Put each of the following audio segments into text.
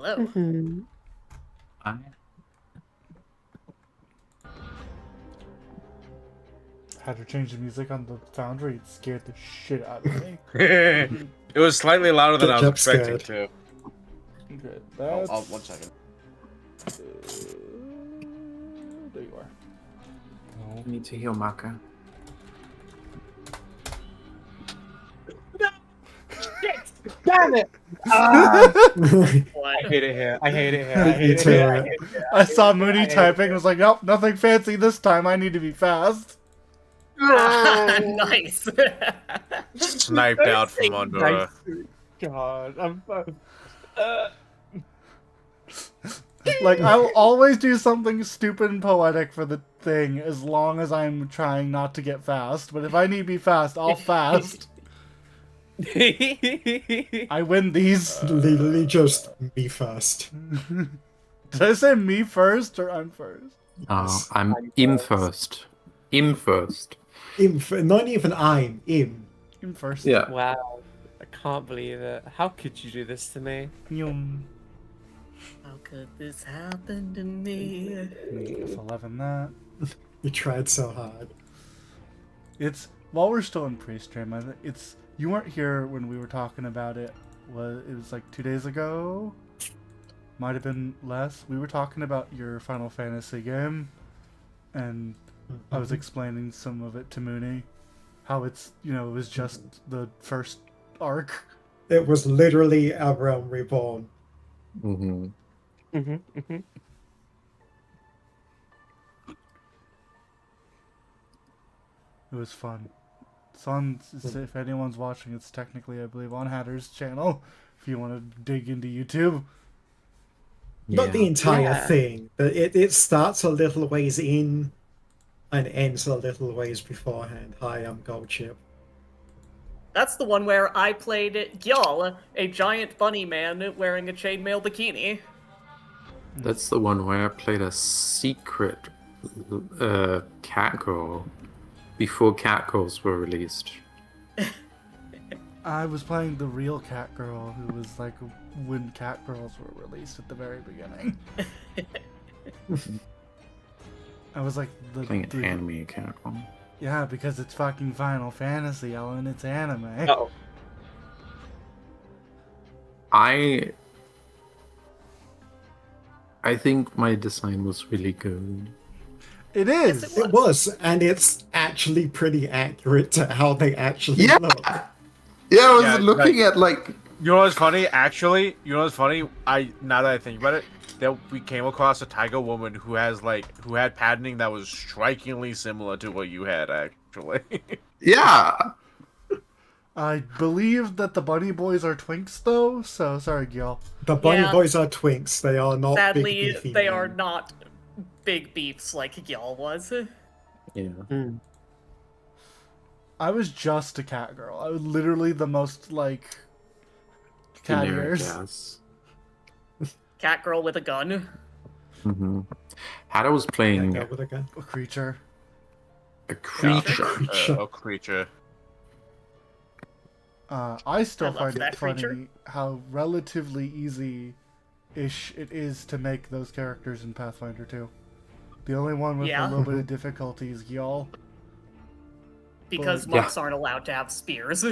Hello. Mm-hmm. Had to change the music on the Foundry. It scared the shit out of me. It was slightly louder than Get I was jump expecting scared. to. Good. Oh, That's... 1 second. There you are. No. I need to heal Maka. Damn it! What? I hate it here. I hate it here. I Me hate it too. here. I hate it here. I saw I Mooney hate it typing and here. was like, nope, nothing fancy this time. I need to be fast. Nice. Sniped out from under. Nice. God, I'm. Like, I will always do something stupid and poetic for the thing as long as I'm trying not to get fast. But if I need to be fast, I'll fast. I win these. Literally just me first. Did I say me first or I'm first? Oh, I'm im first. Im first. Not even I'm. Im. I'm first. Yeah. Wow, I can't believe it. How could you do this to me? Yum. How could this happen to me? Make F11 that. You tried so hard. It's while we're still in pre-stream. I think it's you weren't here when we were talking about it. It was like 2 days ago. Might have been less. We were talking about your Final Fantasy game, and I was explaining some of it to Mooney. How it's it was just the first arc. It was literally a realm reborn. Mm-hmm. Mm-hmm, mm-hmm. It was fun. It's on. If anyone's watching, it's technically, I believe, on Hatter's channel. If you want to dig into YouTube. Not the entire Yeah. thing. It starts a little ways in and ends a little ways beforehand. Hi, I'm Goldchip. That's the one where I played Gyal, a giant bunny man wearing a chainmail bikini. That's the one where I played a secret cat girl before cat girls were released. I was playing the real Cat Girl, who was like when Cat Girls were released at the very beginning. I was like Playing an anime cat girl. Yeah, because it's fucking Final Fantasy, Ellen. It's anime. Oh, I think my design was really good. It is. Yes, It was, and it's actually pretty accurate to how they actually Yeah. look. Yeah, I was Yeah, looking at like You know what's funny? Actually, you know what's funny? Now that I think about it, that we came across a tiger woman who had patterning that was strikingly similar to what you had actually. yeah. I believe that the Bunny Boys are twinks, though. So sorry, Gil. The bunny Yeah. boys are twinks. They are not Sadly, big beefy they men. are not big beefs like Gyal was. Yeah. I was just a cat girl. I was literally the most like cat Generic, ears. yes. Cat girl with a gun. Mm-hmm. Hatta was playing Yeah, go with a gun. A creature. a creature. Creature. A creature. I still I love find that it funny creature. how relatively easy-ish it is to make those characters in Pathfinder 2. The only one with Yeah. a little bit of difficulty is Gyal. Because Well, yeah. monks aren't allowed to have spears.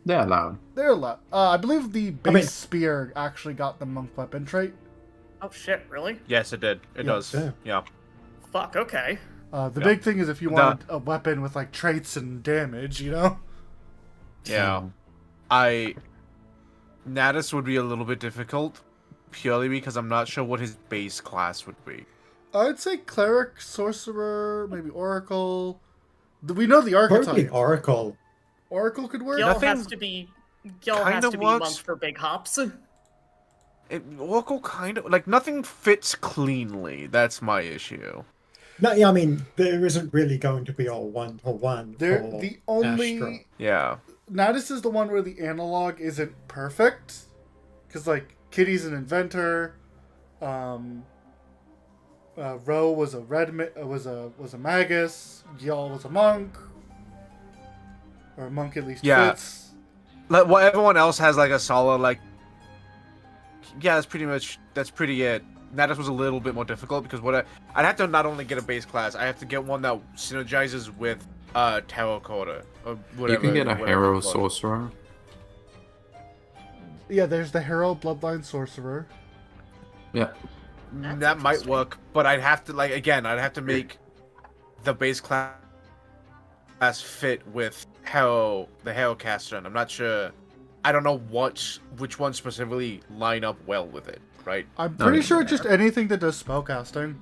They're allowed. They're allowed. I believe the base mean- spear actually got the monk weapon trait. Oh shit, really? Yes, it did. It Yeah, does. yeah. Yeah. Fuck, okay. The Yeah. big thing is if you want a weapon with like traits and damage, you know? Yeah. Natus would be a little bit difficult, purely because I'm not sure what his base class would be. I'd say cleric, sorcerer, maybe oracle. We know the Probably archetype. Oracle. Oracle could work. Gyal Nothing has to be kinda works. monk for big hops. Oracle kind of like nothing fits cleanly. That's my issue. No, yeah, I mean, there isn't really going to be a one-to-one. They're for the only. Astra. Yeah. Natus is the one where the analog isn't perfect, because like Kitty's an inventor, Ro was a was a magus, Gyal was a monk, or a monk at least Yeah. fits. Like, well, everyone else has like a solid like yeah, that's pretty it. Natus was a little bit more difficult because I'd have to not only get a base class, I have to get one that synergizes with Terracotta or whatever. You can get a whatever hero it's called. sorcerer. Yeah, there's the Herald Bloodline Sorcerer. Yeah. That's That might interesting. work, but I'd have to I'd have to make the base class fit with the Hellcaster, and I'm not sure. I don't know which ones specifically line up well with it, right? I'm Oh, pretty yeah. sure it's just anything that does spellcasting.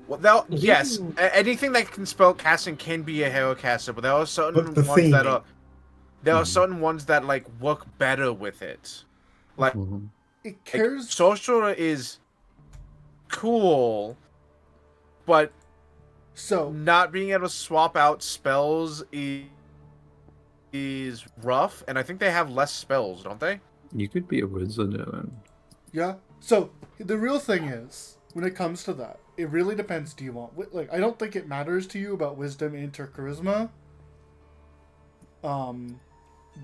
Well, yes, anything that can spell casting can be a Hellcaster, but there are certain But the ones that theming. are certain ones that like work better with it. Like, Mhm. It like cares. Sorcerer is cool, but So not being able to swap out spells is rough, and I think they have less spells, don't they? You could be a wizard, Dylan. yeah. So the real thing is, when it comes to that, it really depends. Do you want like? I don't think it matters to you about wisdom into charisma.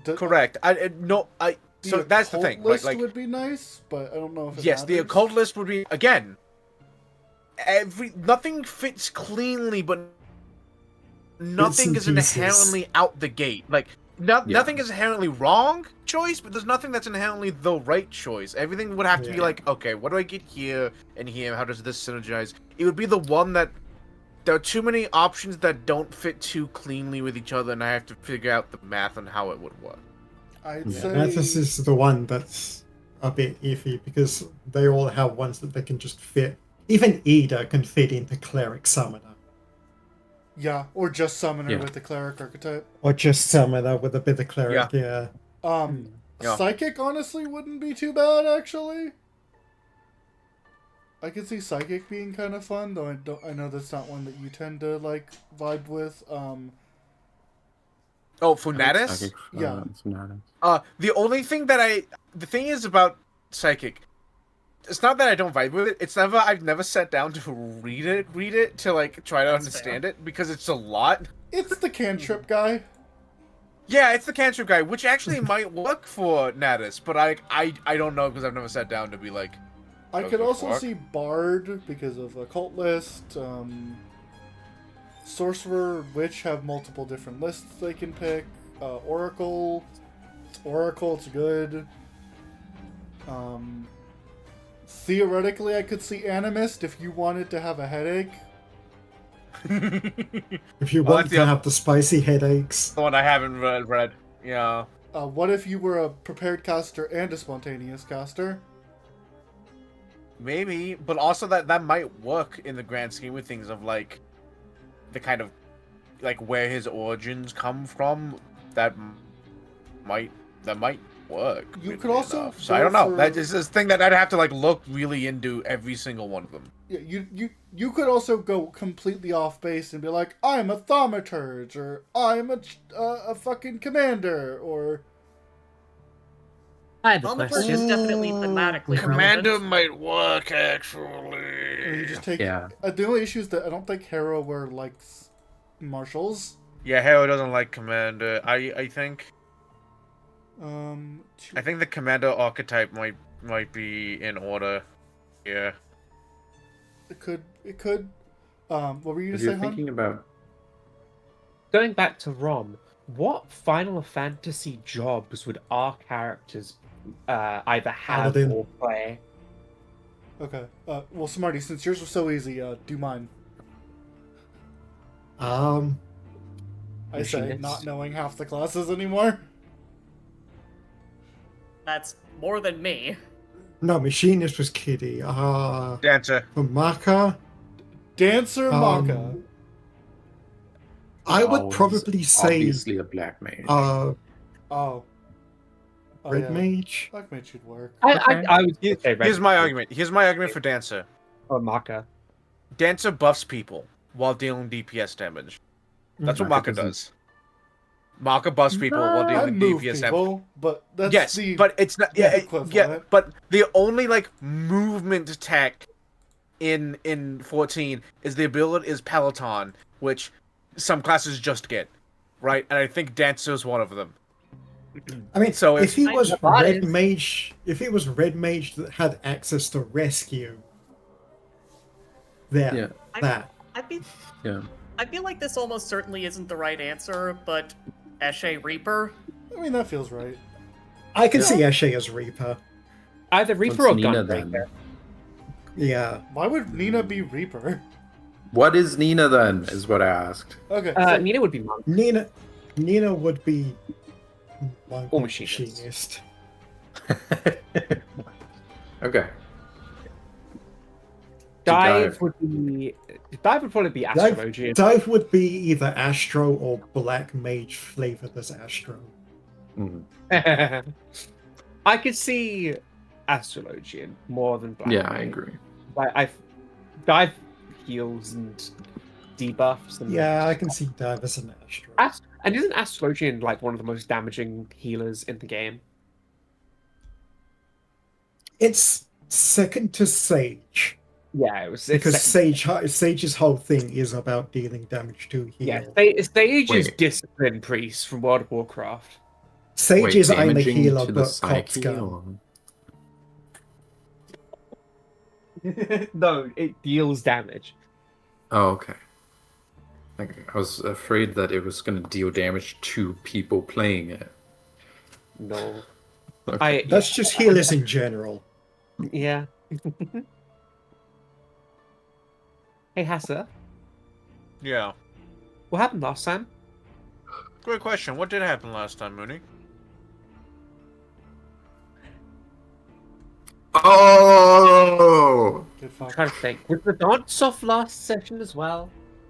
Correct. So that's the thing. List Like, would be nice, but I don't know if it yes, the matters. occult list would be again. Nothing fits cleanly, but nothing and is pieces. inherently out the gate. Like nothing is inherently wrong choice, but there's nothing that's inherently the right choice. Everything would have to be Yeah. like, okay, what do I get here and here? How does this synergize? It would be the one that there are too many options that don't fit too cleanly with each other, and I have to figure out the math on how it would work. I'd Yeah. say Natus is the one that's a bit iffy because they all have ones that they can just fit. Even Ida can fit into Cleric Summoner. yeah, or just summoner Yeah. with the cleric archetype. Or just Summoner with a bit of Cleric, yeah. Yeah. Psychic honestly wouldn't be too bad actually. I could see psychic being kind of fun, though I know that's not one that you tend to like vibe with. Oh, Funatus? Psychic, Yeah. Funatus. The thing is about Psychic, it's not that I don't vibe with it. I've never sat down to read it to like try to That's understand it because it's a lot. It's the cantrip guy. Yeah, it's the cantrip guy, which actually might work for Natus, but I don't know because I've never sat down to be like. I Does could it also work? see Bard because of Occult List. Sorcerer, Witch have multiple different lists they can pick. Oracle, it's good. Theoretically, I could see Animist if you wanted to have a headache. If you Well, want that's to the- have the spicy headaches. The one I haven't read. Yeah. What if you were a prepared caster and a spontaneous caster? Maybe, but also that might work in the grand scheme of things of like the kind of like where his origins come from. That might work. You weirdly could also enough. So I go don't know. for- That is this thing that I'd have to like look really into every single one of them. Yeah, you could also go completely off base and be like, I'm a thaumaturge, or I'm a fucking commander, or I have a Thaumaturge question. is definitely thematically relevant. might work or actually. you just take. Yeah. The only issue is that I don't think Harrower likes marshals. Yeah, Hero doesn't like Commander. I think Two- I think the Commander archetype might be in order. Yeah. it could. What were you If to say, you're hon? thinking about Going back to Rom, what Final Fantasy jobs would our characters either have Paladin. or play? Okay. Well, Smarty, since yours was so easy, do mine. I say, Machinist. not knowing half the classes anymore. That's more than me. No, Machinist was Kitty. Dancer. For Maka, Dancer Maka. I would Owl's probably say obviously a black mage. Oh, Red yeah. Mage. Black Mage should work. I would say Here's my argument. Here's my argument for Dancer. Or Maka. Dancer buffs people while dealing DPS damage. That's what Maka Maka doesn't. does. Maka buffs people while I dealing move DPS damage. people, but that's Yes, the but it's not. Yeah, equivalent. yeah, but the only like movement tech in 14 is the ability is Peloton, which some classes just get, right? And I think Dancer is one of them. I mean, So if he I- was That red is- mage, if he was red mage that had access to rescue, then Yeah. that. Yeah. I feel like this almost certainly isn't the right answer, but Eshe Reaper. I mean, that feels right. I can Yeah. see Eshe as Reaper. Either Reaper What's or Nina Gunbreaker. then? Yeah. Why would Nina be Reaper? What is Nina then? Is what I asked. Okay. Nina would be Monk. Nina would be monk Or or machinist. machinist. Okay. Dive would be. Dive would probably be Dive, Astrologian. Dive would be either Astro or Black Mage flavored as Astro. Mhm. I could see Astrologian more than Black. Yeah, I Mage. agree. Dive heals and debuffs. And Yeah, I can see Dive as an Astro. And isn't Astrologian like one of the most damaging healers in the game? It's second to Sage. Yeah, it was Because Sage's whole thing is about dealing damage to heal. yeah. Sage is Wait. Discipline Priest from World of Warcraft. Sage Wait, is I'm a damaging healer, to the but psyche, Cops gun. or- No, it deals damage. Oh, okay. Like, I was afraid that it was going to deal damage to people playing it. No, Okay. That's just healers in general. yeah. Hey Hassa, Yeah. what happened last time? Great question. What did happen last time, Mooney? Oh! Good I'm fuck. trying to think. Was the dance off last session as well?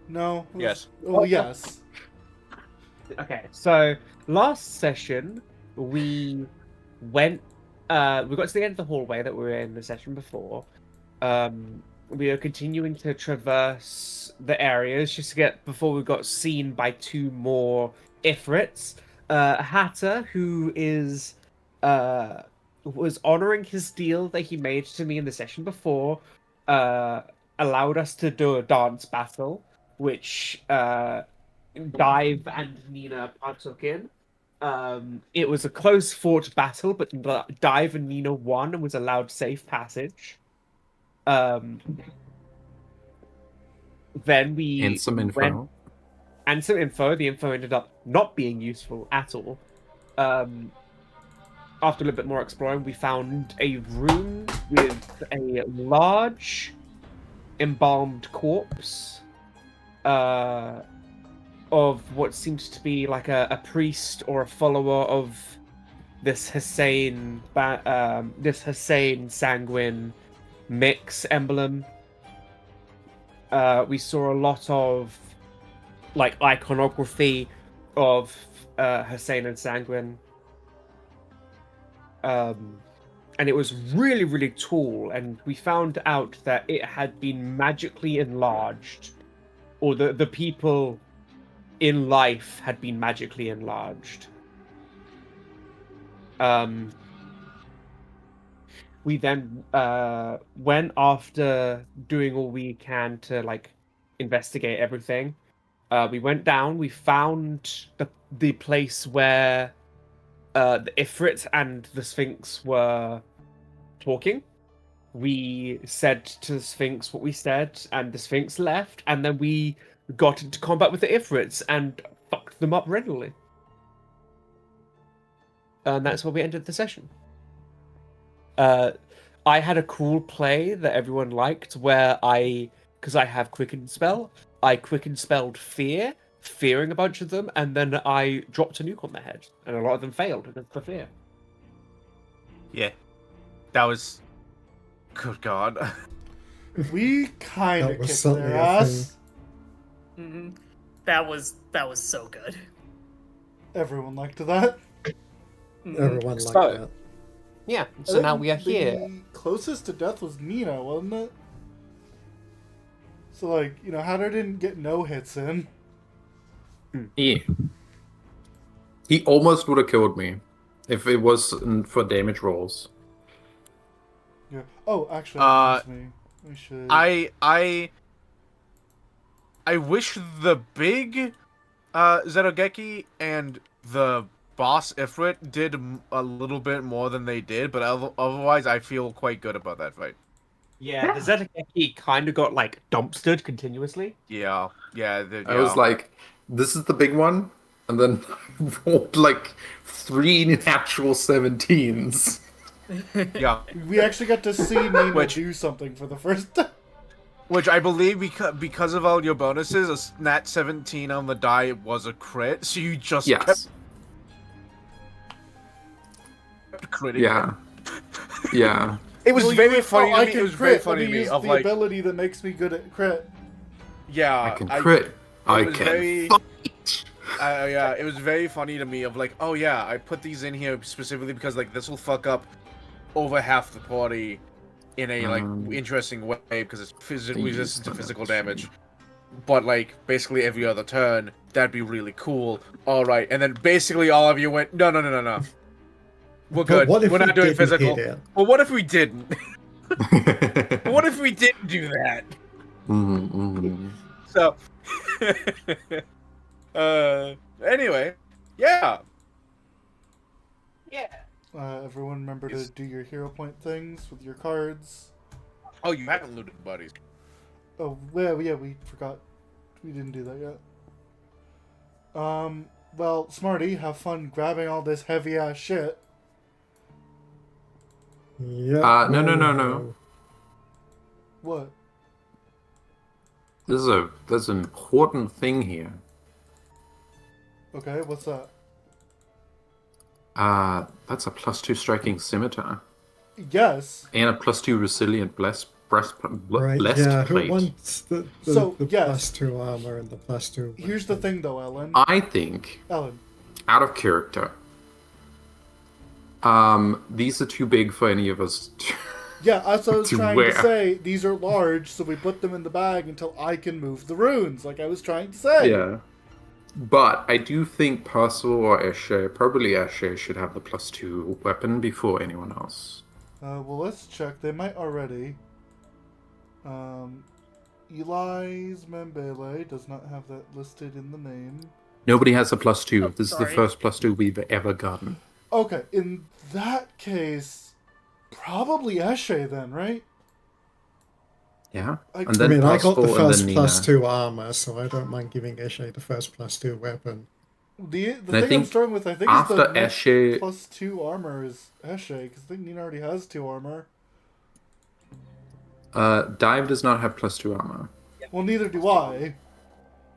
No. it was- Yes. Oh, yes. Okay, so last session we went we got to the end of the hallway that we were in the session before. We were continuing to traverse the areas just to get before we got seen by two more Ifrits. Hatter, who is was honoring his deal that he made to me in the session before, allowed us to do a dance battle, which Dive and Nina partook in. It was a close fought battle, but Dive and Nina won and was allowed safe passage. Then we And some info. went- and some info. The info ended up not being useful at all. After a little bit more exploring, we found a room with a large embalmed corpse of what seems to be like a priest or a follower of this Hussein sanguine mix emblem. We saw a lot of like iconography of Hussein and Sanguine. And it was really, really tall, and we found out that it had been magically enlarged, or the people in life had been magically enlarged. We then went after doing all we can to like investigate everything. We went down. We found the place where the Ifrit and the Sphinx were talking. We said to the Sphinx what we said, and the Sphinx left. And then we got into combat with the Ifrits and fucked them up regularly. And that's where we ended the session. I had a cool play that everyone liked where because I have Quicken Spell, I Quicken Spelled Fear, fearing a bunch of them, and then I dropped a nuke on their head, and a lot of them failed for fear. Yeah. That was. Good God. We kind That of was kicked certainly their a ass. hmm That was so good. Everyone liked that. Mhm. Everyone liked So- that. Yeah, I so think now we are the here. Closest to death was Nina, wasn't it? So, like, Hatter didn't get no hits in. Yeah. He almost would have killed me if it wasn't for damage rolls. Yeah. Oh, actually, that reminds me. We should. I wish the big Zetogeki and the boss Ifrit did a little bit more than they did, but otherwise I feel quite good about that fight. Yeah, the Zetakeki kind of got like dumpstered continuously. Yeah, yeah. I was like, this is the big one, and then rolled like 3 natural 17s. yeah. We actually got to see Nina Which- do something for the first time. Which I believe because of all your bonuses, a nat 17 on the die was a crit, so you just Yes. kept critting. Yeah. Yeah. It was Well, you very went, funny "Oh, to I me. can It was very crit. funny Let to me me use of the like, ability that makes me good at crit. yeah, I can crit. I was can very- fight. yeah, it was very funny to me of like, oh yeah, I put these in here specifically because like this will fuck up over half the party in a like interesting way because it's resistant to physical damage. But like basically every other turn, that'd be really cool. All right, and then basically all of you went, no. We're But good. what if We're we not doing didn't physical. hit it? Well, what if we didn't? What if we didn't do that? So, anyway, yeah. Everyone remember to do your hero point things with your cards. Oh, you haven't looted buddies. Oh, yeah, we forgot. We didn't do that yet. Well, Smarty, have fun grabbing all this heavy-ass shit. Yeah. No. What? There's an important thing here. Okay, what's that? That's a +2 striking scimitar Yes. and a +2 resilient blessed Right. Yeah. Who plate. wants the So, plus yes. 2 armor and the +2? Here's the thing, though, Ellen. I think, Ellen. out of character, these are too big for any of us. Yeah, that's what I was To trying where? to say. These are large, so we put them in the bag until I can move the runes, like I was trying to say. Yeah. But I do think Percival or Eshe, probably Eshe, should have the +2 weapon before anyone else. Well, let's check. They might already. Eli's Membele does not have that listed in the name. Nobody has a +2. Oh, This is the sorry. first +2 we've ever gotten. Okay, in that case, probably Eshe then, right? Yeah. I And I then mean, I got the Percival and first then Nina. +2 armor, so I don't mind giving Eshe the first +2 weapon. The I thing I'm think starting with, I think, after is the next Eshe- +2 armor is Eshe, because I think Nina already has 2 armor. Dive does not have +2 armor. Well, neither do I.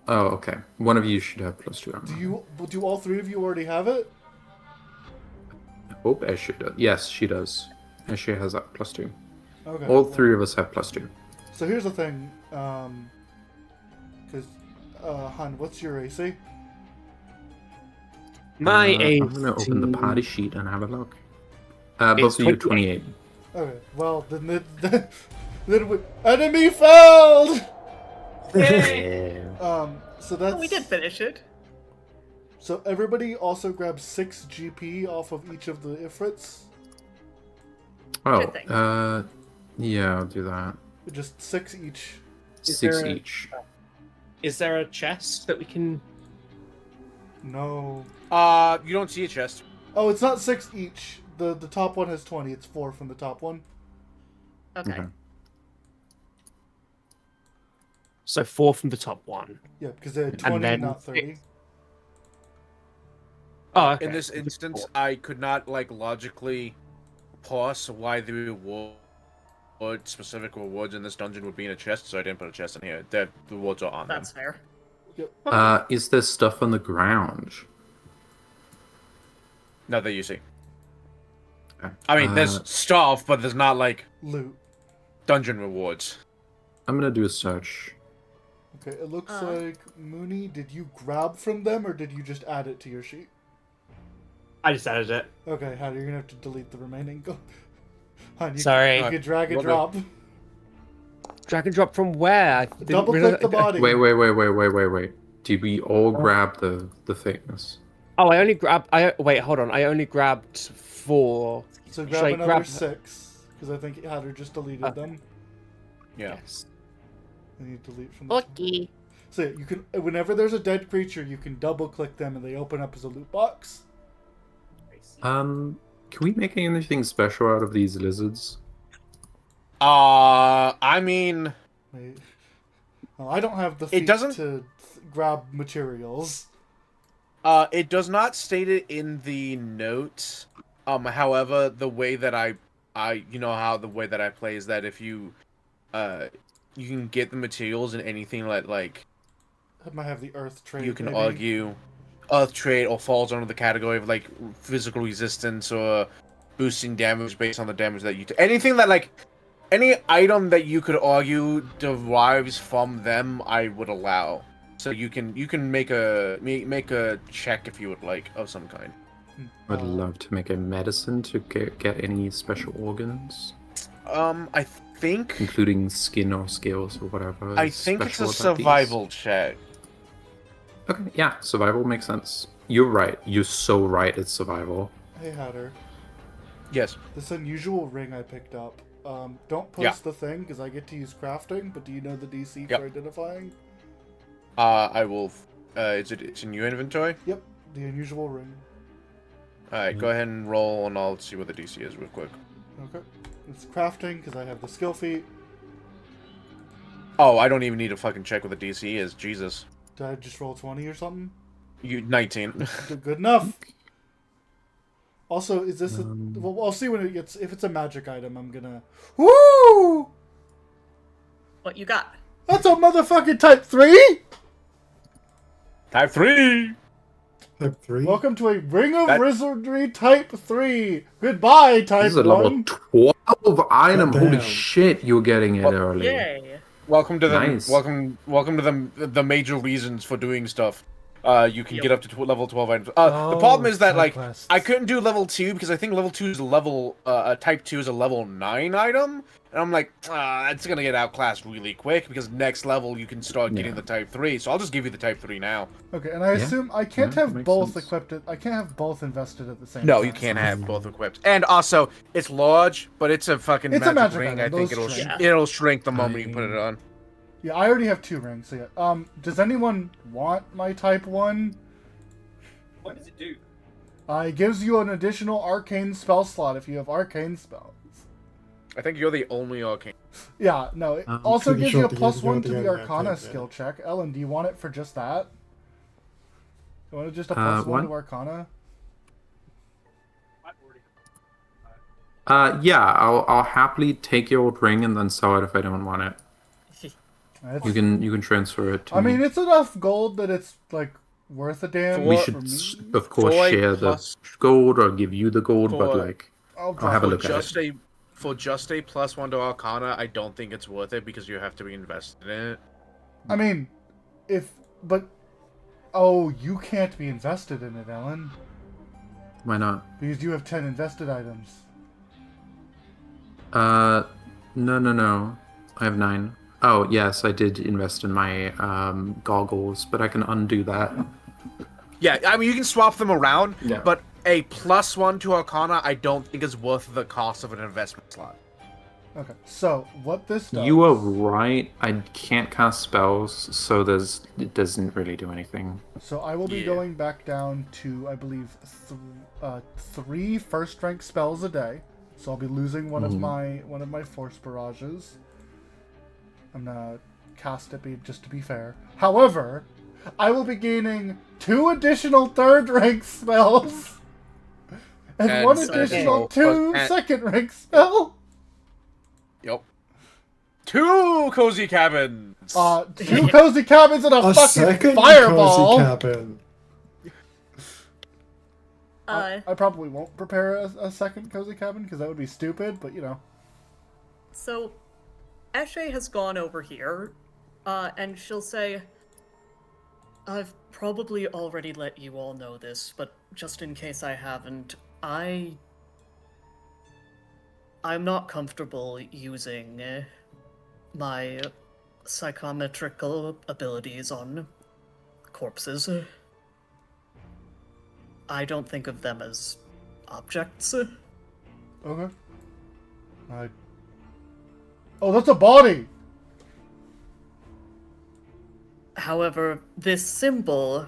Oh, okay. One of you should have +2 armor. Do all 3 of you already have it? I hope Eshe does. Yes, she does. Eshe has that +2. Okay. All well, 3 of us have +2. So here's the thing, because, Han, what's your AC? My I'm gonna open the party sheet and have a look. Both of you 28. Okay, well, then we, enemy failed! So that's... Oh, we did finish it. So everybody also grabs 6 GP off of each of the Ifrits. Oh, Good thing. yeah, I'll do that. Just 6 each. Is 6 there a- each. Is there a chest that we can? No. You don't see a chest. Oh, it's not 6 each. The top one has 20. It's 4 from the top one. Okay. Okay. So 4 from the top one. Yeah, because they're 20, then not 30. Oh, okay. In this instance, I could not like logically parse why the specific rewards in this dungeon would be in a chest, so I didn't put a chest in here. The rewards are on them. That's fair. Is there stuff on the ground? Not that you see. Okay. I mean, there's stuff, but there's not like Loot. dungeon rewards. I'm gonna do a search. Okay, it looks like, Mooney, did you grab from them, or did you just add it to your sheet? I just added it. Okay, how you're gonna have to delete the remaining. Go. Han, you Sorry. You can drag and What the- drop. Drag and drop from where? I didn't Double click realize- the body. Wait. Did we all grab the things? Oh, I only grabbed. Wait, hold on. I only grabbed 4. So Should grab I another grab- 6, because I think Hatter just deleted them. Yeah. Yes. And you delete from the Lucky. So yeah, you can, whenever there's a dead creature, you can double click them and they open up as a loot box. Can we make anything special out of these lizards? I mean, Wait. Well, I don't have the It feet doesn't- to grab materials. it does not state it in the notes. However, the way that you know how the way that I play is that if you can get the materials in anything like I might have the earth trade. you can maybe. argue earth trade or falls under the category of like physical resistance or boosting damage based on the damage that you anything that like any item that you could argue derives from them, I would allow. So you can make a check if you would like of some kind. I'd love to make a medicine to get any special organs, I think including skin or scales or whatever. I is think it's a special about these. survival check. Okay, yeah, survival makes sense. You're right. You're so right. It's survival. Hey, Hatter. Yes. This unusual ring I picked up. Don't post Yeah. the thing because I get to use crafting. But do you know the DC Yep. for identifying? I will. It's in your inventory. Yep, the unusual ring. All right, go ahead and roll, and I'll see what the DC is real quick. Okay, it's crafting because I have the skill feat. Oh, I don't even need to fucking check what the DC is. Jesus, Did I just roll 20 or something? you 19. Good enough. Also, is this? Um, Well, I'll see when it gets. If it's a magic item, I'm gonna. Woo! What you got? That's a motherfucking type 3. Type 3. Type 3. Welcome to a Ring of That- Wizardry Type 3 Goodbye, Type This is a 1. level 12 item. Holy Goddamn. shit, you're getting it early. Yay! Welcome to the Nice. welcome to the major reasons for doing stuff. You can Yep. get up to level 12 items. The problem is that side like quests. I couldn't do level 2 because I think level 2 is a level type 2 is a level 9 item, and I'm like, that's gonna get outclassed really quick because next level you can start getting Yeah. the type 3. So I'll just give you the type 3 now. Okay, and I Yeah. assume I can't Yeah, have makes both sense. equipped. I can't have both invested at the same No, time. you can't have both equipped. And also, it's large, but it's a fucking It's a magic magic ring. item. I think Those shrink. it'll shrink the moment you put it on. Yeah, I already have 2 rings. So yeah. Does anyone want my Type 1? What does it do? It gives you an additional arcane spell slot if you have arcane spells. I think you're the only arcane. Yeah, no. It I'm also pretty gives sure you a that plus you're 1 the to the only Arcana arcane, yeah. skill check. Ellen, do you want it for just that? You want it just a plus 1 to what? Arcana? Yeah, I'll happily take your old ring and then sell it if I don't want it. It's- You can transfer it to I mean, me. it's enough gold that it's like worth a damn. For- We for should, me. of course, For a share plus- the gold or give you the gold, but For- like, I'll have a drop look it. at it. For just a plus 1 to Arcana, I don't think it's worth it because you have to be invested in it. I mean, oh, you can't be invested in it, Ellen, why not? because you have 10 invested items. No. I have 9. Oh, yes, I did invest in my goggles, but I can undo that. Yeah, I mean, you can swap them around, Yeah. but a plus 1 to Arcana, I don't think is worth the cost of an investment slot. Okay, so what this does? You are right. I can't cast spells, so it doesn't really do anything. So I will be Yeah. going back down to, I believe, 3 first rank spells a day. So I'll be losing one of my force barrages. I'm gonna cast it just to be fair. However, I will be gaining 2 additional third rank spells and 1 And- additional and- 2 and- second rank spell. Yep. 2 cozy cabins! 2 cozy cabins and a A fucking second fireball. cozy cabin. I probably won't prepare a second cozy cabin because that would be stupid, but you know. So, Eshe has gone over here, and she'll say, I've probably already let you all know this, but just in case I haven't, I'm not comfortable using my psychometrical abilities on corpses. I don't think of them as objects. Okay. Oh, that's a body! However, this symbol,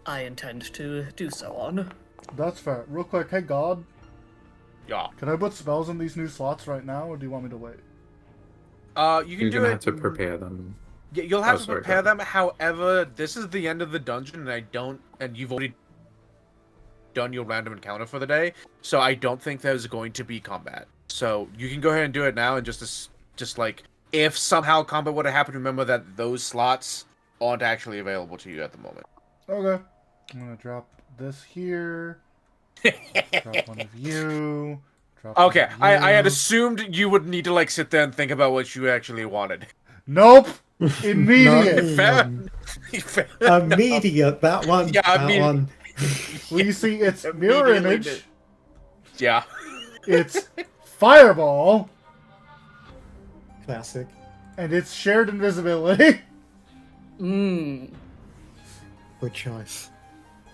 I intend to do so on. That's fair. Real quick, hey God, Yeah. can I put spells in these new slots right now, or do you want me to wait? You can You're do gonna it. have to prepare them. Yeah, you'll have Oh, to sorry, prepare go them. However, this is the end of the dungeon, and you've already done your random encounter for the day. So I don't think there's going to be combat. So you can go ahead and do it now, and just like if somehow combat would have happened, remember that those slots aren't actually available to you at the moment. Okay. I'm gonna drop this here. Drop one of you. Drop one Okay, of I had you. assumed you would need to like sit there and think about what you actually wanted. Nope. Immediate. No, Fair. Fair enough. immediate. That one. Yeah, I that mean- one. Well, you see, it's mirror Immediately image. did. Yeah. It's fireball, Classic. and it's shared invisibility. Mmm. Good choice.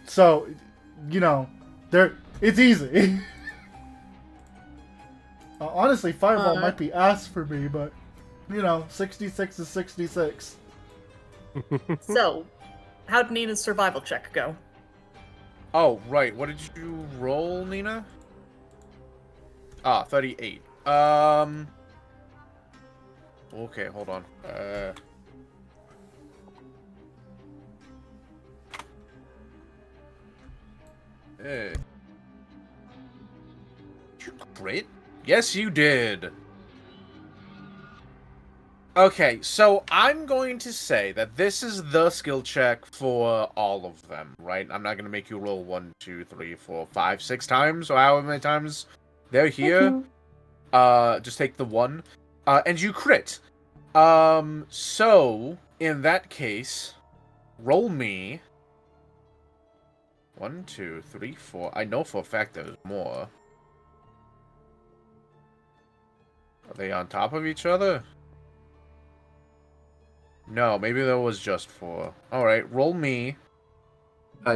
So, you know, it's easy. Honestly, fireball might be ass for me, but you know, 66 is 66. So, how'd Nina's survival check go? Oh, right. What did you roll, Nina? 38. Okay, hold on. Did you crit? Yes, you did. Okay, so I'm going to say that this is the skill check for all of them, right? I'm not going to make you roll 1, 2, 3, 4, 5, 6 times, or however many times they're here. Just take the 1. And you crit. So, in that case, roll me 1, 2, 3, 4. I know for a fact there's more. Are they on top of each other? No, maybe there was just 4. Alright, roll me.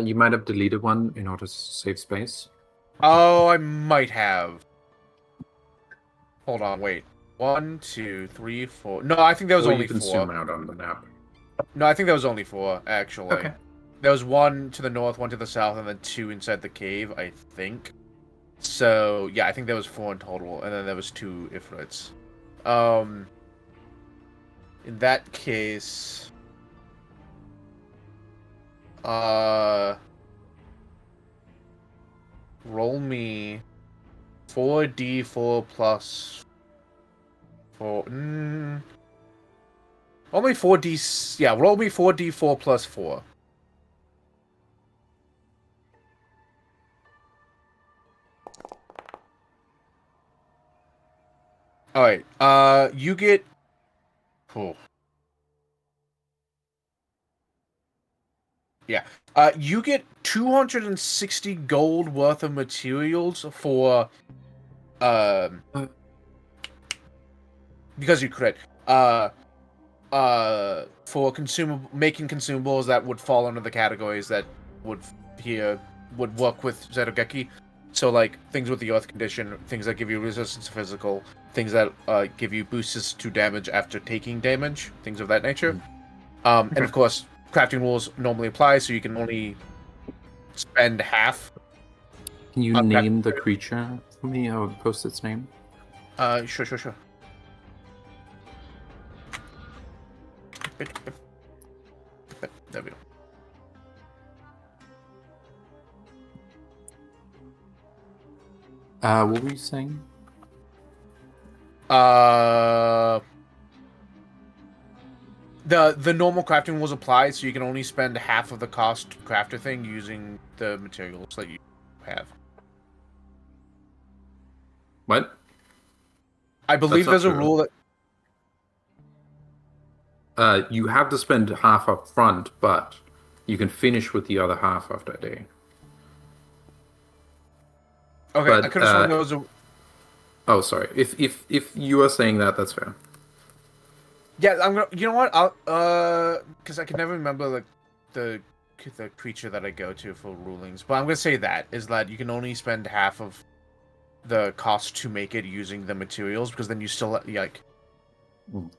You might have deleted one in order to save space. Oh, I might have. Hold on, wait. 1, 2, 3, 4. No, I think there was Or only you can 4. zoom out on the map. No, I think there was only 4, actually. Okay. There was 1 to the north, 1 to the south, and then 2 inside the cave, I think. So, yeah, I think there was 4 in total, and then there was 2 Ifrits. In that case... roll me 4d4 plus 4. Only 4d. Yeah, roll me 4d4 plus 4. All right. You get. Oh. Yeah. You get 260 gold worth of materials for. Because you crit. For making consumables that would fall under the categories that would work with Zetogeki. So like things with the earth condition, things that give you resistance to physical, things that give you boosts to damage after taking damage, things of that nature. And of course, crafting rules normally apply, so you can only spend half. Can you Okay. name the creature for me? Or post its name? Sure. There we go. What were you saying? The normal crafting rules apply, so you can only spend half of the cost to craft a thing using the materials that you have. What? I believe That's there's a not true. rule that You have to spend half up front, but you can finish with the other half after a day. okay. but, I could have sworn there was a Oh, sorry. If you are saying that, that's fair. yeah. I'm gonna. You know what? I'll because I can never remember like the creature that I go to for rulings, but I'm gonna say that is that you can only spend half of the cost to make it using the materials, because then you still like Mm.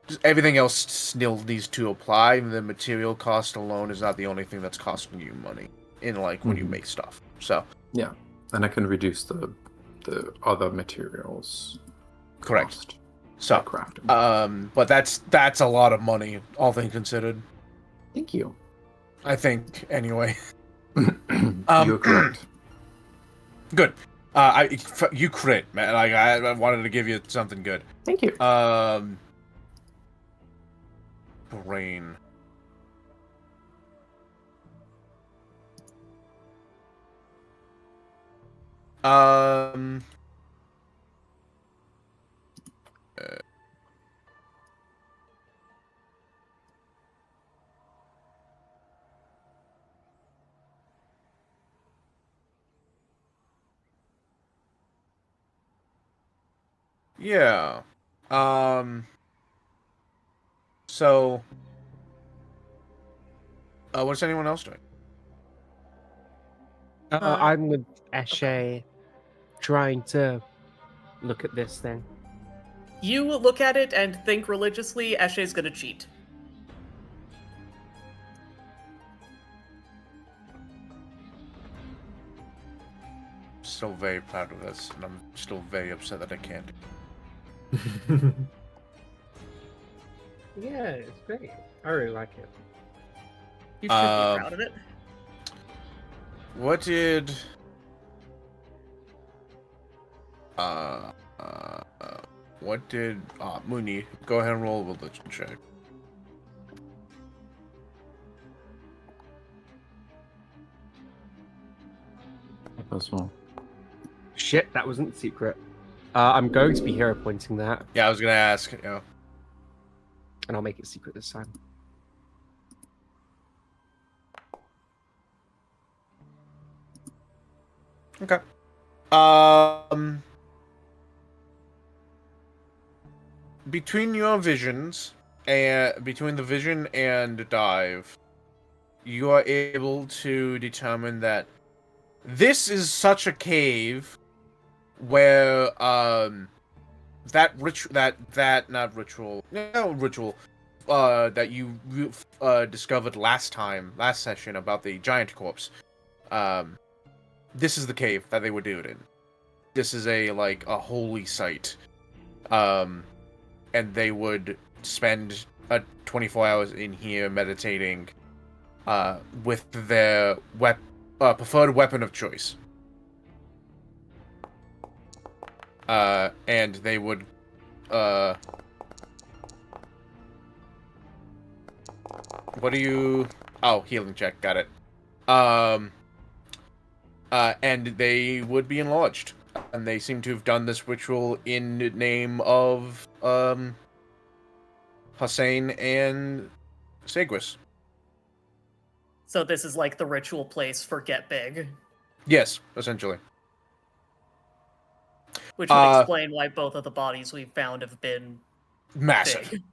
just everything else still needs to apply. The material cost alone is not the only thing that's costing you money in like when you Mhm. make stuff. So Yeah, and I can reduce the other materials. correct. Cost So by crafting. but that's a lot of money, all things considered. Thank you. I think anyway. You're correct. Good. You crit, man. Like I wanted to give you something good. Thank you. Brain. Um. Yeah. So. What's anyone else doing? I'm with Eshe, trying to look at this thing. You look at it and think religiously, Eshe's gonna cheat. Still very proud of this, and I'm still very upset that I can't. Yeah, it's great. I really like it. You should be proud of it. What did Mooney, go ahead and roll a religion check. As well. Shit, that wasn't secret. I'm going to be hero pointing that, Yeah, I was gonna ask. Yeah. and I'll make it secret this time. Okay. Between your visions and between the vision and dive, you are able to determine that this is such a cave where that you discovered last session about the giant corpse. This is the cave that they would do it in. This is a holy site. And they would spend 24 hours in here meditating with their preferred weapon of choice. And they would what do you... Oh, healing check, got it. And they would be enlarged. And they seem to have done this ritual in the name of Hussein and Segris. So this is like the ritual place for Get Big, Yes, essentially. which would explain why both of the bodies we've found have been Massive. big.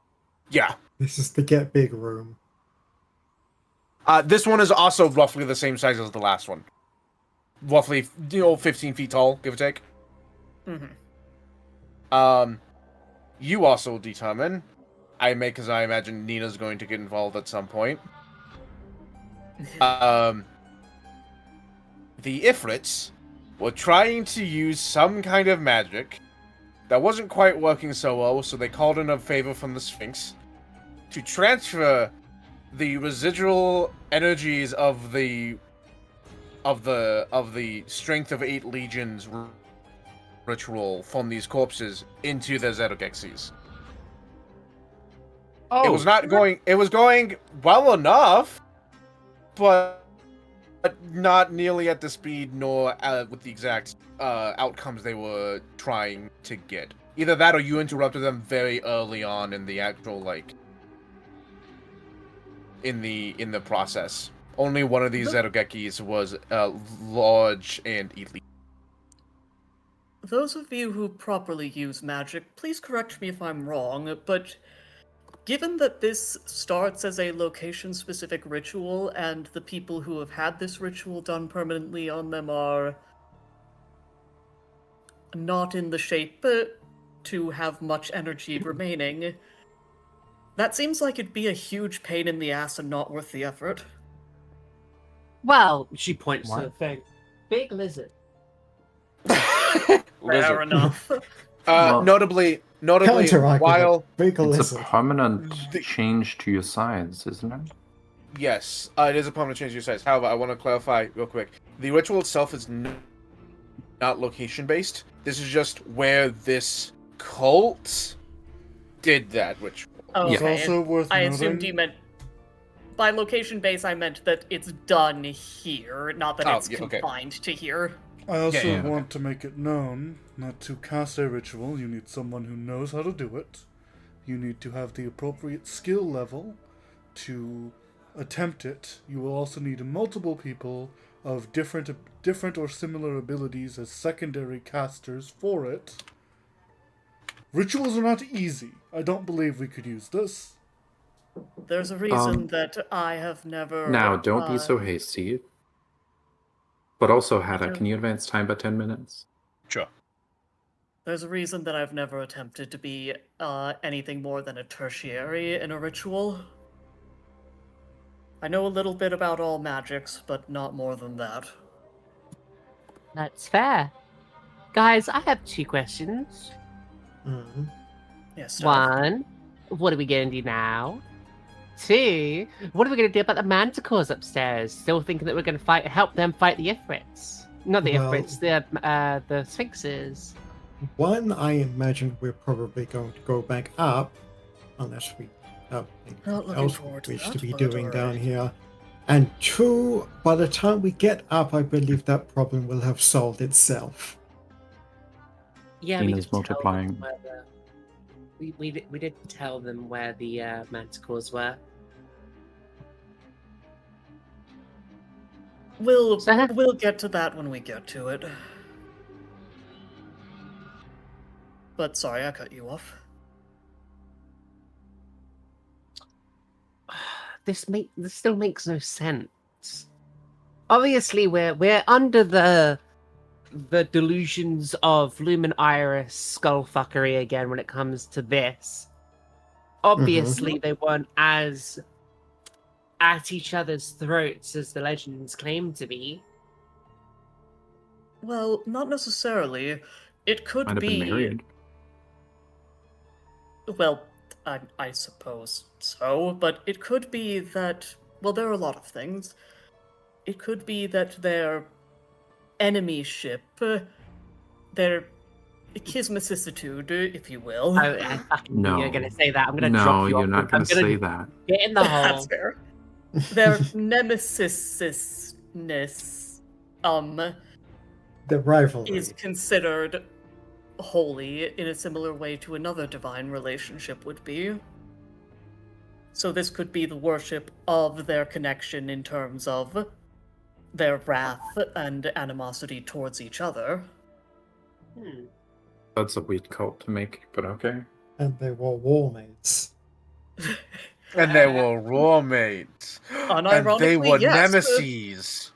Yeah. This is the Get Big room. This one is also roughly the same size as the last one. Roughly, 15 feet tall, give or take. Mm-hmm. You also determine, because I imagine Nina's going to get involved at some point. The Ifrits were trying to use some kind of magic that wasn't quite working so well, so they called in a favor from the Sphinx to transfer the residual energies of the Strength of 8 Legions ritual from these corpses into the Zedogexes. Oh, It was not going. It was going well enough, but not nearly at the speed nor with the exact outcomes they were trying to get. Either that, or you interrupted them very early on in the actual in the process. Only one of these Zedogekis was large and elite. Those of you who properly use magic, please correct me if I'm wrong, but given that this starts as a location-specific ritual, and the people who have had this ritual done permanently on them are not in the shape to have much energy remaining, that seems like it'd be a huge pain in the ass and not worth the effort. Well, she points to the What? thing. big lizard. Fair Lizard. enough. Well- Notably, Counter-argument. while Big It's lizard. a permanent The- change to your size, isn't it? yes, it is a permanent change to your size. However, I want to clarify real quick: the ritual itself is not location based. This is just where this cult did that ritual. Okay. It's also worth I noting. assumed you meant by location base. I meant that it's done here, not that Oh, it's yeah, okay. confined to here. I also yeah, want to make it known that to cast a ritual, you need someone who knows how to do it. You need to have the appropriate skill level to attempt it. You will also need multiple people of different or similar abilities as secondary casters for it. Rituals are not easy. I don't believe we could use this. There's a reason that I have never. Now, don't be so hasty. But also, Hada, Okay. can you advance time by 10 minutes? Sure. There's a reason that I've never attempted to be anything more than a tertiary in a ritual. I know a little bit about all magics, but not more than that. That's fair. Guys, I have 2 questions. Mhm. Yes. sir. 1, what are we going to do now? 2, what are we going to do about the manticores upstairs? Still thinking that we're going to help them fight the Ifrits. Not the Well- Ifrits, the Sphinxes. One, I imagine we're probably going to go back up, unless we have Not anything looking else forward we to wish that, to be but doing down alright. here. And 2, by the time we get up, I believe that problem will have solved itself. Yeah, Tina's did tell them multiplying. where we did tell them where the manticores were. We'll So- we'll get to that when we get to it. But sorry, I cut you off. This still makes no sense. Obviously, we're under the delusions of Lumen Iris skullfuckery again when it comes to this. Obviously, they weren't as at each other's throats as the legends claim to be. Well, not necessarily. It could Might have been be. married. Well, I suppose so, but it could be that. Well, there are a lot of things. It could be that their enemy ship, their kismicissitude, if you will. I fucking knew you were gonna say that. I'm gonna No, drop you you're off. not going to say that. Get in the hole. That's fair. Their nemesisness, The rivalry. is considered holy in a similar way to another divine relationship would be. So this could be the worship of their connection in terms of their wrath and animosity towards each other. Hmm. That's a weird cult to make, but okay. And they were war mates. And they were roommates. And they Unironically, were yes. nemesis.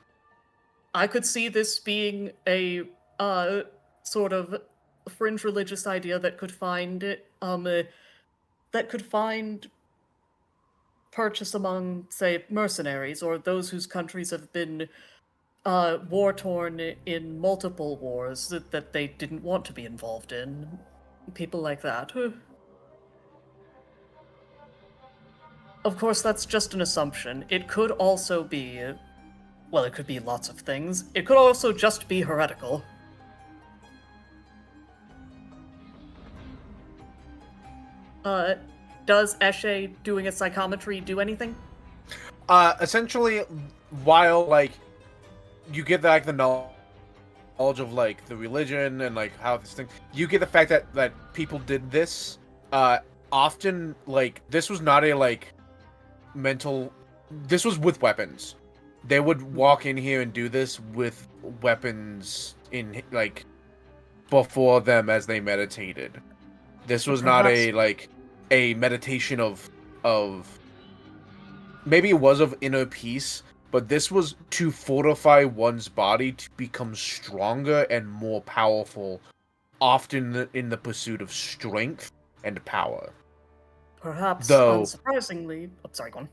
I could see this being a sort of fringe religious idea that could find purchase among, say, mercenaries or those whose countries have been war torn in multiple wars that they didn't want to be involved in. People like that. Of course, that's just an assumption. It could also be, well, it could be lots of things. It could also just be heretical. Does Eshe doing a psychometry do anything? Essentially, while like you get like the knowledge of like the religion and like how this thing, you get the fact that people did this. Often like this was not a like mental. This was with weapons. They would walk in here and do this with weapons in like before them as they meditated. This was not a like a meditation of maybe it was of inner peace, but this was to fortify one's body to become stronger and more powerful, often in the pursuit of strength and power. Perhaps, Though- unsurprisingly... Oh, sorry, go on.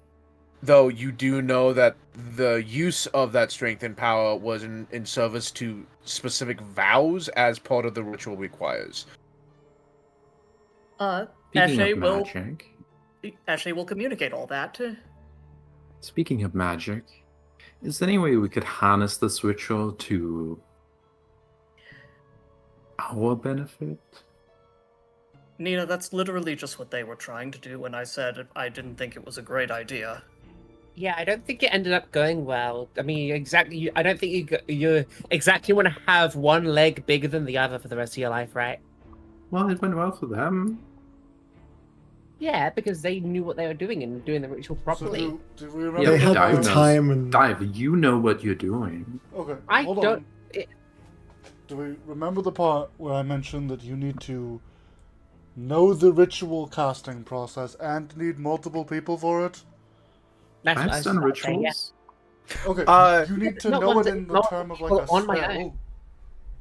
though you do know that the use of that strength and power was in service to specific vows as part of the ritual requires. Speaking Ashe of will magic, Ashe will communicate all that. speaking of magic, is there any way we could harness this ritual to our benefit? Nina, that's literally just what they were trying to do when I said I didn't think it was a great idea. Yeah, I don't think it ended up going well. I mean, exactly. I don't think you exactly want to have one leg bigger than the other for the rest of your life, right? Well, it went well for them. Yeah, because they knew what they were doing and doing the ritual properly. So do we remember? Yeah, They had Dive the knows. time and Dive, you know what you're doing. Okay, I hold don't- on. it- Do we remember the part where I mentioned that you need to know the ritual casting process and need multiple people for it? That's what I I've was done about to say, yeah. rituals. Okay, you need to not know ones it that- in the not term of like people a on my spell. own.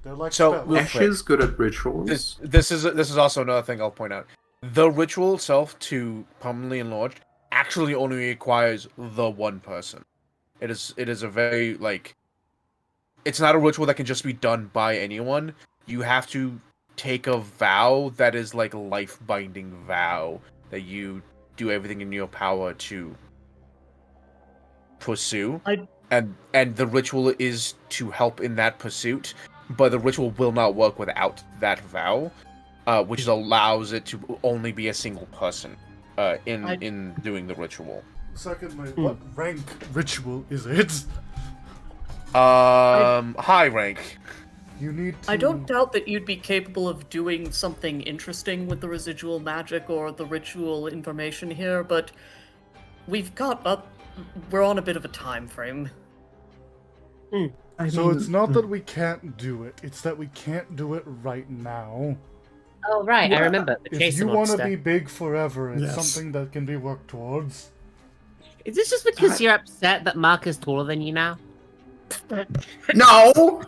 They're like So, spells. real Ash quick. is good at rituals. This is also another thing I'll point out. The ritual itself to permanently enlarge actually only requires the one person. It is a very like. It's not a ritual that can just be done by anyone. You have to take a vow that is like a life binding vow that you do everything in your power to pursue. And the ritual is to help in that pursuit, but the ritual will not work without that vow, which allows it to only be a single person in doing the ritual. Secondly, what rank ritual is it? High rank. You need to... I don't doubt that you'd be capable of doing something interesting with the residual magic or the ritual information here, but we're on a bit of a time frame. So it's not that we can't do it, it's that we can't do it right now. Oh, right, I remember. The If Jason you want to monster. be big forever, it's Yes. something that can be worked towards. Is this just because you're upset that Mark is taller than you now? No!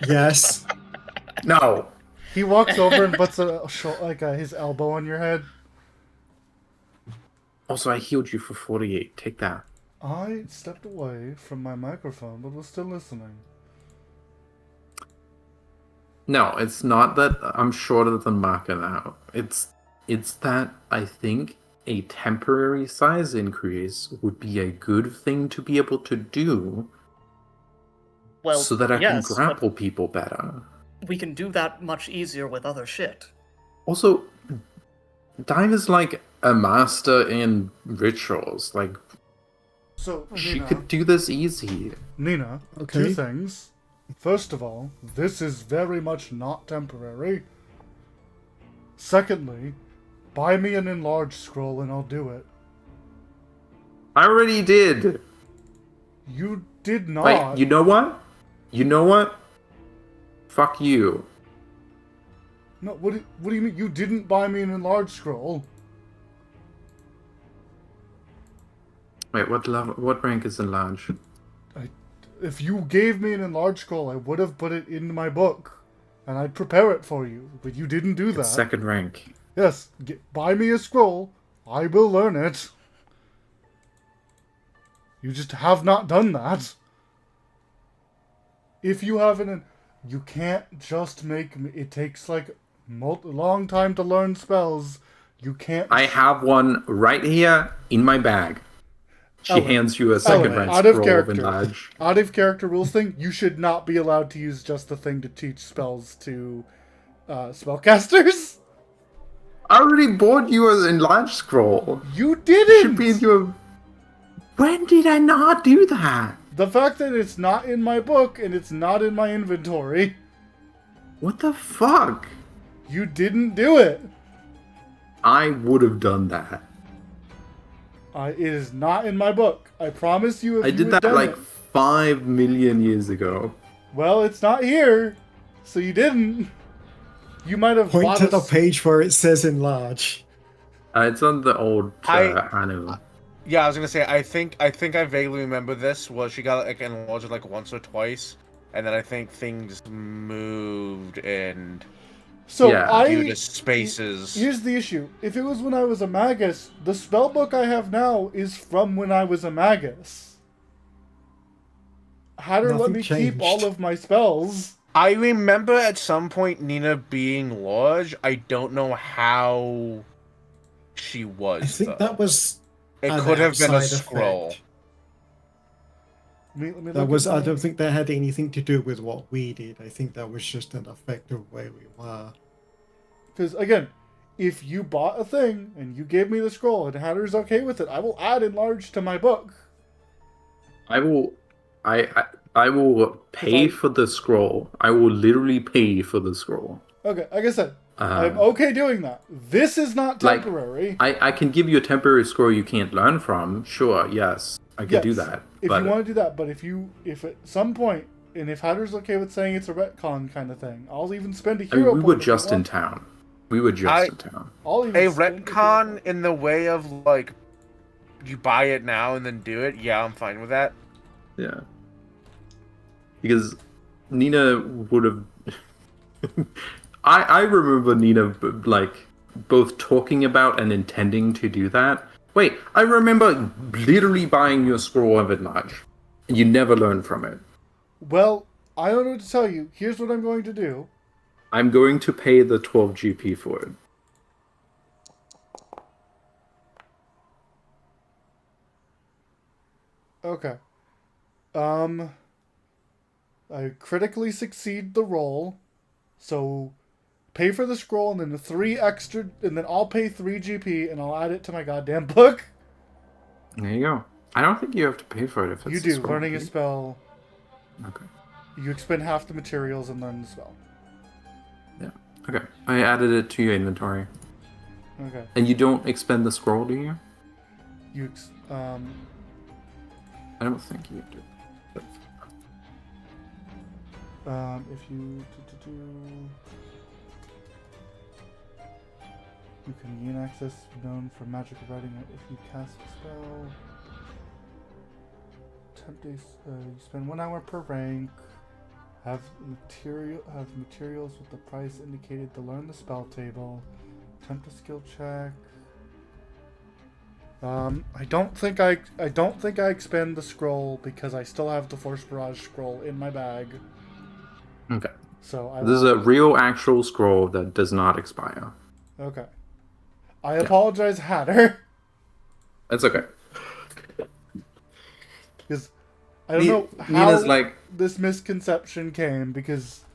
yes. No! He walks over and puts his elbow on your head. Also, I healed you for 48. Take that. I stepped away from my microphone, but was still listening. No, it's not that I'm shorter than Maka now. It's that I think a temporary size increase would be a good thing to be able to do Well, so that I yes, can grapple people better. but we can do that much easier with other shit. Also, Dive is like a master in rituals. Like, So, she Nina, could do this easy. Nina, Okay. two things. First of all, this is very much not temporary. Secondly, buy me an enlarged scroll and I'll do it. I already did. You did not. Wait, you know what? You know what? Fuck you. No, what do you mean? You didn't buy me an enlarged scroll? Wait, what level? What rank is enlarged? If you gave me an enlarged scroll, I would have put it in my book, and I'd prepare it for you. But you didn't do that. It's second rank. Yes, buy me a scroll. I will learn it. You just have not done that. If you haven't, you can't just make me. It takes like a long time to learn spells. You can't. I have one right here in my bag. She Ellen, hands you a second Ellen, rank out of scroll of character. enlarge. Out of character rules thing, you should not be allowed to use just the thing to teach spells to spellcasters. I already bought you an enlarged scroll. You It didn't. should be in your. When did I not do that? The fact that it's not in my book and it's not in my inventory, What the fuck? you didn't do it. I would have done that. It is not in my book. I promise you. If I you did had that done like it. 5 million years ago. Well, it's not here, so you didn't. You might have Point bought to the us- page where it says enlarge. It's on the old Anu. Yeah, I was gonna say I think I vaguely remember this. Well, she got like enlarged like once or twice, and then I think things moved and So Yeah. due to spaces. Here's the issue. If it was when I was a magus, the spellbook I have now is from when I was a magus. Hatter let Nothing me changed. keep all of my spells. I remember at some point Nina being large. I don't know how she was. I think though. that was It an could have been a outside scroll. effect. Let me That look was. at I my- don't think that had anything to do with what we did. I think that was just an effect of where we were. Because, again, if you bought a thing and you gave me the scroll and Hatter's okay with it, I will add enlarge to my book. I will pay If I- for the scroll. I will literally pay for the scroll. Okay, like I said, I'm Um, okay doing that. This is not Like, temporary. I can give you a temporary scroll you can't learn from. Sure, yes, I could do Yes, that. If but you want to do that, but if at some point, and if Hatter's okay with saying it's a retcon kind of thing, I'll even spend a I hero mean, we were point if I just in want. town. We were just in town. I'll even A spend hero retcon point. in the way of like you buy it now and then do it. Yeah, I'm fine with that. Yeah. Because Nina would have. I remember Nina like both talking about and intending to do that. Wait, I remember literally buying your scroll of enlarge. You never learned from it. Well, I don't know what to tell you. Here's what I'm going to do. I'm going to pay the 12 GP for it. Okay. I critically succeed the roll, so pay for the scroll and then the 3 extra, and then I'll pay 3 GP and I'll add it to my goddamn book. There you go. I don't think you have to pay for it if it's You a do. scroll, Learning do a you? spell, Okay. you expend half the materials and learn the spell. Yeah. Okay. I added it to your inventory. Okay. And you don't expend the scroll, do you? I I don't think you do. But if you you can gain access known for magic writing if you cast a spell. You spend 1 hour per rank. Have materials with the price indicated to learn the spell table. Attempt a skill check. I don't think I expend the scroll because I still have the Force Barrage scroll in my bag. okay. So I This is a real actual scroll that does not expire. Okay. I apologize, Hatter, That's okay. because I don't know how Nina's like, this misconception came, because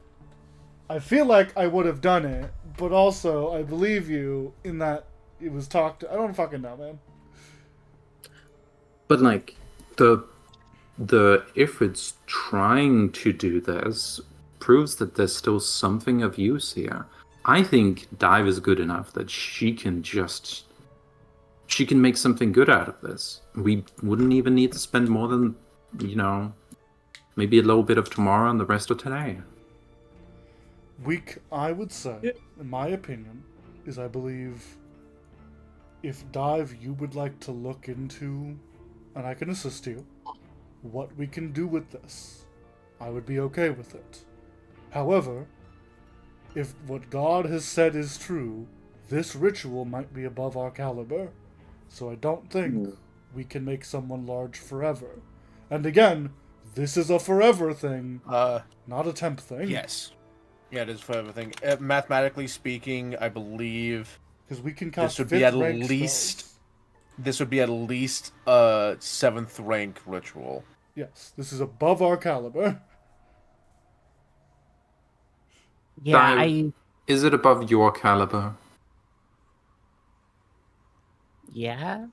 I feel like I would have done it, but also I believe you in that it was talked. I don't fucking know, man. but like the if it's trying to do this proves that there's still something of use here. I think Dive is good enough that she can make something good out of this. We wouldn't even need to spend more than, maybe a little bit of tomorrow and the rest of today. I would say, in my opinion, is I believe if Dive, you would like to look into, and I can assist you, what we can do with this, I would be okay with it. However, if what God has said is true, this ritual might be above our caliber, so I don't think we can make someone large forever. And again, this is a forever thing, not a temp thing. Yes. Yeah, it is for everything. Mathematically speaking, I believe Because we can cast this would be fifth at rank least spells. this would be at least a 7th rank ritual. Yes, this is above our caliber. Yeah, Dive. Is it above your caliber? yeah.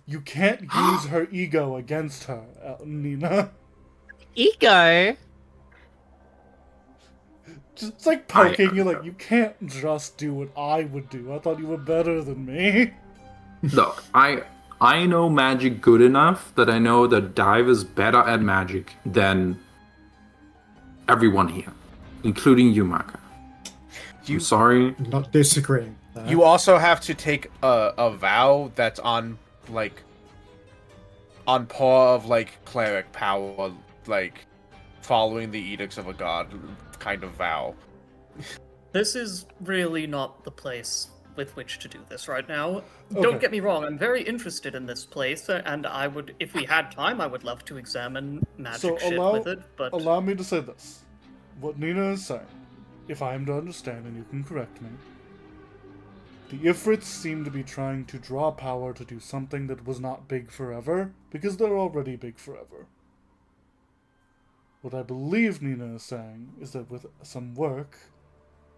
You can't use her ego against her, Nina. Ego. It's like poking. You're like, you can't just do what I would do. I thought you were better than me. Look, I know magic good enough that I know that Dive is better at magic than everyone here, including you, Maka. I'm sorry. Not disagreeing. with that. You also have to take a vow that's on par of cleric power, following the edicts of a god kind of vow. This is really not the place with which to do this right now. Okay. Don't get me wrong, I'm very interested in this place, and I would, if we had time, I would love to examine magic So shit with it, but... allow me to say this. What Nina is saying, if I am to understand, and you can correct me, the Ifrits seem to be trying to draw power to do something that was not big forever, because they're already big forever. What I believe Nina is saying is that with some work,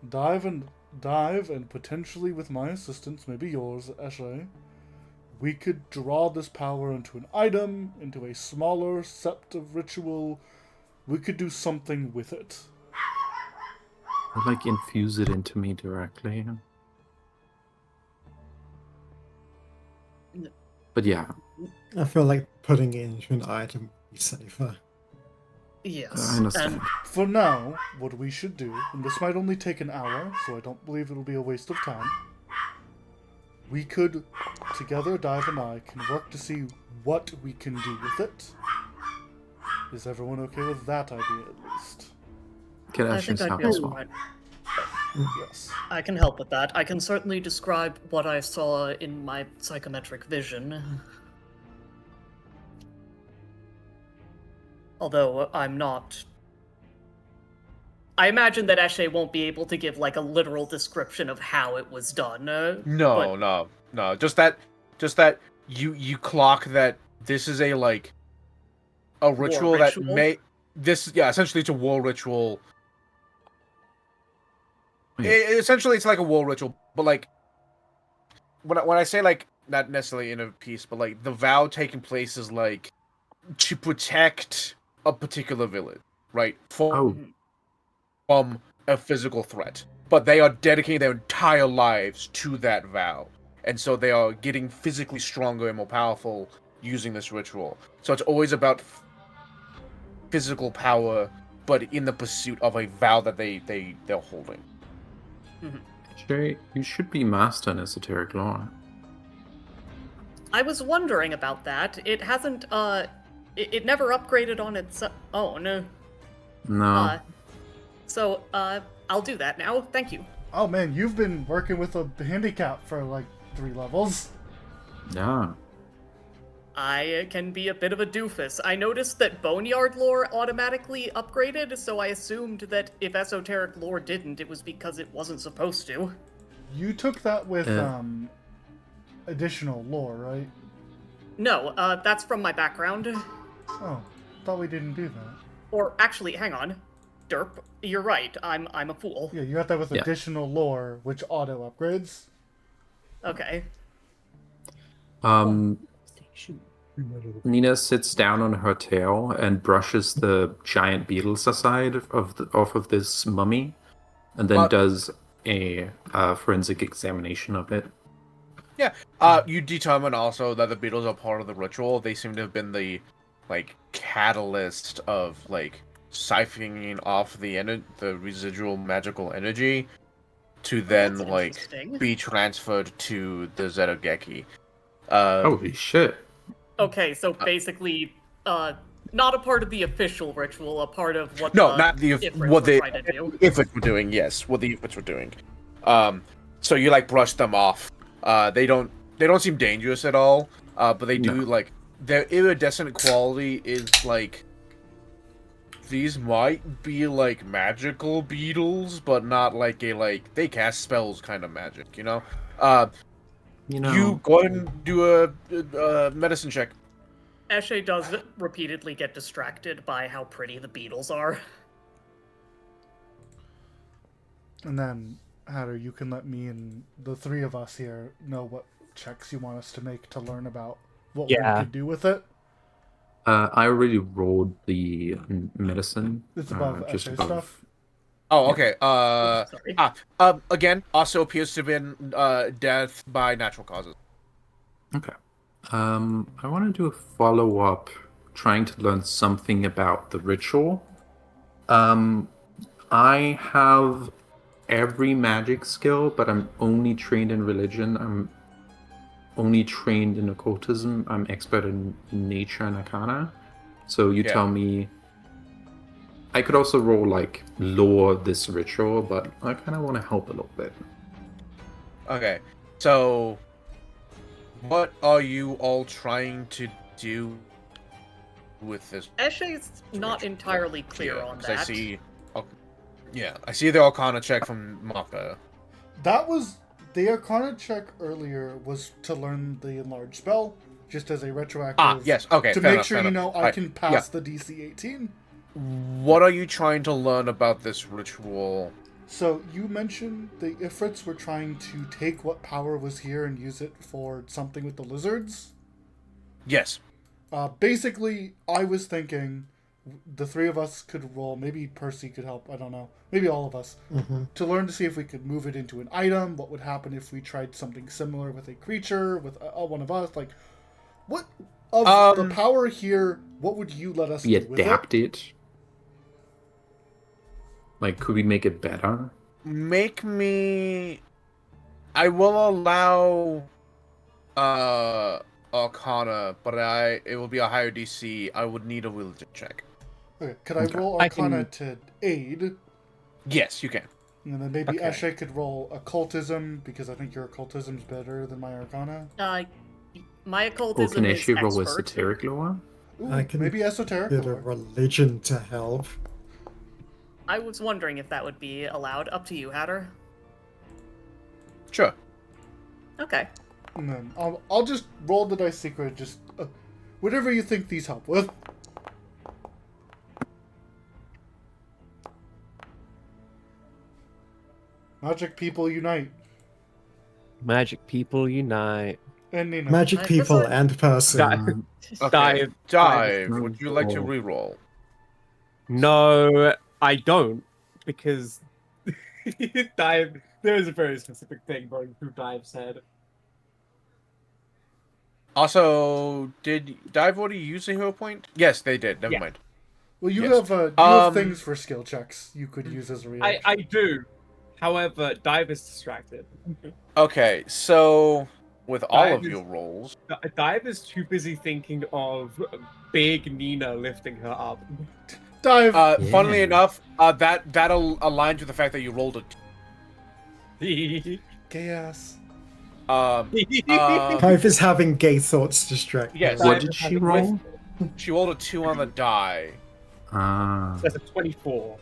dive and potentially with my assistance, maybe yours, Eshe, we could draw this power into an item, into a smaller sept of ritual. We could do something with it. Or like infuse it into me directly. But yeah, I feel like putting it into an item would be safer. Yes, I understand. and For now, what we should do, and this might only take an hour, so I don't believe it'll be a waste of time, we could, together, Dive and I, can work to see what we can do with it. Is everyone okay with that idea, at least? Get I Ashen's think I'd help be as well. alright. Yes. I can help with that. I can certainly describe what I saw in my psychometric vision. Although I'm not... I imagine that Eshe won't be able to give, like, a literal description of how it was done. No. Just that you clock that this is a like a ritual that ritual? may essentially it's a war ritual. Essentially it's like a war ritual, but like when I say like not necessarily in a piece, but like the vow taking place is like to protect a particular village, right? From a physical threat. But they are dedicating their entire lives to that vow. And so they are getting physically stronger and more powerful using this ritual. So it's always about physical power, but in the pursuit of a vow that they're holding. Shay, you should be master in esoteric lore. I was wondering about that. It hasn't, it never upgraded on its own. No. So, I'll do that now. Thank you. Oh man, you've been working with a handicap for like 3 levels. Yeah. I can be a bit of a doofus. I noticed that Boneyard lore automatically upgraded, so I assumed that if esoteric lore didn't, it was because it wasn't supposed to. You took that with additional lore, right? No, that's from my background. Oh, thought we didn't do that. Or actually, hang on. Derp, you're right. I'm a fool. Yeah, you got that with Yeah. additional lore, which auto upgrades. Okay. Nina sits down on her tail and brushes the giant beetles aside off of this mummy, and then does a forensic examination of it. Yeah. You determine also that the beetles are part of the ritual. They seem to have been the like catalyst of like siphoning off the residual magical energy to then That's like interesting. be transferred to the Zetogeki. Holy shit. Okay, so basically, not a part of the official ritual, a part of what not the Ifrits what were the trying to do. Ifrits were doing. Yes, what the Ifrits were doing. So you like brush them off. They don't seem dangerous at all. But they do like their iridescent quality is like these might be like magical beetles, but not like they cast spells kind of magic. You know. You go ahead and do a medicine check. Eshe does repeatedly get distracted by how pretty the beetles are. And then, Hatter, you can let me and the 3 of us here know what checks you want us to make to learn about what we could do with it. I already rolled the medicine. It's above just Eshe above. stuff. Oh, okay. Sorry. Again, also appears to have been death by natural causes. Okay. I want to do a follow-up, trying to learn something about the ritual. I have every magic skill, but I'm only trained in religion. I'm only trained in occultism. I'm expert in nature and arcana. So you tell me I could also roll like lore this ritual, but I kind of want to help a little bit. Okay, so what are you all trying to do with this? Eshe's not entirely clear on 'Cause that. I see, I see the Arcana check from Maka. That was the Arcana check earlier was to learn the enlarged spell, just as a retroactive. Yes. Okay. To fair make enough, sure fair you enough. know I Right, can pass the DC 18. What are you trying to learn about this ritual? So you mentioned the Ifrits were trying to take what power was here and use it for something with the lizards. Yes. Basically, I was thinking the three of us could roll. Maybe Percy could help. I don't know. Maybe all of us to learn to see if we could move it into an item. What would happen if we tried something similar with a creature with one of us? Like, what of the power here? What would you let us We do with it? adapt it. Like, could we make it better? Make me. I will allow Arcana, but it will be a higher DC. I would need a religion check. Okay, could I Okay. roll I Arcana can- to aid? Yes, you can. And then maybe Okay. Eshe could roll occultism because I think your occultism's better than my Arcana. My Or occultism can is she roll expert. esoteric lore? Ooh, I can maybe esoteric. Get a lore. religion to help. I was wondering if that would be allowed. Up to you, Hatter. Sure. Okay. And then I'll just roll the dice secret. Just whatever you think these help with. Magic people unite. Magic people unite. And Nina. Magic I people guess I- and person. Um, Okay. Dive. Would you like to Reroll. re-roll? No, I don't, because dive. There is a very specific thing going through Dive's head. Also, did Dive already use a hero point? Yes, they did. Never Yeah. mind. Well, you Yes. have you have Um, things for skill checks you could use as a reaction. I do. However, Dive is distracted. Okay, so with all Dive of is- your rolls, Dive is too busy thinking of big Nina lifting her up. Dive. funnily Yeah. enough, that aligns with the fact that you rolled a. Gay ass. Dive is having gay thoughts distract. Yes. her. What did she roll? She rolled a 2 on the die. Ah, That's a 24.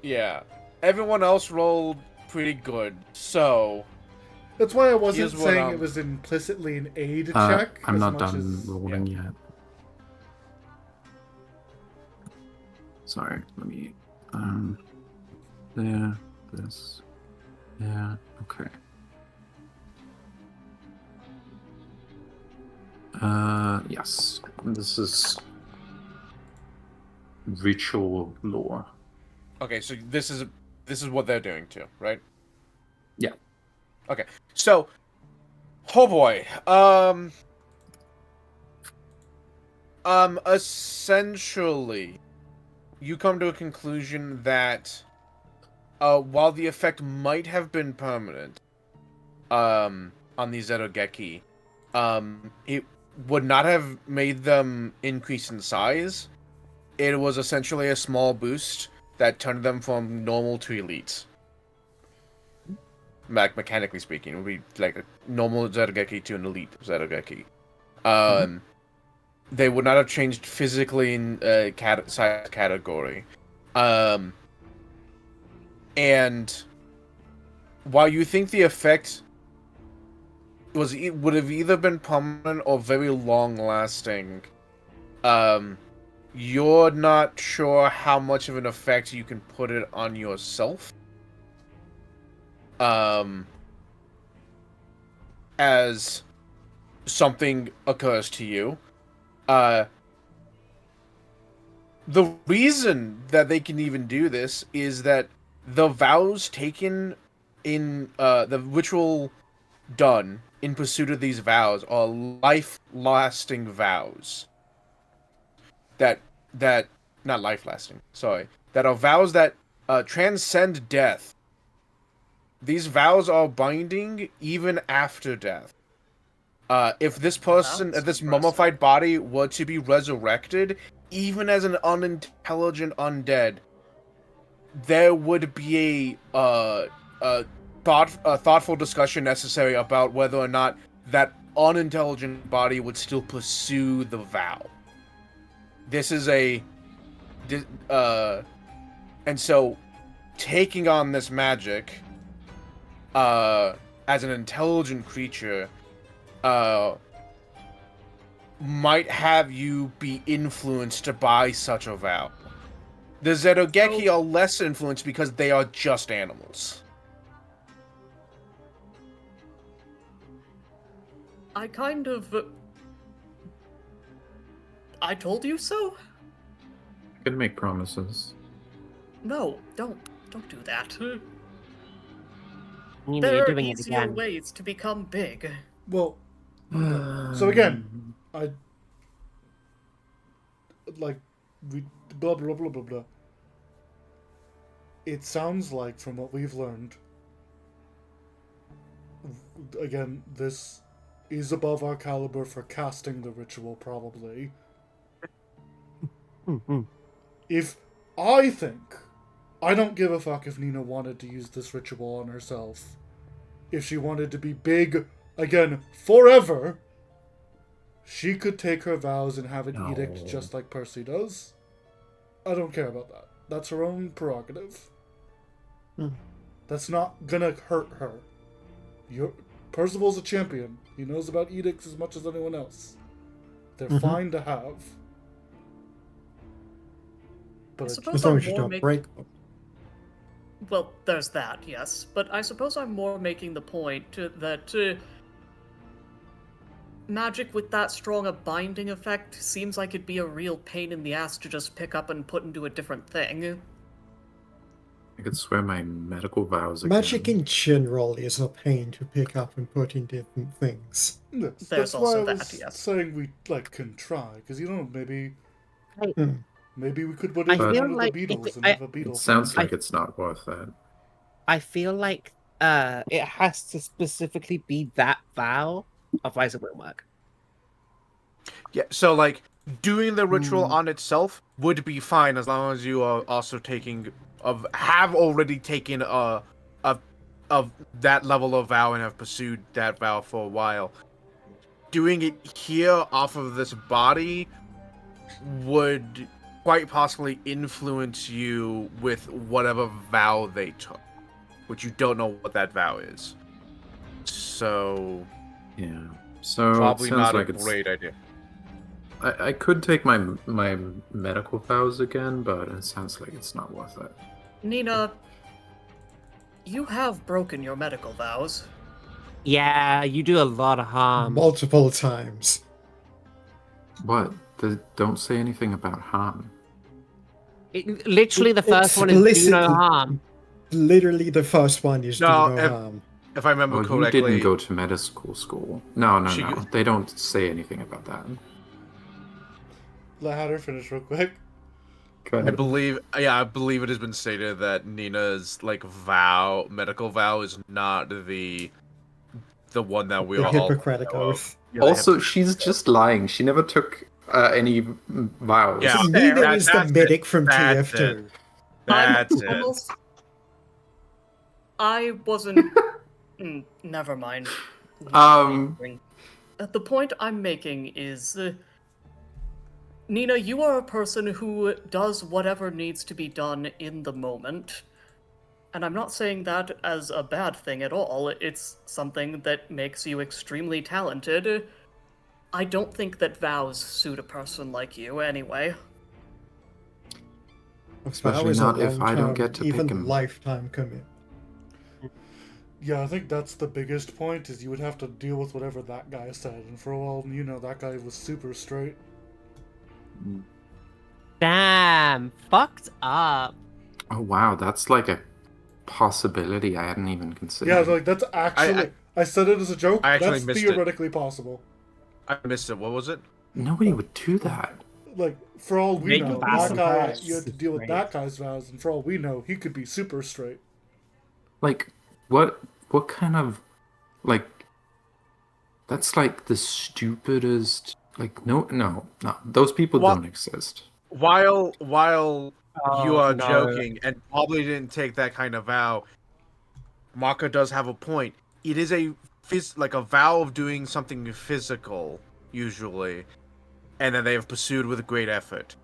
Yeah. Everyone else rolled pretty good. So, That's why I wasn't Here's what, saying it was implicitly an aid check. I'm as not much done as- rolling yet. Sorry, let me. There, this, yeah, okay. Yes, this is ritual lore. okay, so this is what they're doing too, right? Yeah. Okay. So, oh boy. Essentially, you come to a conclusion that while the effect might have been permanent on the Zetogeki, it would not have made them increase in size. It was essentially a small boost that turned them from normal to elite. Mechanically speaking, it would be like a normal Zetogeki to an elite Zetogeki. They would not have changed physically in size category. And while you think the effect would have either been permanent or very long lasting, you're not sure how much of an effect you can put it on yourself. As something occurs to you. The reason that they can even do this is that the vows taken in the ritual done in pursuit of these vows are life-lasting vows. That not life-lasting, sorry. That are vows that transcend death. These vows are binding even after death. If this person, That's if this impressive. mummified body were to be resurrected, even as an unintelligent undead, there would be a thoughtful discussion necessary about whether or not that unintelligent body would still pursue the vow. This is and so taking on this magic as an intelligent creature might have you be influenced by such a vow. The Zetogeki are less influenced because they are just animals. I kind of... I told you so? I can make promises. No, don't do that. You know, There you're are doing it easier again. ways to become big. Well, so again, I like we blah blah blah blah blah. It sounds like, from what we've learned, again, this is above our caliber for casting the ritual, probably. If I think, I don't give a fuck if Nina wanted to use this ritual on herself. If she wanted to be big again forever, she could take her vows and have an edict just like Percy does. I don't care about that. That's her own prerogative. That's not gonna hurt her. Percival's a champion. He knows about edicts as much as anyone else. They're fine to have. I But suppose As long I'm as you more don't making... break them. Well, there's that, yes. But I suppose I'm more making the point that magic with that strong a binding effect seems like it'd be a real pain in the ass to just pick up and put into a different thing. I could swear my medical vows again. Magic in general is a pain to pick up and put in different things. yes, There's that's also why I that, was yes. saying we can try, because maybe I- maybe we could put I in feel one of like the if Beatles it- and have a Beatle. It sounds song. like it's not worth it. I feel like it has to specifically be that vow, otherwise it won't work. Yeah, so like doing the ritual on itself would be fine as long as you are also have already taken of that level of vow and have pursued that vow for a while. Doing it here off of this body would quite possibly influence you with whatever vow they took, which you don't know what that vow is. So Yeah. So probably it sounds not like a it's. great idea. I could take my medical vows again, but it sounds like it's not worth it. Nina, you have broken your medical vows. Yeah, you do a lot of harm. Multiple times. What? Don't say anything about harm. Literally, the first one is do no Explicitly. harm. Literally, the first one is No, do no if- harm. If I remember Oh, you correctly, didn't go to medical school. No. She- They don't say anything about that. Let her finish real quick. Go I ahead. believe it has been stated that Nina's medical vow is not the one that we The all Hippocratic know of. Oath. Yeah, the Also, she's just lying. She never took any vows. Yeah. Nina That- is the that's medic from That's TF2. it. That's I'm it. also- I wasn't... never mind. The point I'm making is... Nina, you are a person who does whatever needs to be done in the moment. And I'm not saying that as a bad thing at all. It's something that makes you extremely talented. I don't think that vows suit a person like you, anyway. Especially Vow is a not if I don't long-term, get to pick even him. lifetime commitment. Yeah, I think that's the biggest point, is you would have to deal with whatever that guy said. And for all you know, that guy was super straight. Damn, fucked up. Oh wow, that's like a possibility I hadn't even considered. Yeah, like that's actually... I said it as a joke. I actually That's missed it. theoretically possible. I missed it. What was it? Nobody would do that. Like, for all we Make know, a that thousand guy, vows. you had to deal with Right. that guy's vows, and for all we know, he could be super straight. Like, what kind of, like, that's like the stupidest. Like, no, those people What- don't exist. While You are no. joking, and probably didn't take that kind of vow. Maka does have a point. It is a like a vow of doing something physical, usually, and then they have pursued with great effort.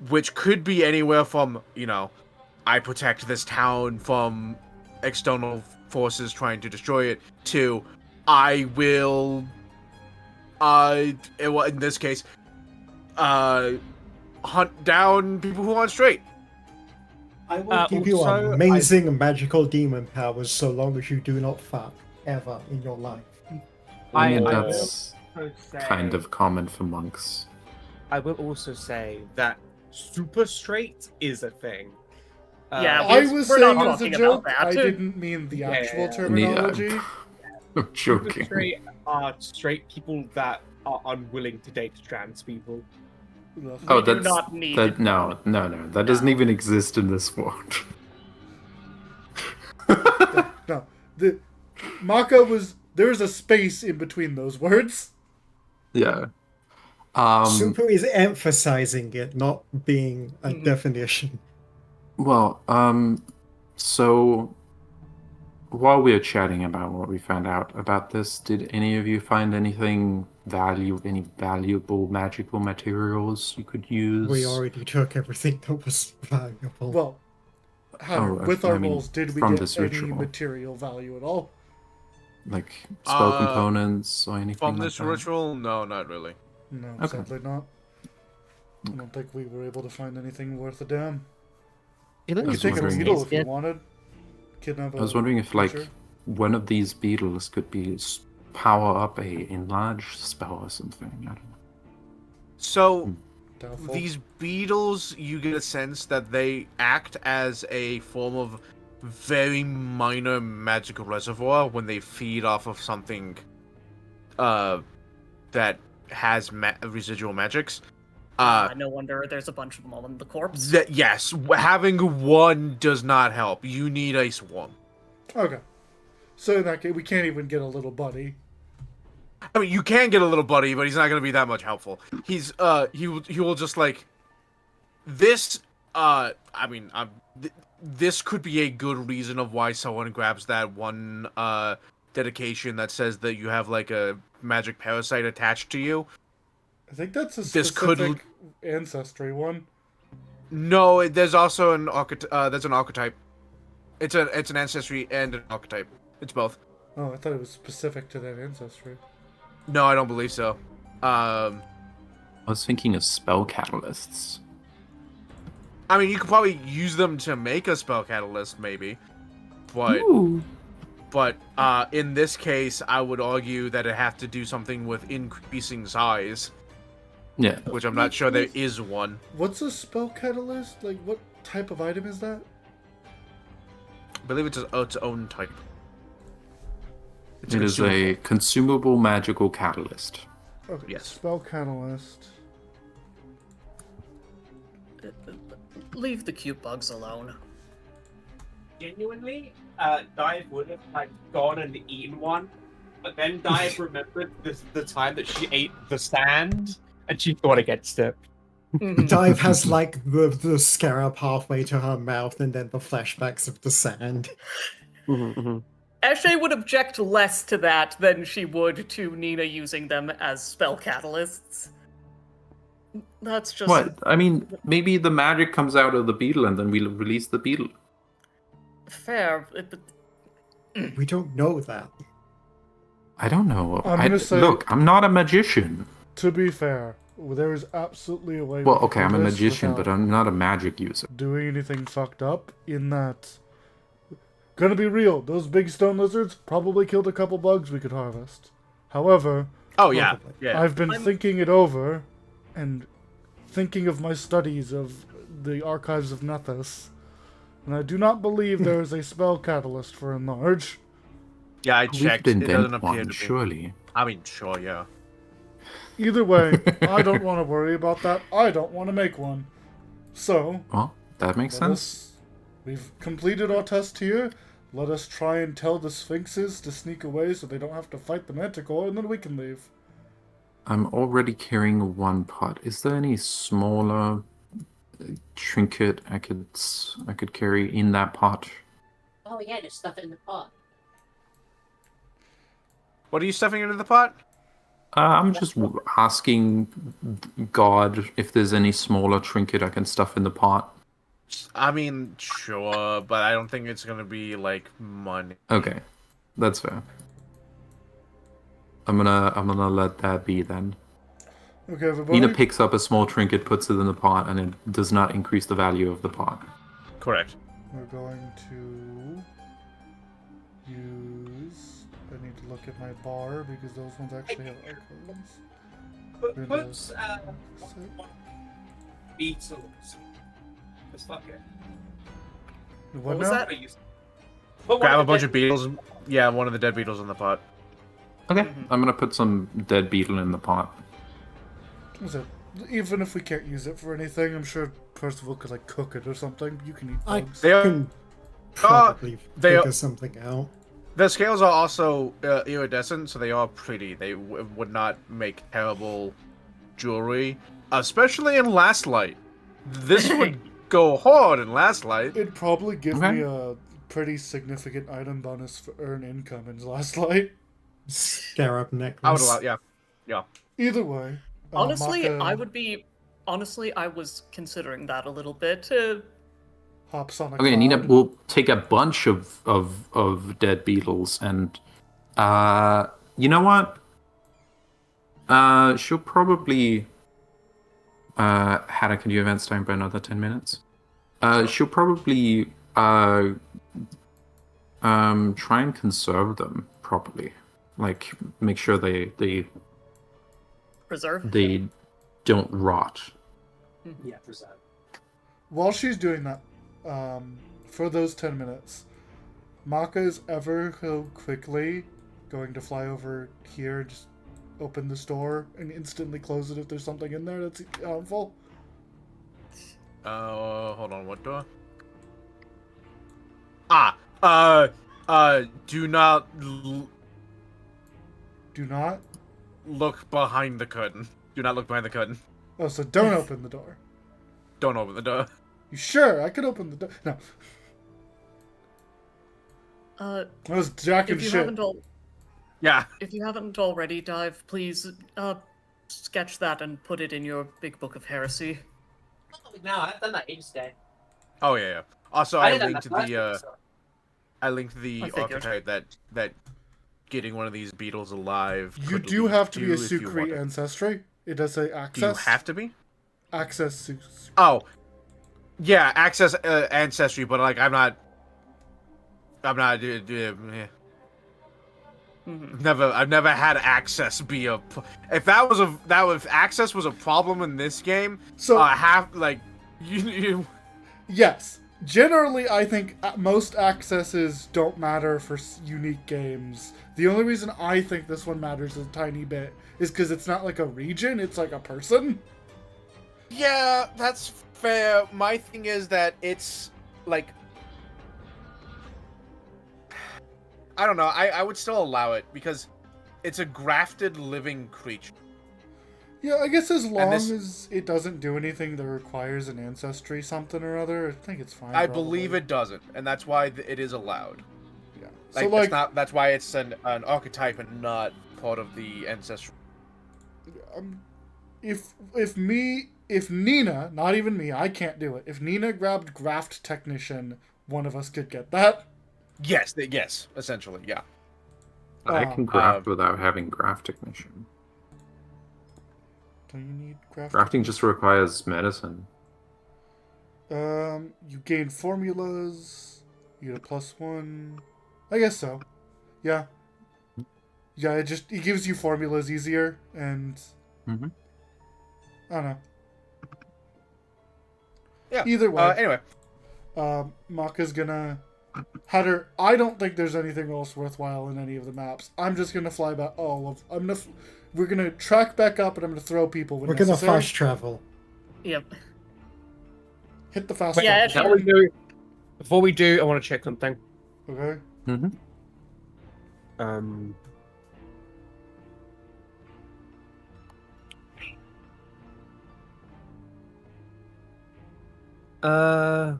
Which could be anywhere from, I protect this town from external forces trying to destroy it, to I will, in this case, hunt down people who aren't straight. I will give you also, amazing magical demon powers so long as you do not fuck ever in your life. I mean, I will that's also say- kind of common for monks. I will also say that super straight is a thing. Yeah, I We're was not saying it as a talking joke. about that. I didn't mean the actual Yeah. terminology. I'm Super joking. straight are straight people that are unwilling to date trans people. Ugh. Oh, We do that's not need- no. That doesn't even exist in this world. No, the Maka was. There's a space in between those words. Yeah. Super is emphasizing it, not being a definition. Well, so while we were chatting about what we found out about this, did any of you find any valuable magical materials you could use? We already took everything that was valuable. Well, Hunter, Oh, with I our mean, rolls, did we from get this any ritual. material value at all? Like spell Uh, components or anything From like this that? ritual, no, not really. No, Okay. sadly not. I don't think we were able to find anything worth a damn. It You I could was take a wondering- beetle if you Yeah. wanted. Kidnap I was wondering if, like, creature. one of these beetles could be power up a enlarged spell or something. I don't know. So, Doubtful. these beetles, you get a sense that they act as a form of very minor magical reservoir when they feed off of something that has residual magics. No wonder there's a bunch of them all in the corpse. Yes, having one does not help. You need a swarm. Okay. So in that case, we can't even get a little buddy. I mean, you can get a little buddy, but he's not going to be that much helpful. He's he will just like this. This could be a good reason of why someone grabs that one dedication that says that you have like a magic parasite attached to you. I think that's a This specific could- ancestry one. No, there's also an there's an archetype. It's an ancestry and an archetype. It's both. Oh, I thought it was specific to that ancestry. No, I don't believe so. I was thinking of spell catalysts. I mean, you could probably use them to make a spell catalyst, maybe. But in this case, I would argue that it have to do something with increasing size, Yeah. which I'm not sure there is one. What's a spell catalyst? Like, what type of item is that? I believe it's its own type. It's It is a consumable magical catalyst. Okay. Yes. Spell catalyst. Leave the cute bugs alone. Genuinely, Dive would have like gone and eaten one, but then Dive remembered the time that she ate the sand, and she thought against it. Dive has like the scarab halfway to her mouth and then the flashbacks of the sand. Eshe would object less to that than she would to Nina using them as spell catalysts. That's just What? I mean, maybe the magic comes out of the beetle and then we'll release the beetle. fair. We don't know that. I don't know. I'm gonna say- Look, I'm not a magician. To be fair, there is absolutely a way. Well, we can okay, do I'm a this magician, but without I'm not a magic user. doing anything fucked up. In that, gonna be real. Those big stone lizards probably killed a couple bugs we could harvest. However, Oh yeah, Probably. yeah. I've been thinking it over, and thinking of my studies of the archives of Nethys, and I do not believe there is a spell catalyst for enlarge. Yeah, I We checked. could It doesn't invent appear one, to be. surely. I mean, sure, yeah. Either way, I don't want to worry about that. I don't want to make one. So, Well, that makes let sense. us, we've completed our test here. Let us try and tell the Sphinxes to sneak away so they don't have to fight the Manticore, and then we can leave. I'm already carrying one pot. Is there any smaller trinket I could carry in that pot. Oh yeah, just stuff it in the pot. What are you stuffing into the pot? I'm just asking God if there's any smaller trinket I can stuff in the pot. I mean, sure, but I don't think it's gonna be like money. Okay, that's fair. I'm gonna let that be then. Okay, everybody. Nina picks up a small trinket, puts it in the pot, and it does not increase the value of the pot. Correct. We're going to use. I need to look at my bar because those ones actually have icons. Windows. Beetles. Just fuck it. What was now? that? Grab a bunch of beetles. Yeah, one of the dead beetles in the pot. Okay, I'm gonna put some dead beetle in the pot. Is it? Even if we can't use it for anything, I'm sure Percival could like cook it or something. You can eat I bugs. They are. can probably they figure are- something out. The scales are also iridescent, so they are pretty. They would not make terrible jewelry, especially in Last Light. This would go hard in Last Light. It'd probably give Okay. me a pretty significant item bonus for earn income in Last Light. Scarab necklace. I would allow. Yeah. Either way. Honestly, Maka I was considering that a little bit. hops on a Okay, Nina cloud. will take a bunch of dead beetles and you know what? She'll probably Hannah, can you advance time by another 10 minutes? She'll probably try and conserve them properly. Like make sure they Preserve. don't rot. Yeah, for that. While she's doing that, for those 10 minutes, Maka is ever so quickly going to fly over here and just open this door and instantly close it if there's something in there that's harmful. Hold on. What door? Do not Do not. look behind the curtain. Do not look behind the curtain. Oh, so don't open the door. Don't open the door. You sure? I could open the door. No. I was jacking If you shit. Yeah. haven't already, Dive, please sketch that and put it in your big book of heresy. No, I've done that ages ago. Oh yeah. Also, I I did that linked last the episode. I linked the I figured. archetype that getting one of these beetles alive. You could do lead have to be a if you Sukri wanted. ancestry. It does say Do access. you have to be? Access. Oh, yeah, access ancestry, but like I'm not. I've never had access be a. If access was a problem in this game, So you yes, generally I think most accesses don't matter for unique games. The only reason I think this one matters a tiny bit is because it's not like a region; it's like a person. Yeah, that's fair. My thing is that it's like I don't know. I would still allow it because it's a grafted living creature. Yeah, I guess as long this- as it doesn't do anything that requires an ancestry something or other, I think it's fine. I probably. believe it doesn't, and that's why it is allowed. Yeah. Like, So like, it's not. That's why it's an archetype and not part of the ancestry. if Nina, not even me, I can't do it. If Nina grabbed graft technician, one of us could get that. Yes, yes, essentially, yeah. I can graft without having graft technician. Do you need graft? Grafting just requires medicine. You gain formulas. You get a +1. I guess so. Yeah. Yeah, it gives you formulas easier, and Mhm. I don't know. Yeah. Either way, Anyway, Maka's gonna head her. I don't think there's anything else worthwhile in any of the maps. I'm just gonna fly back. We're gonna track back up, and I'm gonna throw people when We're gonna necessary. fast travel. Yep. Hit the fast. Yeah, travel. Before we do, I want to check something. Okay. Um. Uh.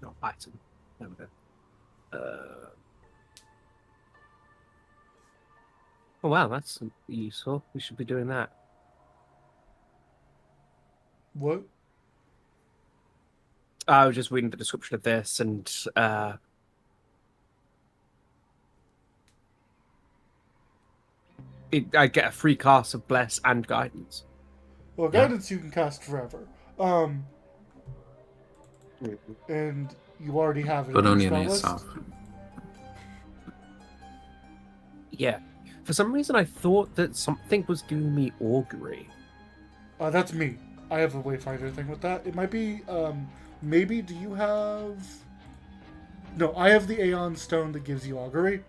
No, item. There we go. Oh wow, that's useful. We should be doing that. What? I was just reading the description of this, and I get a free cast of Bless and Guidance. Well, guidance you can cast forever. And you already have it But in only your on spell list. yourself. Yeah. For some reason, I thought that something was giving me augury. That's me. I have a Wayfinder thing with that. It might be, maybe do you have... No, I have the Aeon Stone that gives you augury.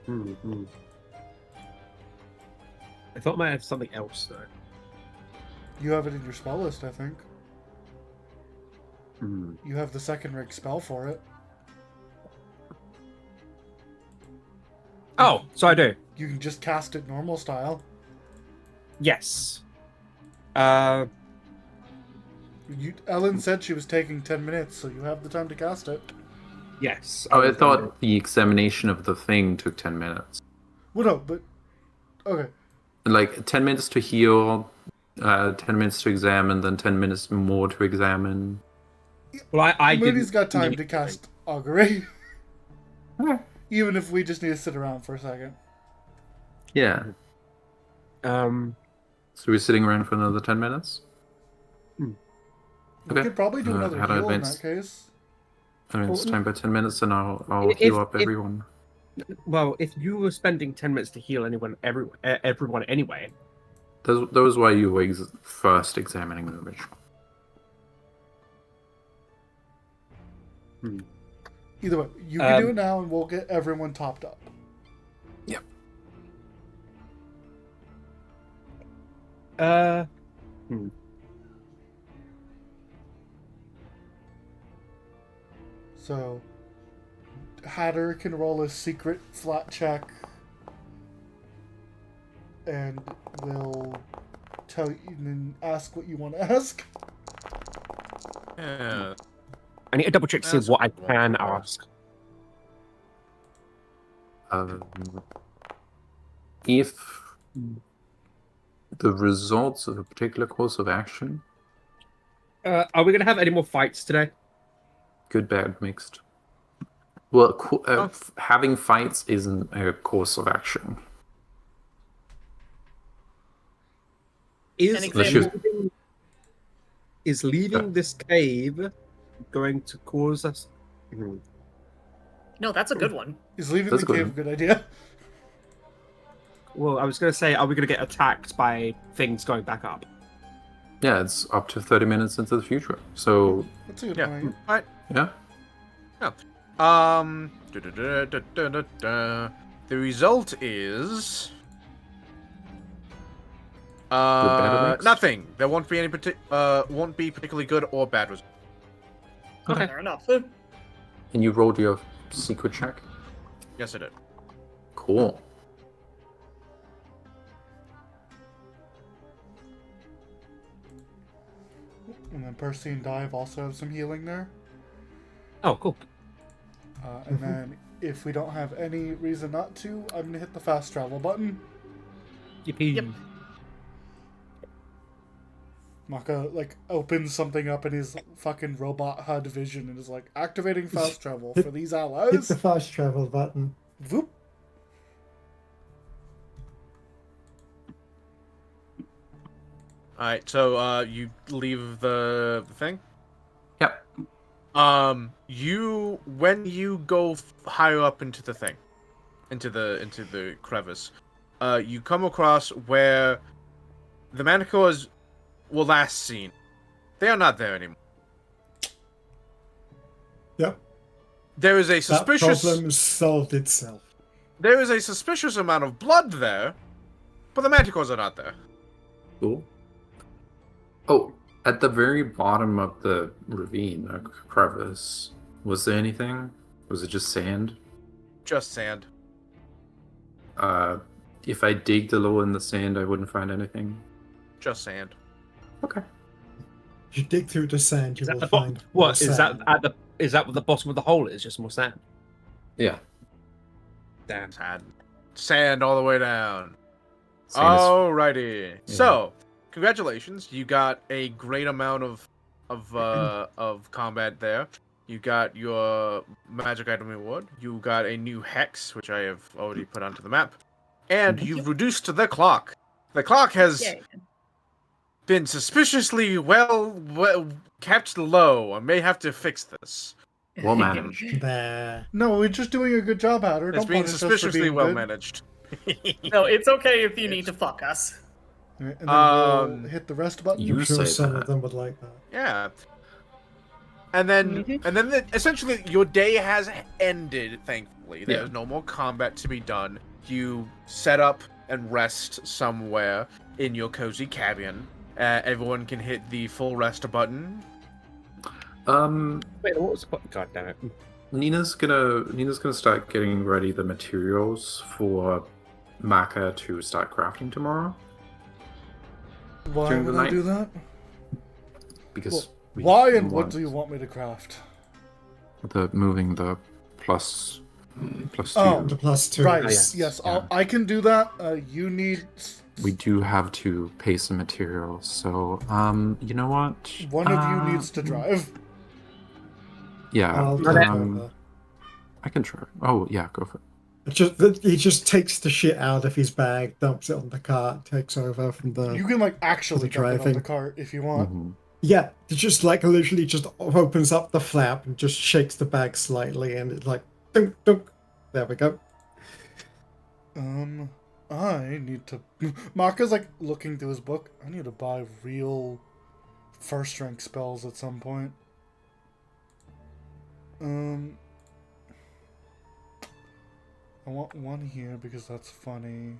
Mm-hmm. I thought I might have something else, though. You have it in your spell list, I think. Hmm. You have the second rig spell for it. Oh, so I do. You can just cast it normal style. Yes. Ellen said she was taking 10 minutes, so you have the time to cast it. Yes. Oh, I thought the examination of the thing took 10 minutes. Well, no, but... Okay. Like 10 minutes to heal, 10 minutes to examine, then 10 minutes more to examine. Well, I Moody's didn't got time need to cast augury. Yeah. Even if we just need to sit around for a second. Yeah. Um. So we're sitting around for another 10 minutes? We Okay. could probably do another how do I heal in advance? that case. I mean, it's Well, time by 10 minutes, and I'll if- heal up if- everyone. Well, if you were spending 10 minutes to heal everyone anyway. That was why you were first examining the image. Either way, you can do it now and we'll get everyone topped up. Yep. So, Hatter can roll a secret flat check, and we'll tell you and ask what you want to ask. Yeah. I need to double check to see That's what I what I can want to ask. If the results of a particular course of action, Are we going to have any more fights today? good, bad, mixed. Well, Oh. having fights isn't a course of action. An example. Is leaving this cave going to cause us? No, that's a good one. Is leaving That's the good. cave a good idea? Well, I was going to say, are we going to get attacked by things going back up? Yeah, it's up to 30 minutes into the future. So, That's a good Yeah. point. Alright. yeah. The result is bad, or mixed? nothing. There won't be any won't be particularly good or bad result. Okay. Fair enough. And you rolled your secret check? Yes, I did. Cool. And then Percy and Dive also have some healing there. Oh, cool. And then if we don't have any reason not to, I'm going to hit the fast travel button. Yippee. Yep. Maka, opens something up in his fucking robot HUD vision and is like, activating fast travel for these Hit allies. the fast travel button. Voop. Alright, so you leave the thing? Yep. You when you go higher up into the thing, into the crevice, you come across where the manticores were last seen. They are not there anymore. Yep. There is a That suspicious problem solved itself. there is a suspicious amount of blood there, but the manticores are not there. Cool. Oh, at the very bottom of the ravine, crevice, Was there anything? Was it just sand? Just sand. If I digged a little in the sand, I wouldn't find anything. Just sand. Okay. If you dig through the sand, you Is that will the find bottom? What more is that sand. at the? Is that what the bottom of the hole is? Just more sand. Yeah. Damn. Sand all the way down. Sand is- Alrighty. So, congratulations. You got a great amount of combat there. You got your magic item reward. You got a new hex, which I have already put onto the map. And you've reduced the clock. The clock has Yay. been suspiciously well kept low. I may have to fix this. Well managed. There. No, we're just doing a good job, Hatter. It's Don't being punish us for suspiciously being well good. managed. No, it's okay if you need to fuck us. And then we'll hit the rest button. You I'm sure say some that. of them would like that. Yeah. And then, essentially, your day has ended. Thankfully, there's no more combat to be done. You set up and rest somewhere in your cozy cabin. Everyone can hit the full rest button. Wait, what was the button? God damn it! Nina's gonna start getting ready the materials for Maka to start crafting tomorrow Why during would the I night. do that? Because Why and what do you want me to craft? moving the plus two. Oh, The +2. Right. yes. Yes, Yeah. I can do that. You need We do have to pay some materials, so you know what? one of you needs to drive. Yeah, I'll take um, over. I can try. Oh yeah, go for it. He just takes the shit out of his bag, dumps it on the cart, takes over from the. You can actually the drive it on the driving. cart if you want. Mhm. Yeah, it just literally just opens up the flap and just shakes the bag slightly, and it's like, dunk, dunk. There we go. I need to. Maka's looking through his book. I need to buy real first rank spells at some point. I want one here because that's funny.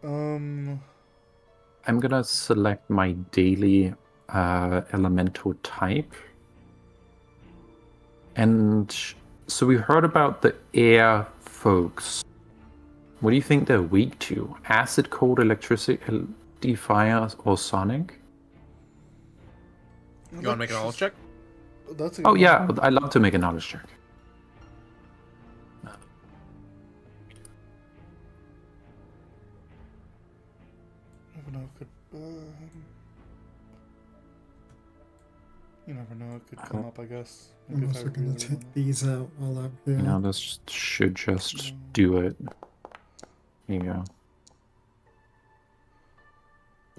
I'm gonna select my daily elemental type. And so we heard about the air folks. What do you think they're weak to? Acid, cold, electricity, fire, or sonic? You want to make a knowledge check? That's a Oh yeah, I'd love to make a knowledge check. You never know, it could come up, I guess. Maybe I'm if I also going really to take wanna- these out while I'm here. You know, this should just do it. Here you go.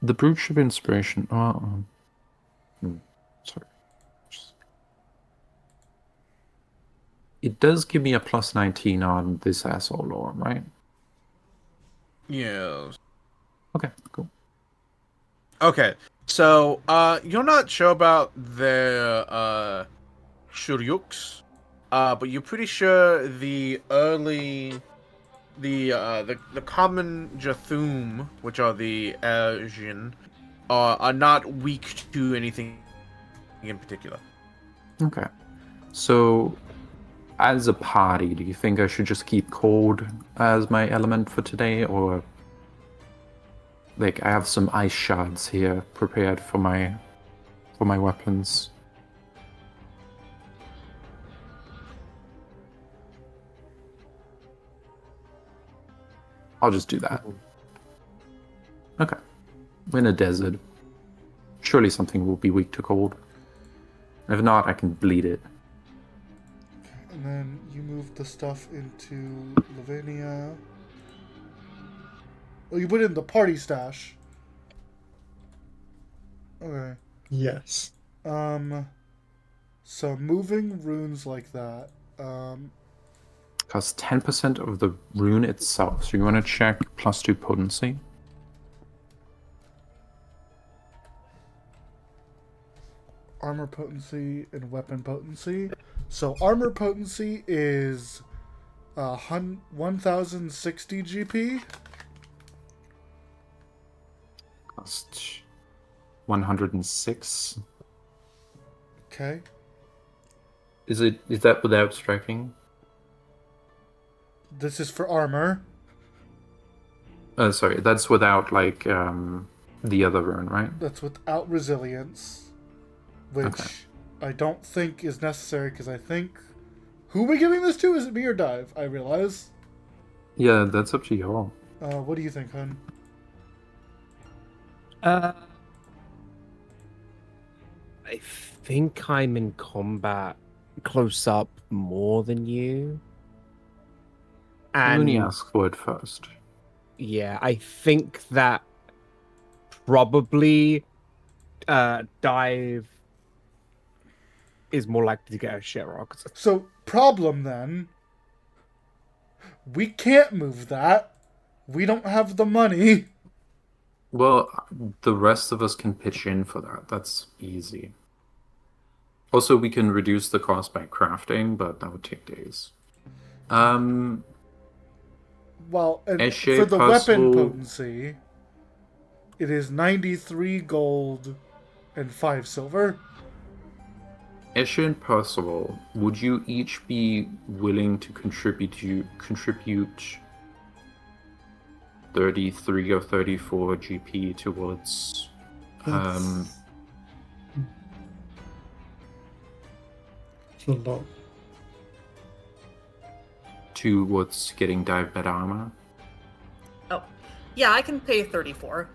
The brute ship inspiration. Sorry. It does give me a plus 19 on this asshole lore, right? Yes. Okay, cool. Okay, so you're not sure about their Shuryuks, but you're pretty sure the common Jathum, which are the Asian, are not weak to anything in particular. Okay. So, as a party, do you think I should just keep cold as my element for today, or like I have some ice shards here prepared for my weapons? I'll just do that. Okay. We're in a desert. Surely something will be weak to cold. If not, I can bleed it. And then you move the stuff into Lavinia. Oh, you put it in the party stash. Okay. Yes. So moving runes like that. Costs 10% of the rune itself. So you want to check +2 potency. Armor potency and weapon potency. So armor potency is 1060 GP. Cost 106. Okay. Is that without striking? This is for armor. Sorry, that's without like the other rune, right? That's without resilience, which Okay. I don't think is necessary because I think who are we giving this to? Is it me or Dive? I realize. Yeah, that's up to you all. What do you think, hun? I think I'm in combat close up more than you. You And only ask for it first. yeah, I think that probably Dive is more likely to get a shit rock. So problem then. We can't move that. We don't have the money. Well, the rest of us can pitch in for that. That's easy. Also, we can reduce the cost by crafting, but that would take days. Well, and Esche for the weapon Puzzle- potency, it is 93 gold and 5 silver. Esche and Percival, would you each be willing to contribute 33 or 34 GP towards It's a lot. towards getting dive bed armor? Oh, yeah, I can pay 34.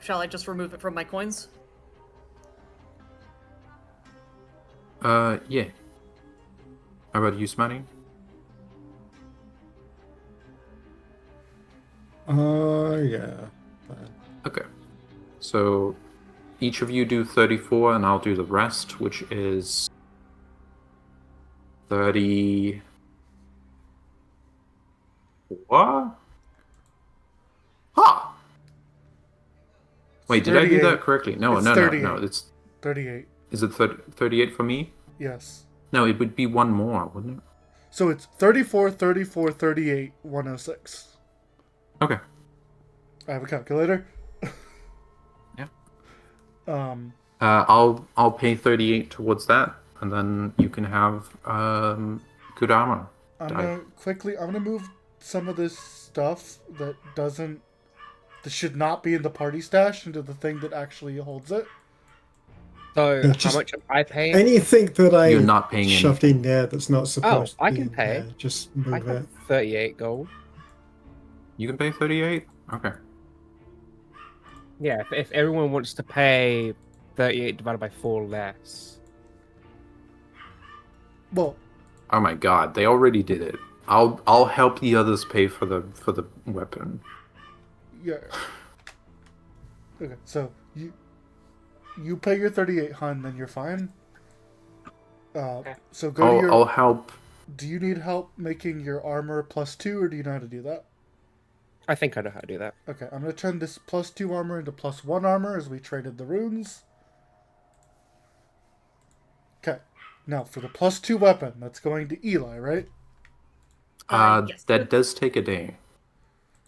Shall I just remove it from my coins? Yeah. How about you, Smarty? Yeah. Okay. So each of you do 34 and I'll do the rest, which is 30. What? Huh. Wait, did I do 38. that correctly? No, It's no, 38. no. It's 38. is it 38 for me? Yes. No, it would be one more, wouldn't it? So it's 34, 34, 38, 106. Okay. I have a calculator. Yeah. Um, I'll pay 38 towards that, and then you can have good armor. I'm gonna move some of this stuff that should not be in the party stash into the thing that actually holds it. So Yeah, how just much am I paying? Anything that I You're not paying any. shoved in there that's not supposed I to be can pay. in there, just I move have it. 38 gold. You can pay 38? Okay. Yeah, if everyone wants to pay 38 divided by 4 less. Well, Oh my god, they already did it. I'll help the others pay for the weapon. yeah. Okay, so you pay your 38, hun, then you're fine. So go to your. I'll help. Do you need help making your armor +2, or do you know how to do that? I think I know how to do that. Okay, I'm gonna turn this +2 armor into +1 armor as we traded the runes. Okay, now for the +2 weapon, that's going to Eli, right? Yes. That does take a day.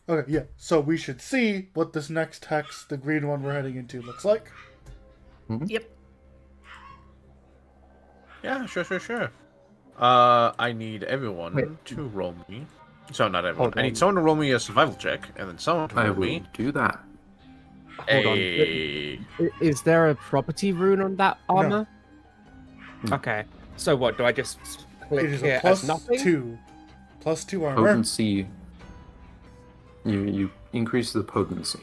Okay, yeah. So we should see what this next hex, the green one we're heading into, looks like. Yep. Yeah, sure. I need everyone Wait. to roll me. So not everyone. Hold I on. need someone to roll me a survival check, and then someone to I roll will me do that. Hold on. a. Is there a property rune on that armor? No. Okay. So what? Do I just click It is here a as nothing? +2 armor. Potency. You increase the potency.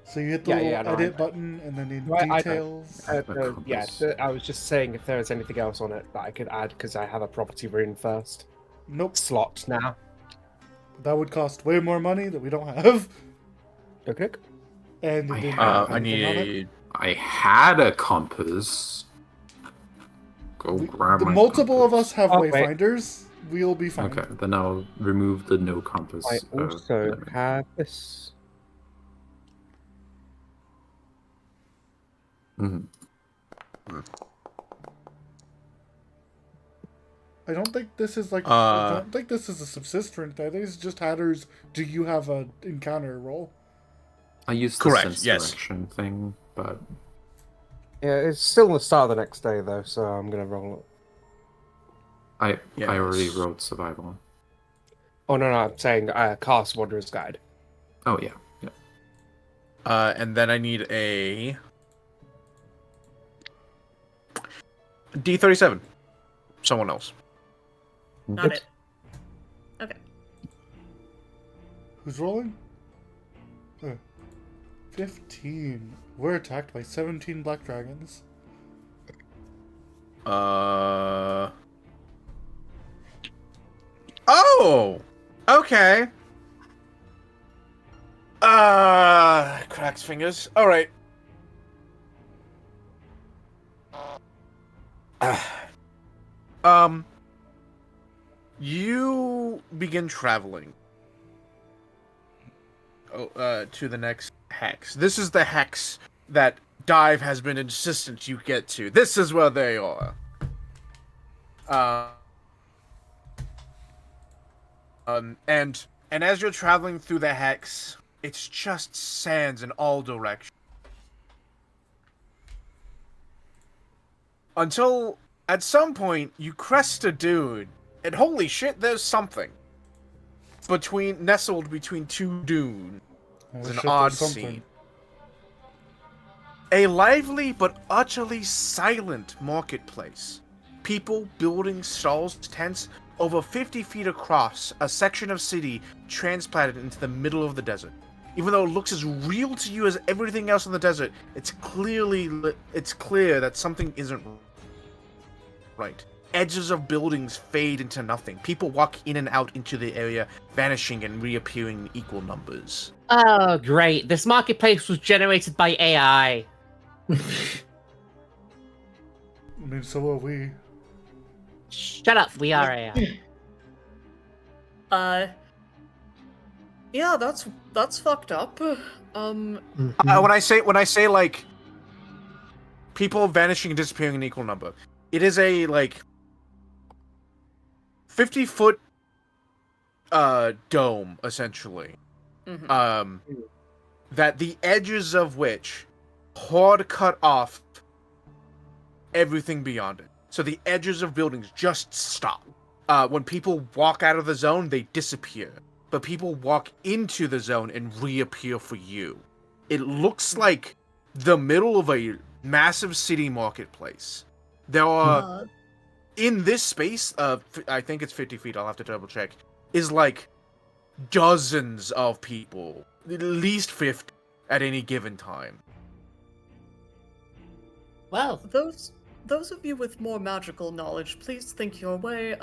So you hit the Yeah, little yeah, no, edit I- button, and then in Right, I know. details. Yeah, compass. I was just saying if there was anything else on it that I could add because I have a property rune first Nope, slot now. that would cost way more money that we don't have. Okay. And it I didn't have- have I anything on it. need. I had a compass. Go grab The my multiple of compass. us have Oh, wait. wayfinders. We'll be fine. Okay, then I'll remove the no compass. I also limit. have this. Mhm. I don't think this is like. Uh, I don't think this is a subsistent. I think it's just Hatter's. Do you have a encounter roll? I used the Correct, sense yes. direction thing, but Yeah, it's still the start of the next day though, so I'm gonna roll it. I already Yes. wrote survival. Oh no, I'm saying cast Wanderer's Guide. Oh yeah. And then I need a D37. Someone else. Not it. Okay. Who's rolling? 15. We're attacked by 17 black dragons. Oh! Okay. Cracks fingers. Alright. You begin traveling. To the next hex. This is the hex that Dive has been insistent you get to. This is where they are. And as you're traveling through the hex, it's just sands in all directions. Until at some point you crest a dune, and holy shit, there's something nestled between two dunes. It's an odd scene. A lively but utterly silent marketplace. People, buildings, stalls, tents, over 50 feet across, a section of city transplanted into the middle of the desert. Even though it looks as real to you as everything else in the desert, it's clear that something isn't right. Edges of buildings fade into nothing. People walk in and out into the area, vanishing and reappearing in equal numbers. Oh, great. This marketplace was generated by AI. I mean, so are we. Shut up, we are AI. Yeah, that's fucked up. Mhm. When I say like people vanishing and disappearing in equal number, it is a like 50-foot dome essentially. Mhm. That the edges of which hard cut off everything beyond it. So the edges of buildings just stop. When people walk out of the zone, they disappear. But people walk into the zone and reappear for you. It looks like the middle of a massive city marketplace. There are, in this space, I think it's 50 feet, I'll have to double check, is like dozens of people. At least 50 at any given time. Well, Those of you with more magical knowledge, please think your way.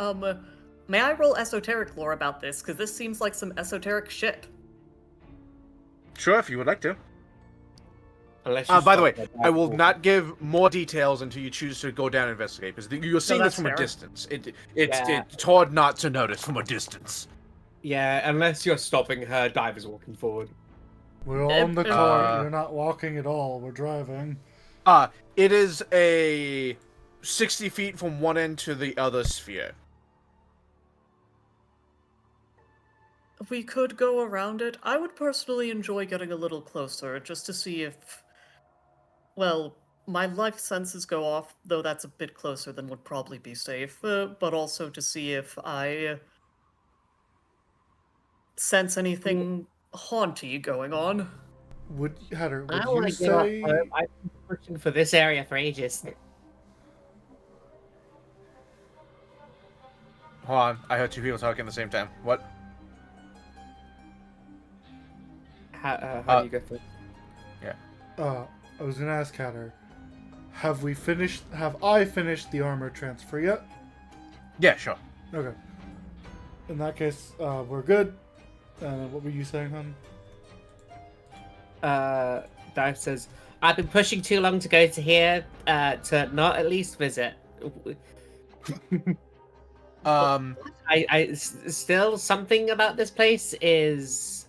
May I roll esoteric lore about this? Because this seems like some esoteric shit. Sure, if you would like to. Unless you By the way, stop I will not give more details until you choose to go down and investigate, because you're seeing this that's from a fair. distance. Yeah. It's hard not to notice from a distance. Yeah, unless you're stopping her, Diver's walking forward. We're all in the car. Uh, We're not walking at all. We're driving. It is a 60 feet from one end to the other sphere. We could go around it. I would personally enjoy getting a little closer, just to see if... Well, my life senses go off, though that's a bit closer than would probably be safe, but also to see if I sense anything haunty going on. Would Hatter? I Would don't want you to give up say? hope. I've been pushing for this area for ages. Hold on, I heard two people talking at the same time. What? How do you go first? I was gonna ask Hatter. Have I finished the armor transfer yet? Yeah, sure. Okay. In that case, we're good. What were you saying, hon? Dive says, I've been pushing too long to go to here to not at least visit. Still something about this place is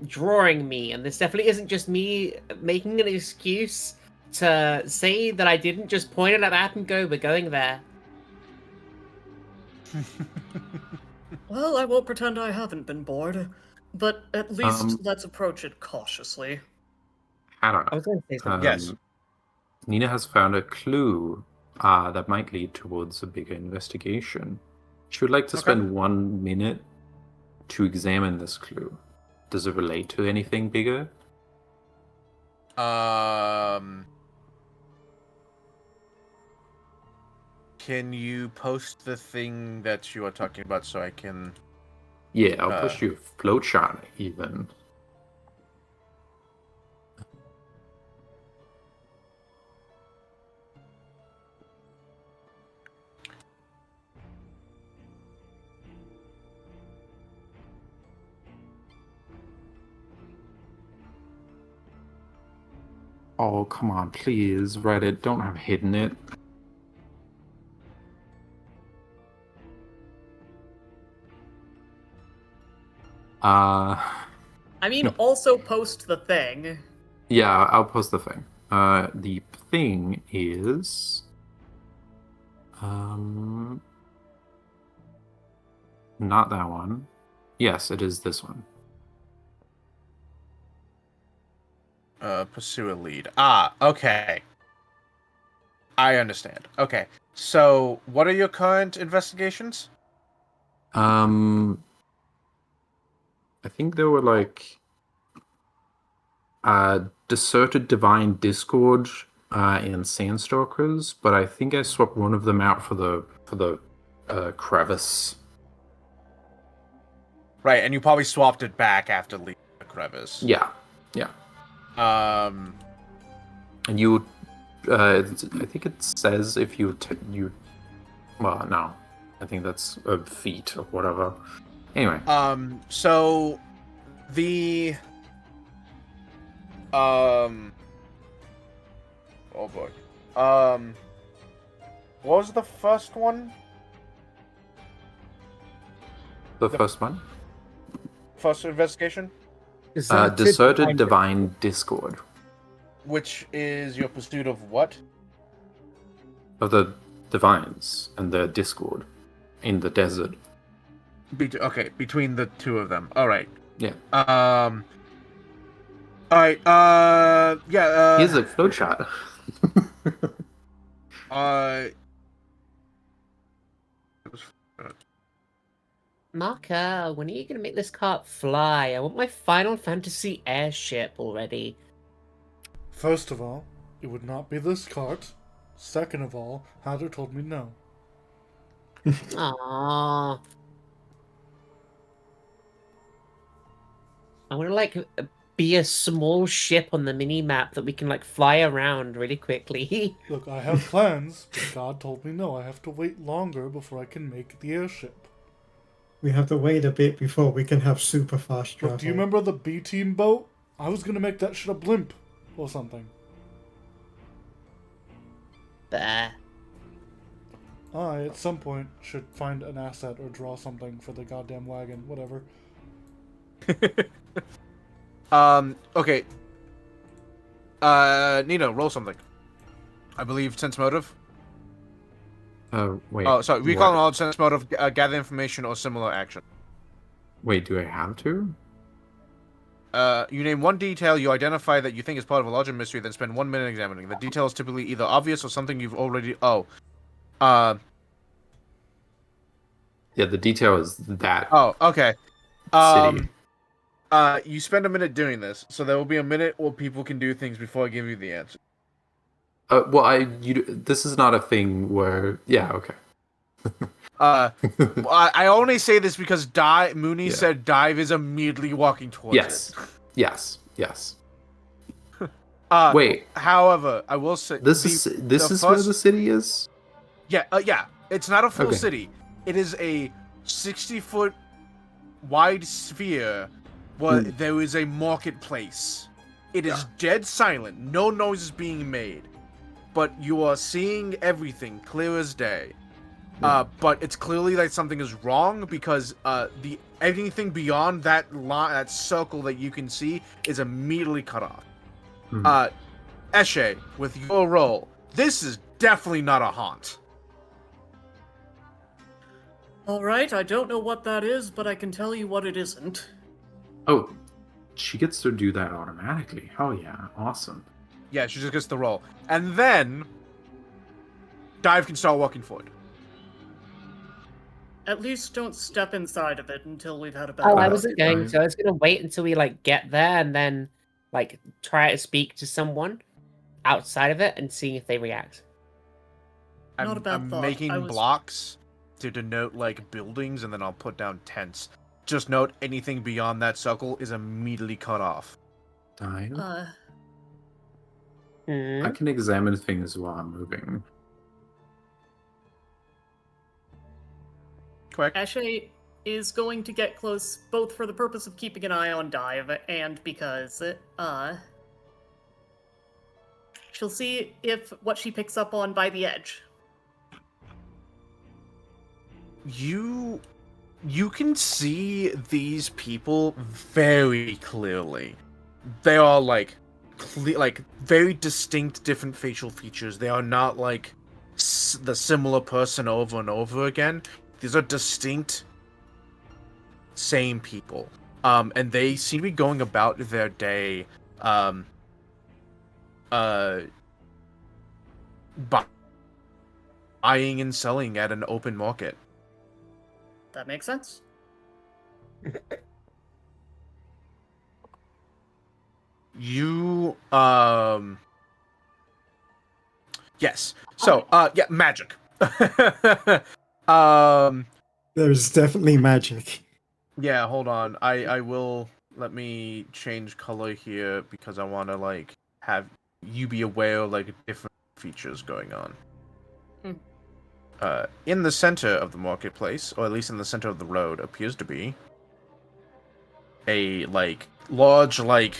drawing me, and this definitely isn't just me making an excuse to say that I didn't just point at a map and go, we're going there. Well, I won't pretend I haven't been bored, but at least let's approach it cautiously. Hannah, I was going to say something. Yes. Nina has found a clue that might lead towards a bigger investigation. She would like to spend 1 minute to examine this clue. Does it relate to anything bigger? Can you post the thing that you are talking about so I can? Yeah, I'll push you a flowchart even. Oh, come on, please, Reddit, don't have hidden it. I mean, also post the thing. Yeah, I'll post the thing. The thing is, not that one. Yes, it is this one. Pursue a lead. Ah, okay. I understand. Okay. So, what are your current investigations? I think there were like Deserted Divine Discord and Sandstalkers, but I think I swapped one of them out for the Crevice. Right, and you probably swapped it back after leaving the crevice. Yeah. And you, I think it says if you well, no, I think that's a feat or whatever. Anyway. So the oh boy. What was the first one? The first one? First investigation? Deserted Divine Discord. Which is your pursuit of what? Of the Divines and their Discord in the desert. Okay, between the two of them. All right. Yeah. All right. Yeah. Here's a flowchart. Marker, when are you gonna make this cart fly? I want my Final Fantasy airship already. First of all, it would not be this cart. Second of all, Hatter told me no. Aww. I want to like be a small ship on the mini map that we can like fly around really quickly. Look, I have plans, but God told me no. I have to wait longer before I can make the airship. We have to wait a bit before we can have super fast travel. Look, do you remember the B-Team boat? I was gonna make that shit a blimp or something. Bah. I, at some point, should find an asset or draw something for the goddamn wagon. Whatever. Okay. Nino, roll something. I believe sense motive. Wait. Oh, sorry. Recall what? knowledge, sense motive, gather information, or similar action. Wait, do I have to? You name one detail you identify that you think is part of a larger mystery, then spend 1 minute examining. The detail is typically either obvious or something you've already... Yeah, the detail is that Oh, okay. city. You spend a minute doing this, so there will be a minute where people can do things before I give you the answer. Well, this is not a thing where... Yeah, okay. I only say this because Mooney Yeah. said Dive is immediately walking towards Yes. it. Yes. Uh, Wait, However, I will say this is where the city is? Yeah. It's not a full Okay. city. It is a 60-foot wide sphere where there is a marketplace. It is dead silent. No noise is being made. But you are seeing everything clear as day. But it's clearly that something is wrong because anything beyond that line, that circle that you can see, is immediately cut off. Eshe, with your role, this is definitely not a haunt. Alright, I don't know what that is, but I can tell you what it isn't. Oh, she gets to do that automatically. Hell yeah, awesome. Yeah, she just gets the roll. And then, Dive can start walking forward. At least don't step inside of it until we've had a better Oh, I look. wasn't going to. I was gonna wait until we like get there and then like try to speak to someone outside of it and see if they react. Not a bad I'm thought. making I was- blocks to denote like buildings, and then I'll put down tents. Just note anything beyond that circle is immediately cut off. Dive? Hmm. I can examine things while I'm moving. Correct. Ashe is going to get close both for the purpose of keeping an eye on Dive and because, she'll see if what she picks up on by the edge. You can see these people very clearly. They are like very distinct different facial features. They are not like the similar person over and over again. These are distinct same people. And they seem to be going about their day buying and selling at an open market. That makes sense. You yes. So yeah, magic. There's definitely magic. Yeah, hold on. I will let me change color here because I want to like have you be aware of like different features going on. In the center of the marketplace, or at least in the center of the road, appears to be a like large like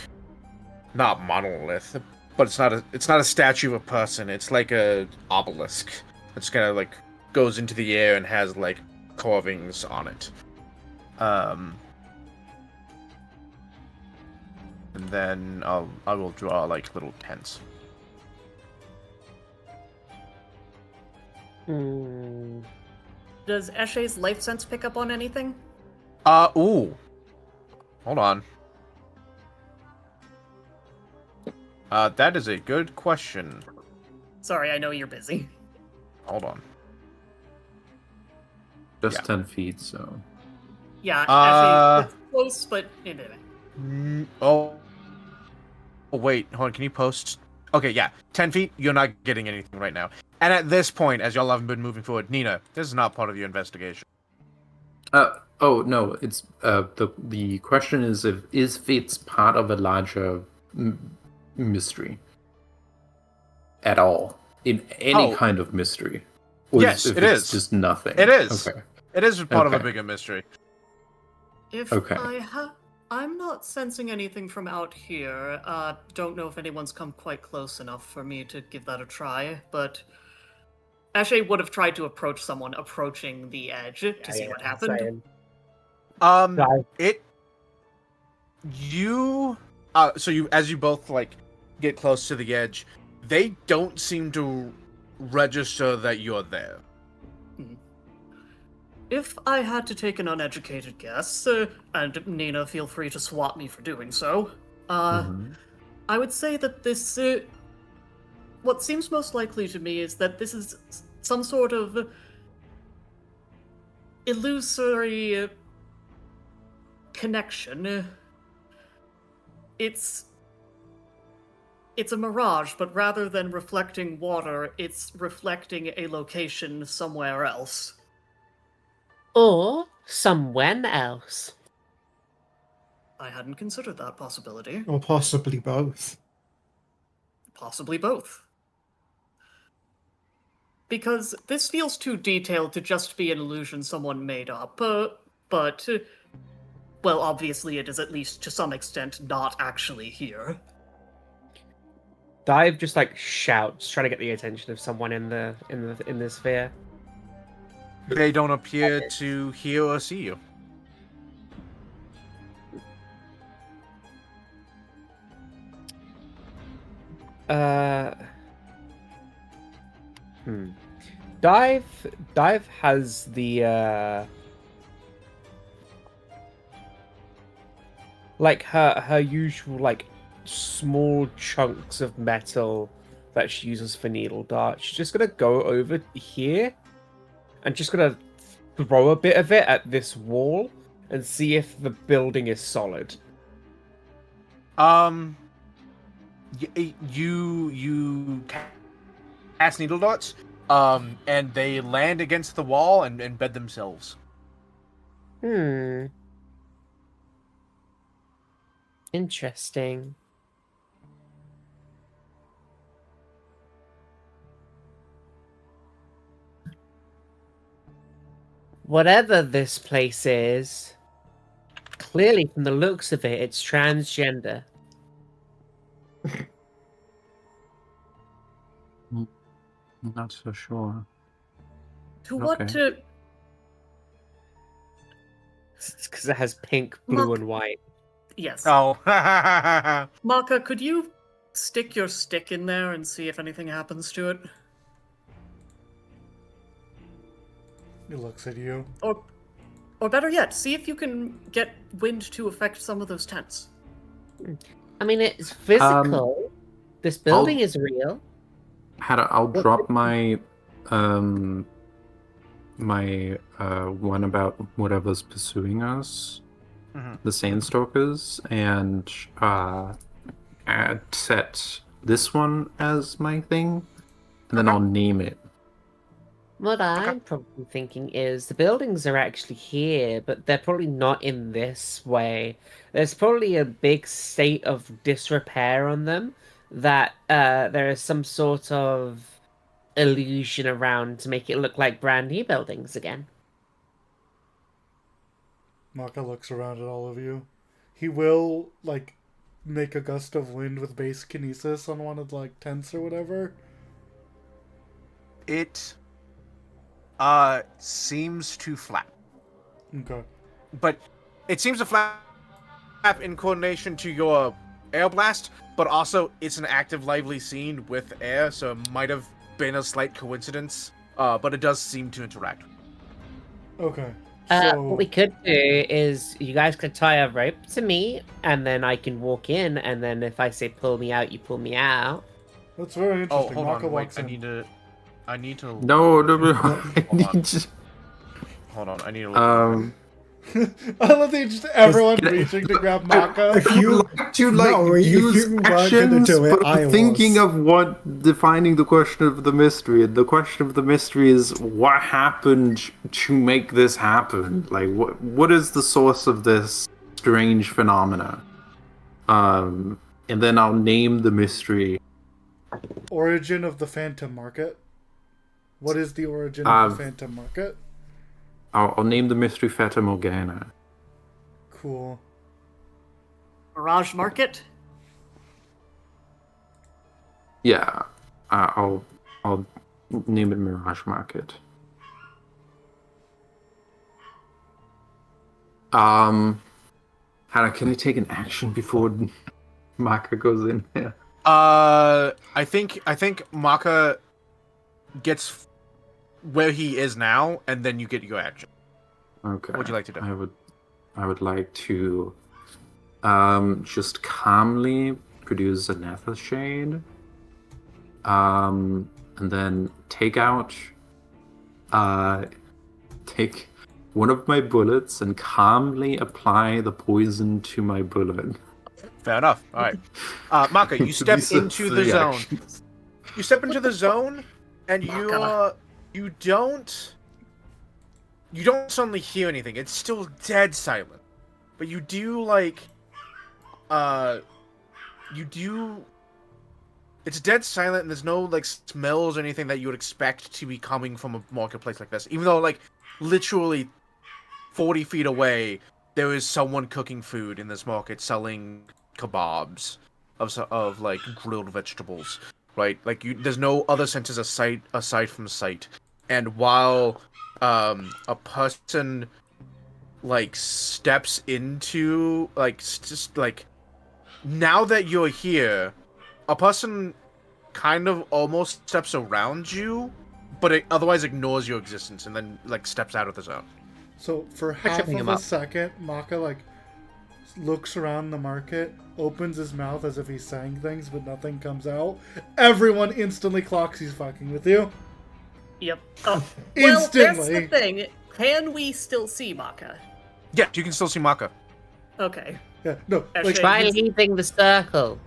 not monolith, but it's not a statue of a person. It's like a obelisk. It's kind of like goes into the air and has like carvings on it. And then I will draw like little tents. Hmm. Does Eshe's life sense pick up on anything? Ooh. Hold on. That is a good question. Sorry, I know you're busy. Hold on. Just Yeah. 10 feet, so. Yeah, Uh, Eshe, it's close, but Oh, wait. Hold on. Can you post? Okay, yeah. 10 feet, you're not getting anything right now. And at this point, as y'all haven't been moving forward, Nina, this is not part of your investigation. Oh no, it's the question is if it's part of a larger mystery at all in any Oh. kind of mystery. Or Yes, if it it's is. just nothing. It is. Okay. It is part of a Okay. bigger mystery. if Okay. I'm not sensing anything from out here. Don't know if anyone's come quite close enough for me to give that a try, but Ashe would have tried to approach someone approaching the edge to see what happened. Dive. So you, as you both like get close to the edge, they don't seem to register that you're there. If I had to take an uneducated guess, and Nina, feel free to swap me for doing so, Mhm. I would say that this. What seems most likely to me is that this is some sort of illusory connection. It's a mirage, but rather than reflecting water, it's reflecting a location somewhere else. Or somewhere else. I hadn't considered that possibility. Or possibly both. Possibly both. Because this feels too detailed to just be an illusion someone made up, but, well, obviously it is at least to some extent not actually here. Dive just like shouts, trying to get the attention of someone in the sphere. They don't appear to hear or see you. Dive has the like her usual like small chunks of metal that she uses for needle dart. She's just gonna go over here and just gonna throw a bit of it at this wall and see if the building is solid. You cast needle darts, and they land against the wall and bed themselves. Interesting. Whatever this place is, clearly from the looks of it, it's transgender. Not so sure. To what Okay. to Because it has pink, blue, Look. and white. yes. Oh. Maka, could you stick your stick in there and see if anything happens to it? He looks at you. Or better yet, see if you can get wind to affect some of those tents. I mean, it's physical. This building is real. I'll drop my one about whatever's pursuing us, the Sandstalkers, and set this one as my thing, and then I'll name it. What I'm probably thinking is the buildings are actually here, but they're probably not in this way. There's probably a big state of disrepair on them that there is some sort of illusion around to make it look like brand new buildings again. Maka looks around at all of you. He will, like, make a gust of wind with base kinesis on one of the, like, tents or whatever. It seems to flap. Okay. But it seems to flap in coordination to your air blast, but also it's an active, lively scene with air, so it might have been a slight coincidence, but it does seem to interact. Okay. What we could do is you guys could tie a rope to me, and then I can walk in, and then if I say pull me out, you pull me out. That's very Oh, interesting. hold Maka on, wait, walks I in. need to... No, I Hold need on. to. Hold on, I need to look. I love that just everyone Can I- reaching to grab Maka. If you like to like No, if use you weren't gonna actions, do it, but I I'm thinking was. of what defining the question of the mystery. And the question of the mystery is what happened to make this happen. Like, what is the source of this strange phenomena? And then I'll name the mystery. Origin of the Phantom Market. What is the origin of the Phantom Market? I'll name the mystery Fata Morgana. Cool. Mirage Market? Yeah, I'll name it Mirage Market. Hannah, can I take an action before Maka goes in there? I think Maka gets where he is now, and then you get your action. Okay. What would you like to do? I would like to just calmly produce a nether shade. And then take one of my bullets and calmly apply the poison to my bullet. Fair enough. All right, Maka, you step These are into the three zone. actions. You step into the zone, and you don't suddenly hear anything. It's still dead silent, but you do It's dead silent, and there's no like smells or anything that you would expect to be coming from a marketplace like this. Even though like literally 40 feet away, there is someone cooking food in this market, selling kebabs of like grilled vegetables, right? Like there's no other senses aside from sight. And while a person like steps into just like now that you're here, a person kind of almost steps around you, but it otherwise ignores your existence and then like steps out of the zone. So for half pick of him a up. second, Maka like looks around the market, opens his mouth as if he's saying things, but nothing comes out. Everyone instantly clocks he's fucking with you. Yep. Well, that's the Instantly. thing. Can we still see Maka? Yeah, you can still see Maka. Okay. Yeah, no, like, Actually- Try leaving the circle.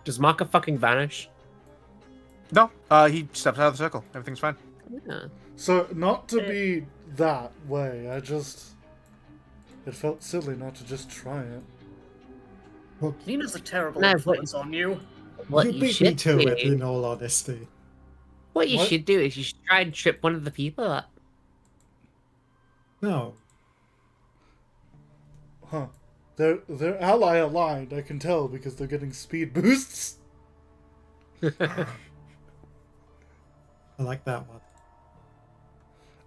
Does Maka fucking vanish? No, he steps out of the circle. Everything's fine. Yeah. so not to be that way. It felt silly not to just try it. Well, Nina's a terrible No, influence on you. What you you beat me should to do, it, in all honesty. what you What? should do is you should try and trip one of the people up. No. Huh. They're ally aligned, I can tell, because they're getting speed boosts. I like that one.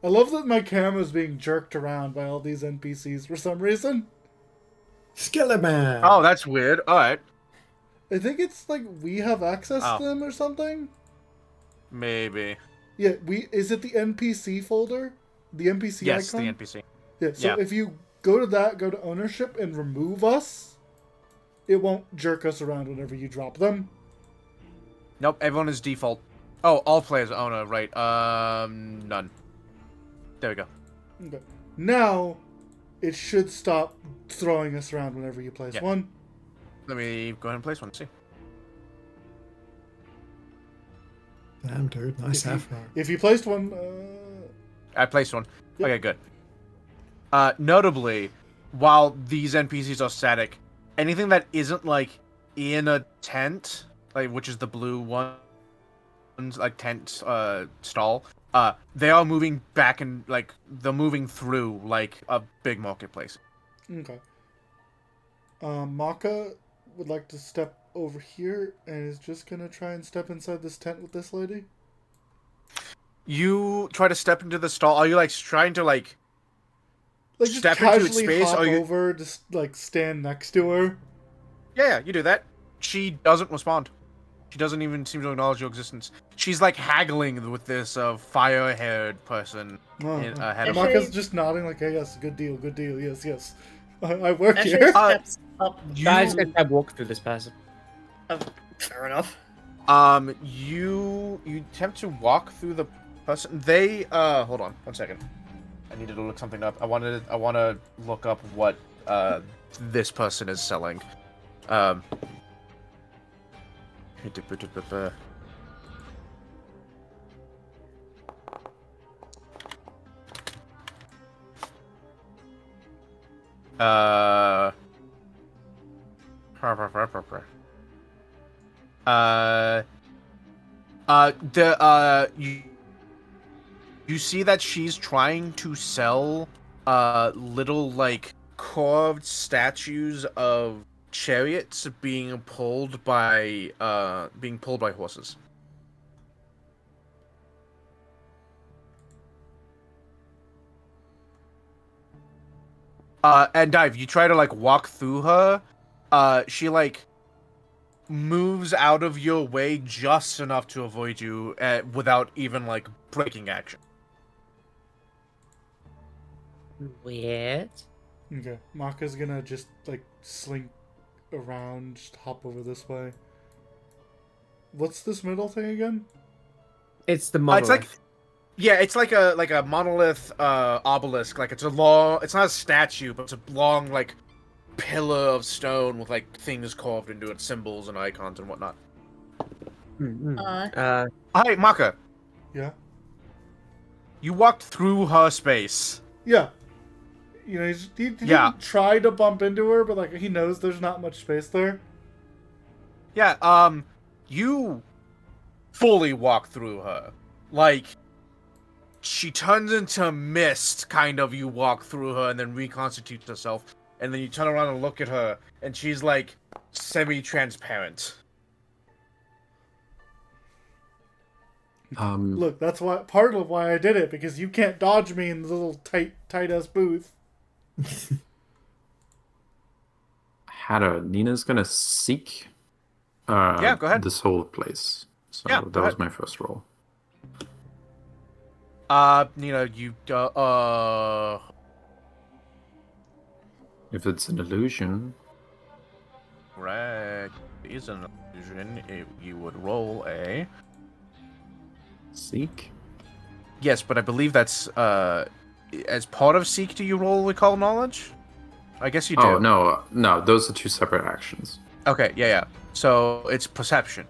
I love that my camera's being jerked around by all these NPCs for some reason. Skeleman! Oh, that's weird. All right, I think it's like we have access Oh. to them or something. maybe. Yeah, is it the NPC folder? The NPC Yes, icon? the NPC. Yeah, so yeah. if you go to that, go to ownership and remove us, it won't jerk us around whenever you drop them. Nope, everyone is default. Oh, all players are owner, right? None. There we go. Okay. Now, it should stop throwing us around whenever you place Yeah. one. Let me go ahead and place one. See. Damn, dude, nice If you- afro. If you placed one, I placed one. Yep. Okay, good. Notably, while these NPCs are static, anything that isn't like in a tent, like which is the blue ones, like tent stall, they are moving back and like they're moving through like a big marketplace. okay. Maka would like to step over here and is just gonna try and step inside this tent with this lady. You try to step into the stall. Are you like trying to like? Like just Step into its casually space, hop or you- over, just like stand next to her. Yeah, you do that. She doesn't respond. She doesn't even seem to acknowledge your existence. She's like haggling with this fire-haired person Oh, ahead of Actually- Maka's just nodding like, hey, yes, good deal, yes, yes. I work Ashley here. steps up. Guys, gonna try to walk through this person. Oh, fair enough. You attempt to walk through the person. They hold on one second. I needed to look something up. I want to look up what this person is selling. Uh, you see that she's trying to sell little like carved statues of chariots being pulled by horses. And Dive, you try to like walk through her. She like moves out of your way just enough to avoid you without even like breaking action. Weird. Okay, Maka's gonna just like slink around, just hop over this way. What's this middle thing again? It's the It's monolith. like, yeah, it's like a monolith obelisk. Like it's not a statue, but it's a long like pillar of stone with like things carved into it, symbols and icons and whatnot. Hi, Maka. Yeah, You walked through her space. yeah. You know, he Yeah. didn't try to bump into her, but like he knows there's not much space there. Yeah, you fully walk through her. Like, she turns into mist, kind of, you walk through her and then reconstitutes herself. And then you turn around and look at her, and she's, like, semi-transparent. Look, that's why part of why I did it, because you can't dodge me in the little tight ass booth. Hatter, Nina's gonna seek Yeah, go ahead. this whole place. So Yeah, that go was ahead. my first roll. Nina, you, If it's an illusion, Correct. It is an illusion. You would roll a. seek. Yes, but I believe that's as part of seek. Do you roll recall knowledge? I guess you do. Oh no, those are two separate actions. Okay, yeah. So it's perception.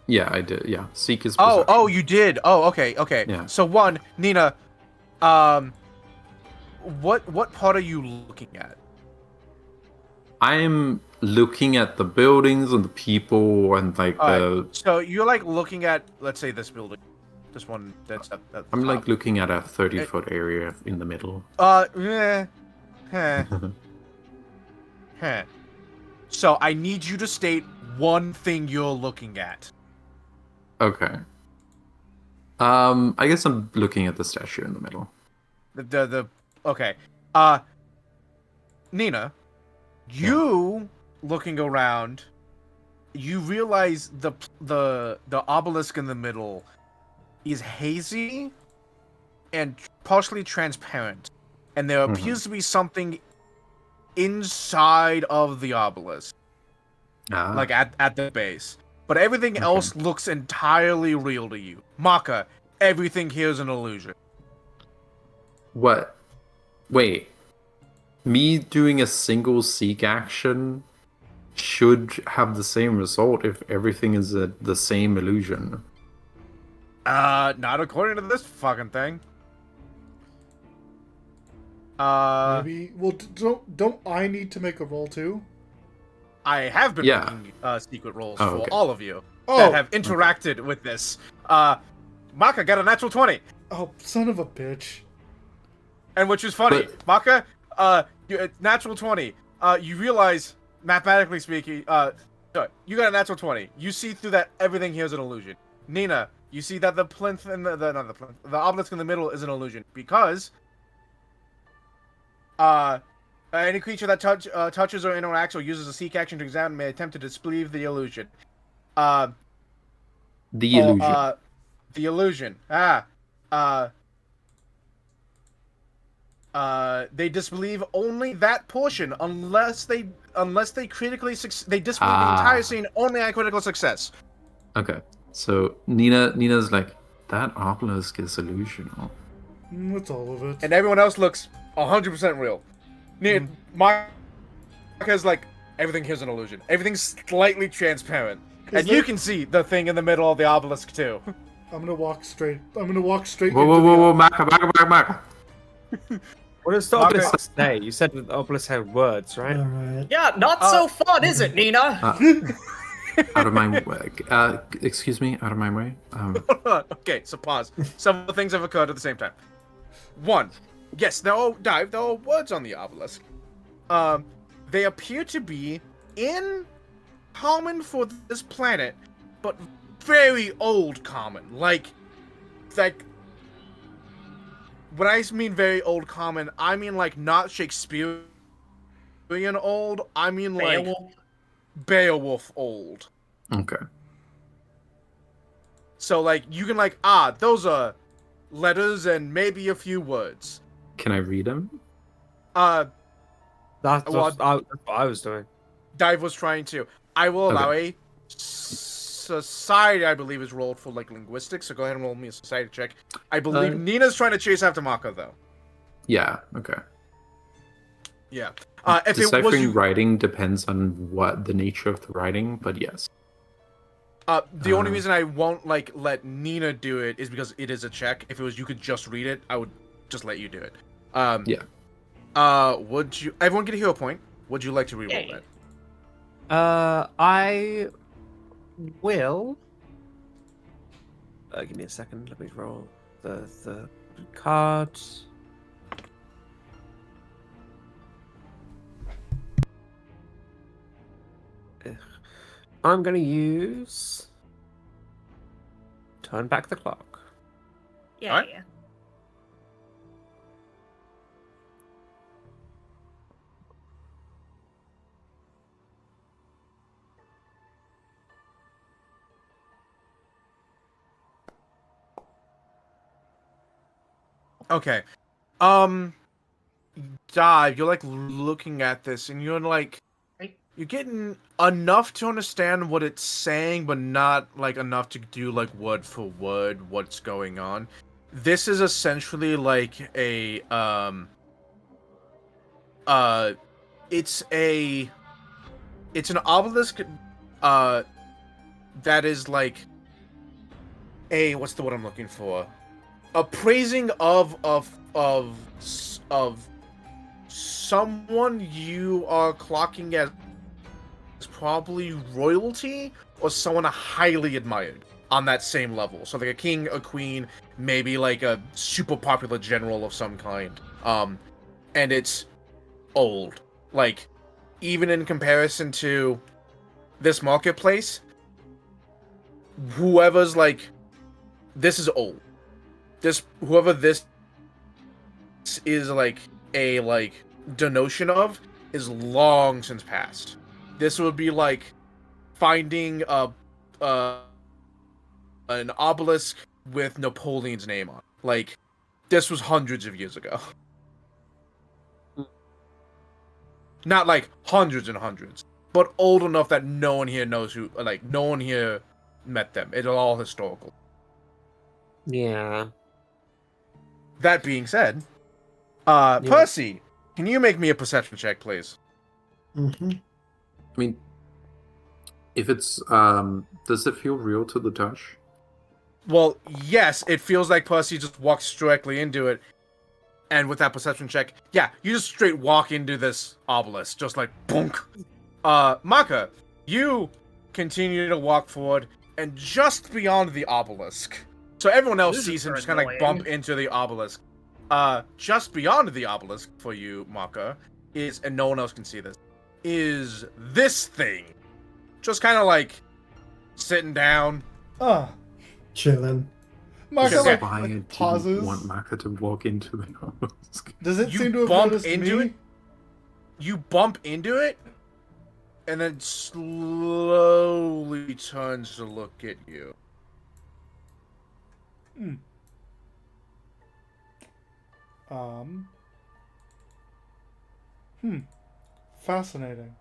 Yeah, I did. Yeah, seek is. Oh, perception. you did. Oh, okay. Yeah. So Nina, what part are you looking at? I'm looking at the buildings and the people and like Alright, so you're like looking at, let's say, this building, this one that's at the I'm top. like looking at a 30-foot area in the middle. Heh. So I need you to state one thing you're looking at. Okay. I guess I'm looking at the statue in the middle. Okay. Nina, you looking around, you realize the obelisk in the middle is hazy and partially transparent, and there appears to be something inside of the obelisk, Ah, like at the base. But everything else looks entirely real to you. Maka, everything here is an illusion. what? Wait. Me doing a single seek action should have the same result if everything is the same illusion. Not according to this fucking thing. Maybe. Well, don't I need to make a roll too? I have been Yeah. making secret rolls Oh, for okay. all of you Oh. that have interacted with this. Maka got a natural 20. Oh, son of a bitch. And which is funny, But- Maka, natural 20. You realize, mathematically speaking, sorry, you got a natural 20. You see through that everything here is an illusion. Nina, you see that the plinth and the obelisk in the middle is an illusion because any creature that touches or interacts or uses a seek action to examine may attempt to disbelieve the illusion. The illusion. The illusion. They disbelieve only that portion unless they critically they disbelieve the entire scene only at critical success. Okay. So Nina's like, that obelisk is illusional. That's all of it. And everyone else looks 100% real. Maka's like, everything here's an illusion. Everything's slightly transparent. And you can see the thing in the middle of the obelisk too. I'm gonna walk straight. Whoa, into Maka. What does the obelisk say? You said that the obelisk had words, right? All right. Yeah, not so fun, is it, Nina? Out of my way. Excuse me, out of my way. Okay, so pause. Some of the things have occurred at the same time. One, yes, there are words on the obelisk. They appear to be in common for this planet, but very old common. Like when I mean very old common, I mean like not Shakespearean old. I mean like Beowulf old. Okay. So like you can like those are letters and maybe a few words. Can I read them? That's Well, what I was doing. Dive was trying to. I will allow a society, I believe, is rolled for like linguistics. So go ahead and roll me a society check. I believe Nina's trying to chase after Mako though. Yeah. Okay. Yeah. If it was Deciphering writing depends on what the nature of the writing, but yes. the only reason I won't like let Nina do it is because it is a check. If it was you could just read it, I would just let you do it. Yeah. Would you? Everyone get a hero point. Would you like to reroll Yay. that? I will. Give me a second. Let me roll the cards. I'm gonna use turn back the clock. Yeah, Alright. yeah. Okay. Dive, you're like looking at this, and you're like, you're getting enough to understand what it's saying, but not like enough to do like word for word what's going on. This is essentially like a it's an obelisk that is like a, what's the word I'm looking for? A praising of someone you are clocking as probably royalty or someone highly admired on that same level. So like a king, a queen, maybe like a super popular general of some kind. And it's old. Like, even in comparison to this marketplace, whoever's like, this is old. Whoever this is like a like denotion of is long since past. This would be like finding an obelisk with Napoleon's name on it. Like, this was hundreds of years ago. Not like hundreds and hundreds, but old enough that no one here knows who, like, no one here met them. It's all historical. Yeah. That being said, Percy, can you make me a perception check, please? Mm-hmm. I mean, if it's does it feel real to the touch? Well, yes, it feels like Percy just walks directly into it. And with that perception check, yeah, you just straight walk into this obelisk, just like boonk. Maka, you continue to walk forward, and just beyond the obelisk, so everyone else This is sees him so just kind of like annoying. bump into the obelisk. Just beyond the obelisk for you, Maka, is, and no one else can see this, is this thing. Just kind of like sitting down. Chilling. Maka Okay. like, Why do you pauses. want Maka to walk into the obelisk? Does it You seem to have bump noticed into me? it? You bump into it, and then slowly turns to look at you. Fascinating.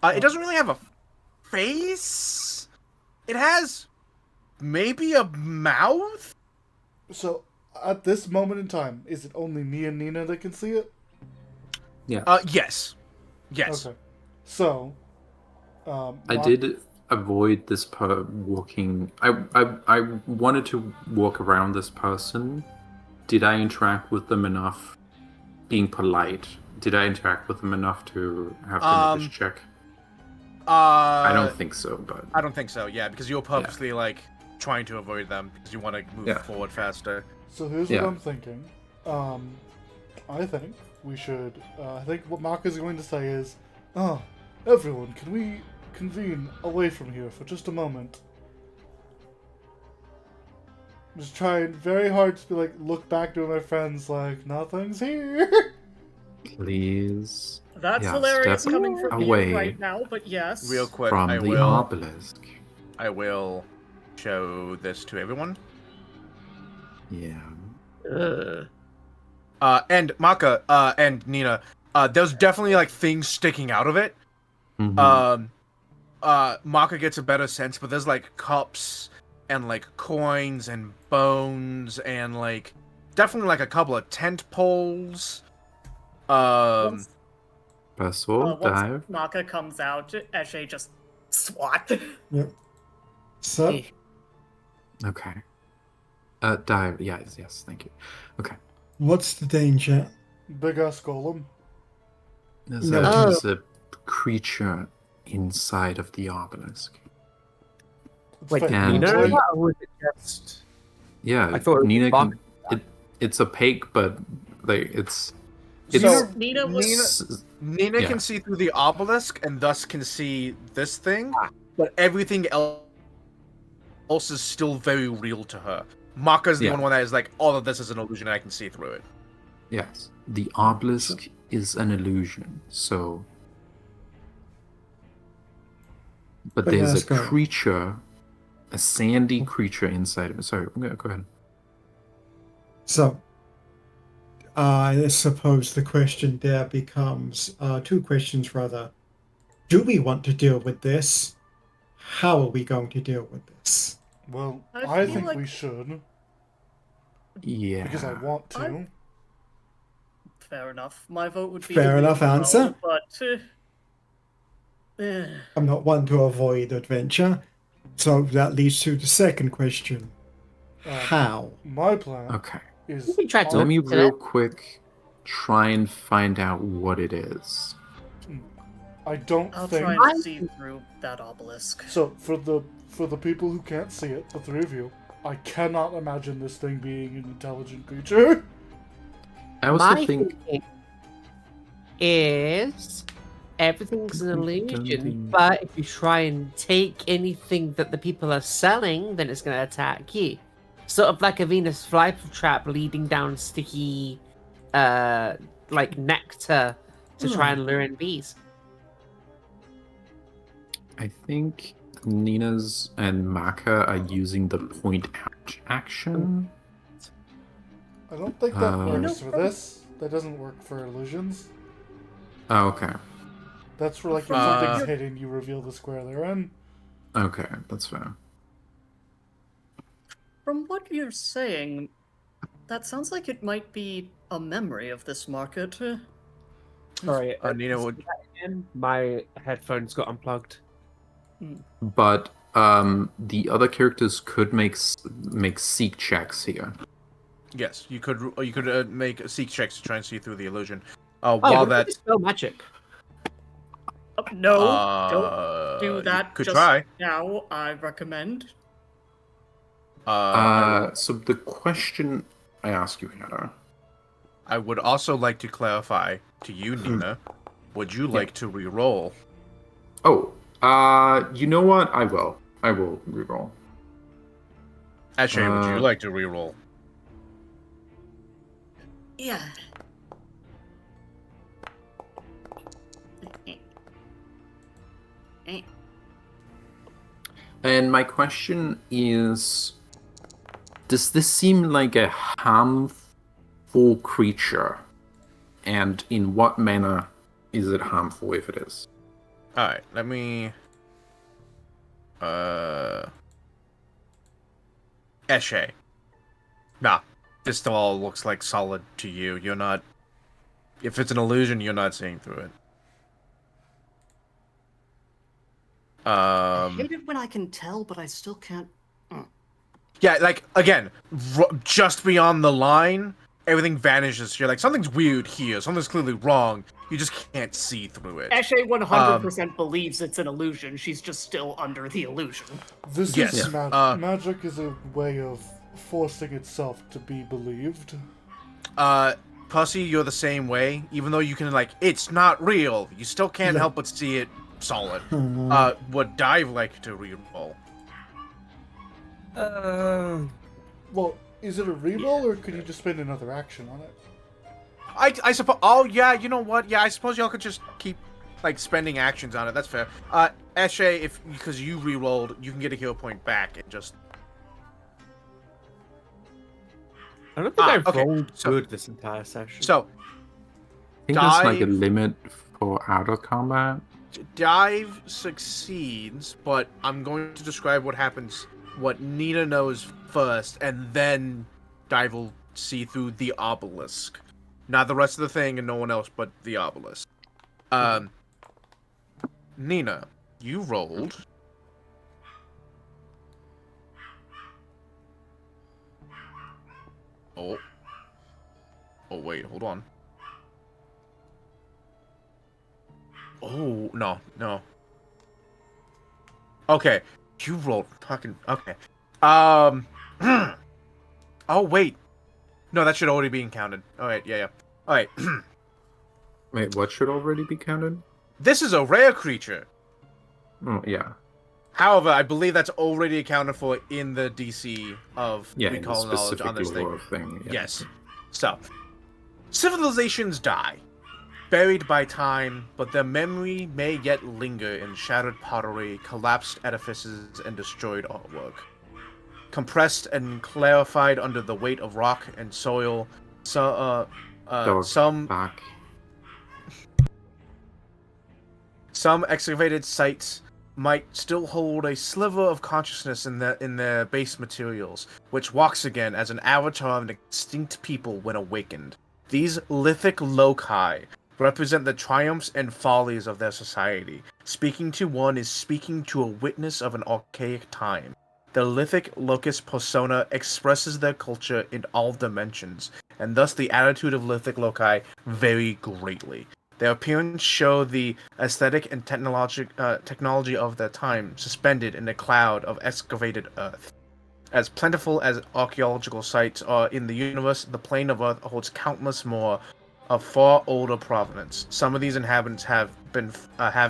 It doesn't really have a face. It has maybe a mouth. So, at this moment in time, is it only me and Nina that can see it? Yes. Yes. Okay. So, I did avoid this walking. I wanted to walk around this person. Did I interact with them enough? Being polite. Did I interact with them enough to have to make this check? I don't think so, but I don't think so. Yeah, because you're purposely like trying to avoid them because you want to move forward faster. So here's Yeah. what I'm thinking. I think we should. I think what Mark is going to say is, everyone, can we convene away from here for just a moment? I'm just trying very hard to be like, look back to my friends like, nothing's here. please That's Yeah, hilarious step coming from away. you right now, but yes. Real quick, from I the will. obelisk. I will show this to everyone. Yeah. And Maka, and Nina, there's definitely like things sticking out of it. Mhm. Maka gets a better sense, but there's like cups and like coins and bones and like definitely like a couple of tent poles. Once, Vessel, once dive. Maka comes out, Eshe just swat. Yep. So, Okay. Dive. Yes. Thank you. Okay. what's the danger? Big ass golem. There's No. there's a creature inside of the obelisk. It's Like fake. And Nina, the- or was it just? Yeah, I thought it was Nina Bach- can. It's opaque, but like it's. So Nina was Nina Yeah. can see through the obelisk and thus can see this thing, but everything else is still very real to her. Maka's the Yeah. one that is like, all of this is an illusion and I can see through it. Yes, the obelisk is an illusion. So, but But there's let's a go. creature, a sandy creature inside of it. Sorry, go ahead. So, I suppose the question there becomes two questions rather. Do we want to deal with this? How are we going to deal with this? Well, I I feel think like- we should Yeah. because I want to. I- Fair enough. My vote would be Fair to enough leave as well, answer. but I'm not one to avoid adventure, so that leads to the second question. How? My plan Okay. is We tried to- Let me Talk to real that. quick try and find out what it is. I don't I'll think try and see through that obelisk. so. For the people who can't see it, the three of you, I cannot imagine this thing being an intelligent creature. I also My think thinking is everything's an illusion, Dun-dun. but if you try and take anything that the people are selling, then it's going to attack you. Sort of like a Venus flytrap leading down sticky, like nectar to try and lure in bees. I think Nina's and Maka are using the point out action. I don't think that Uh, works for this. That doesn't work for illusions. Oh, okay. That's for like if Uh, something's hidden, you reveal the square they're in. Okay, that's fair. From what you're saying, that sounds like it might be a memory of this market. Sorry, Nina would. my headphones got unplugged. But the other characters could make seek checks here. Yes, you could make seek checks to try and see through the illusion. Oh, While what if that we spell magic. No, don't do you that. could just try. now. I recommend. So the question I ask you, Hannah, I would also like to clarify to you, Nina. Would you like to re-roll? oh, you know what? I will reroll. Ashay, would you Uh, like to re-roll? Yeah. And my question is, does this seem like a harmful creature? And in what manner is it harmful if it is? All right, let me. Eshe. Nah, this still all looks like solid to you. You're not. If it's an illusion, you're not seeing through it. I hate it when I can tell, but I still can't. Yeah, like again, just beyond the line, everything vanishes. You're like, something's weird here. Something's clearly wrong. You just can't see through it. Ashay 100% believes it's an illusion. She's just still under the illusion. This Yes, is yeah. magic is a way of forcing itself to be believed. Pussy, you're the same way. Even though you can like, it's not real. You still can't Yeah. help but see it solid. Would Dive like to re-roll? Well, is it a reroll or could you just spend another action on it? I suppose. Oh yeah, you know what? Yeah, I suppose y'all could just keep like spending actions on it. That's fair. Eshe, if because you re-rolled, you can get a hero point back and just. I don't think I've okay, rolled so- good this entire session. So I think there's like a Dive- limit for outer combat. Dive succeeds, but I'm going to describe what happens. What Nina knows first, and then Dive will see through the obelisk. Not the rest of the thing, and no one else but the obelisk. Nina, you rolled. Oh. Oh, wait, hold on. Oh, no. Okay, you rolled fucking... Okay. Oh, wait. No, that should already be counted. Alright, yeah. Alright. Wait, what should already be counted? This is a rare creature. Oh, yeah. However, I believe that's already accounted for in the DC of Yeah, in the recall knowledge specific on this thing. lore thing. Yeah. Yes. So, civilizations die, buried by time, but their memory may yet linger in shattered pottery, collapsed edifices, and destroyed artwork. Compressed and clarified under the weight of rock and soil, Dog some back. excavated sites might still hold a sliver of consciousness in their base materials, which walks again as an avatar of an extinct people when awakened. These lithic loci represent the triumphs and follies of their society. Speaking to one is speaking to a witness of an archaic time. The lithic locus persona expresses their culture in all dimensions, and thus the attitude of lithic loci vary greatly. Their appearance show the aesthetic and technology of their time suspended in a cloud of excavated earth. As plentiful as archaeological sites are in the universe, the plane of Earth holds countless more of far older provenance. Some of these inhabitants have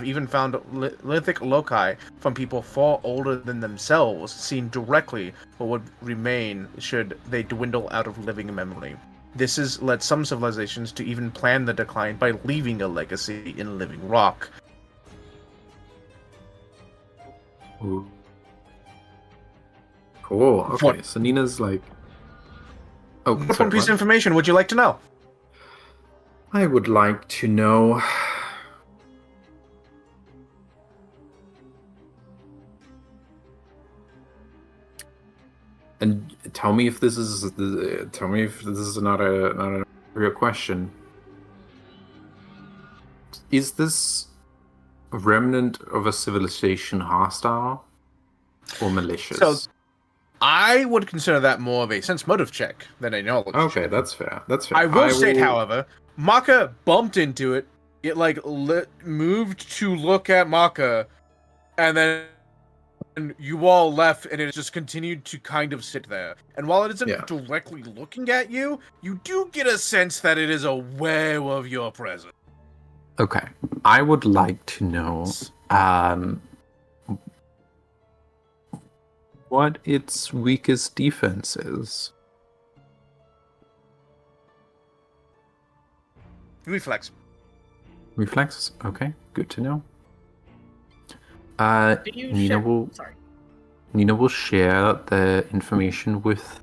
even found lithic loci from people far older than themselves, seen directly what would remain should they dwindle out of living memory. This has led some civilizations to even plan the decline by leaving a legacy in living rock. Ooh. Cool. Okay, What? so Nina's like... Oh, What sorry, piece of what? information would you like to know? I would like to know... And tell me if this is not a real question. Is this a remnant of a civilization hostile or malicious? So, I would consider that more of a sense motive check than a knowledge Okay, check. that's fair. That's fair. I will state, however, Maka bumped into it. It moved to look at Maka, and then you all left, and it just continued to kind of sit there. And while it isn't Yeah. directly looking at you, you do get a sense that it is aware of your presence. Okay, I would like to know what its weakest defense is. Reflex. Reflexes? Okay, good to know. Do you Nina share... will Sorry. Nina will share the information with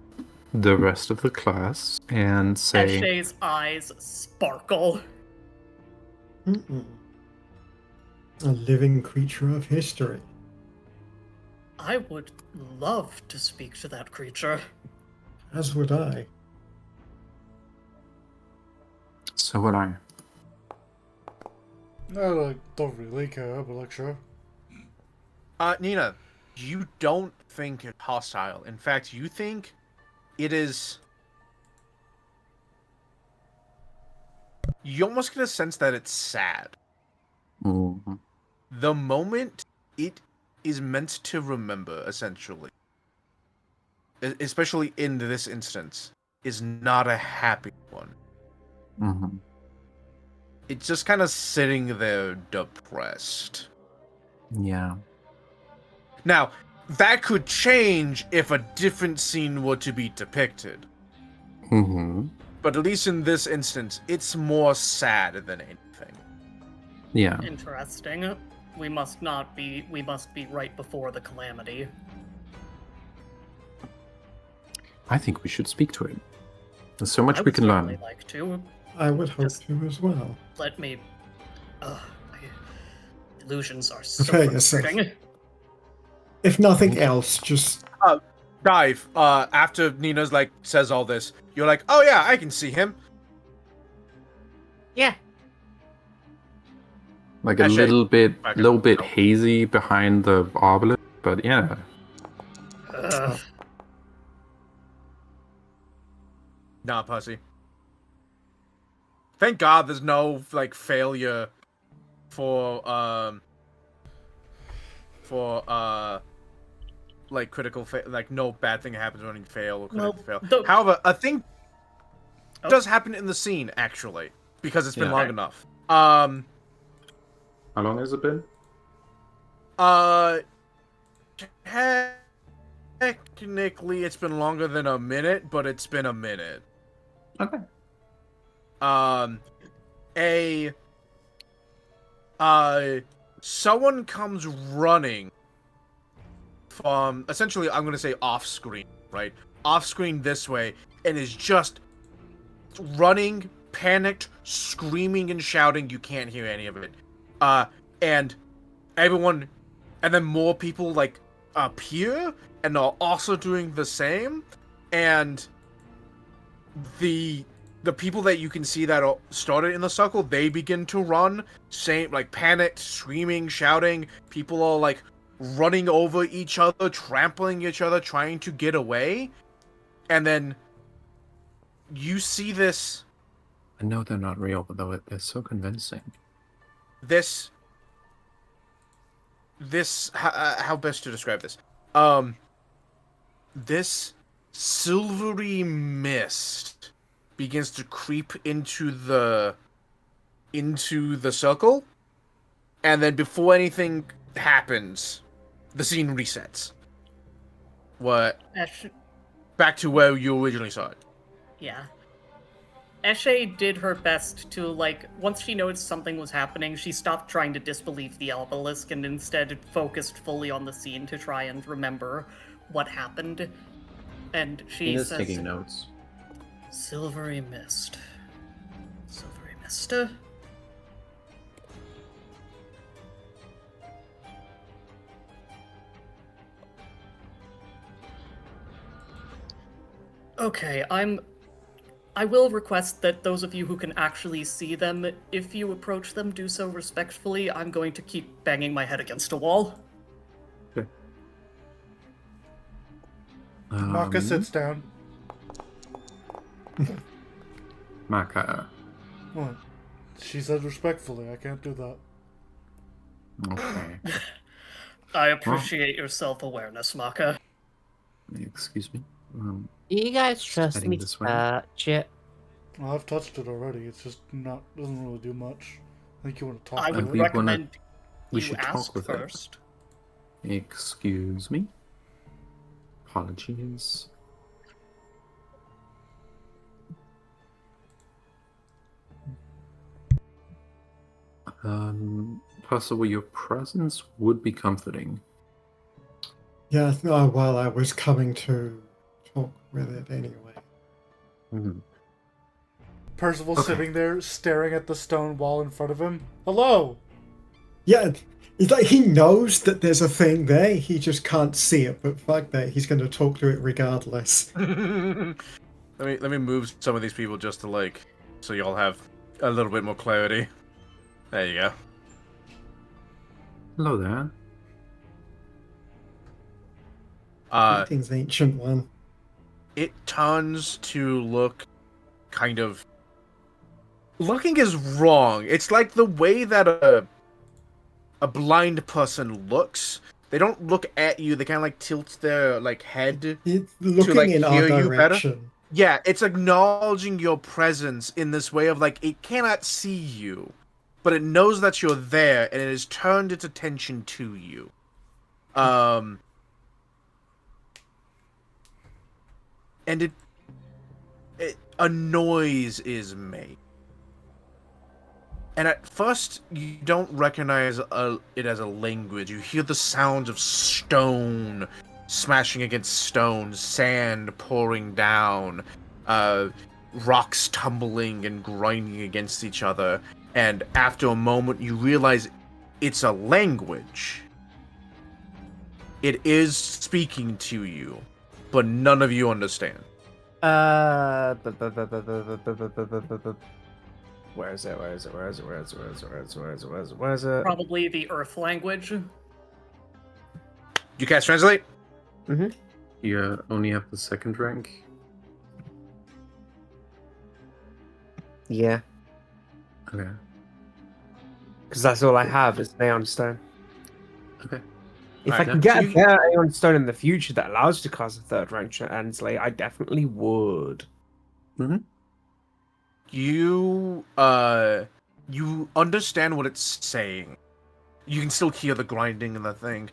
the rest of the class and say, Eshe's eyes sparkle. Mm-mm. A living creature of history. I would love to speak to that creature. As would I. "So would I." I don't really care, but sure. Nina, you don't think it's hostile. In fact, you think it is... You almost get a sense that it's sad. Mhm. The moment it is meant to remember, essentially, especially in this instance, is not a happy one. Mhm. It's just kind of sitting there depressed. Yeah. Now, that could change if a different scene were to be depicted. Mhm. But at least in this instance, it's more sad than anything. Yeah. Interesting. We must be right before the calamity. I think we should speak to it. There's so much I we would can certainly learn. like to. I would hope Just- to as well. Let me... illusions are so Prepare yourself. frustrating. If nothing else, just Dive, after Nina's says all this, you're like, oh yeah, I can see him. Yeah. Like a Actually, little bit hazy behind the obelisk, but yeah. Ugh. Nah, pussy. Thank God there's no failure for critical no bad thing happens when you fail or critical fail. However, a thing does happen in the scene actually because it's been Yeah. long enough. How long has it been? Technically it's been longer than a minute, but it's been a minute. Okay. Someone comes running from, essentially, I'm gonna say off screen, right? Off screen this way, and is just running panicked, screaming and shouting. You can't hear any of it. And everyone, and then more people like appear and are also doing the same. And the people that you can see that are started in the circle, they begin to run, same like panicked, screaming, shouting. People are like running over each other, trampling each other, trying to get away. And then you see this. I know they're not real, but they're so convincing. This how best to describe this? This silvery mist begins to creep into the circle, and then before anything happens, the scene resets. What? Back to where you originally saw it. Yeah. Eshe did her best to, like, once she noticed something was happening, she stopped trying to disbelieve the obelisk and instead focused fully on the scene to try and remember what happened. And she Ina's says, taking notes. Silvery mist. Silvery mist. Okay, I will request that those of you who can actually see them, if you approach them, do so respectfully. I'm going to keep banging my head against a wall. Okay. Maka sits down. Maka. What? She said respectfully. I can't do that. Okay. I appreciate your self-awareness, Maka. Excuse me. You guys trust Heading me this to way? touch it? Well, I've touched it already. It's just not doesn't really do much. I think you want to talk I to would it. we wanna- recommend we you should ask talk with it. first. Excuse me. Apologies. Possibly your presence would be comforting. Yeah, no, well, I was coming to talk with it anyway. Mhm. Percival Okay. sitting there staring at the stone wall in front of him. Hello! Yeah, it's like he knows that there's a thing there, he just can't see it, but fuck that, he's going to talk to it regardless. Let me move some of these people just to like, so y'all have a little bit more clarity. There you go. Hello there. Greetings, ancient one. It turns to look kind of. Looking is wrong. It's like the way that a blind person looks. They don't look at you. They kind of like tilt their like head. It's looking like, in our hear you better? direction. Yeah, it's acknowledging your presence in this way of like it cannot see you, but it knows that you're there and it has turned its attention to you. And a noise is made. And at first, you don't recognize it as a language. You hear the sounds of stone smashing against stone, sand pouring down, rocks tumbling and grinding against each other. And after a moment, you realize it's a language. It is speaking to you, but none of you understand. Where is it? Probably the Earth language. You cast translate? You only have the second rank. Yeah, Okay. because that's all I have is Aeon Stone. Okay. If I Alright, can so get a you- better Aeon Stone in the future that allows you to cast a third rank translate, I definitely would. You you understand what it's saying. You can still hear the grinding and the thing,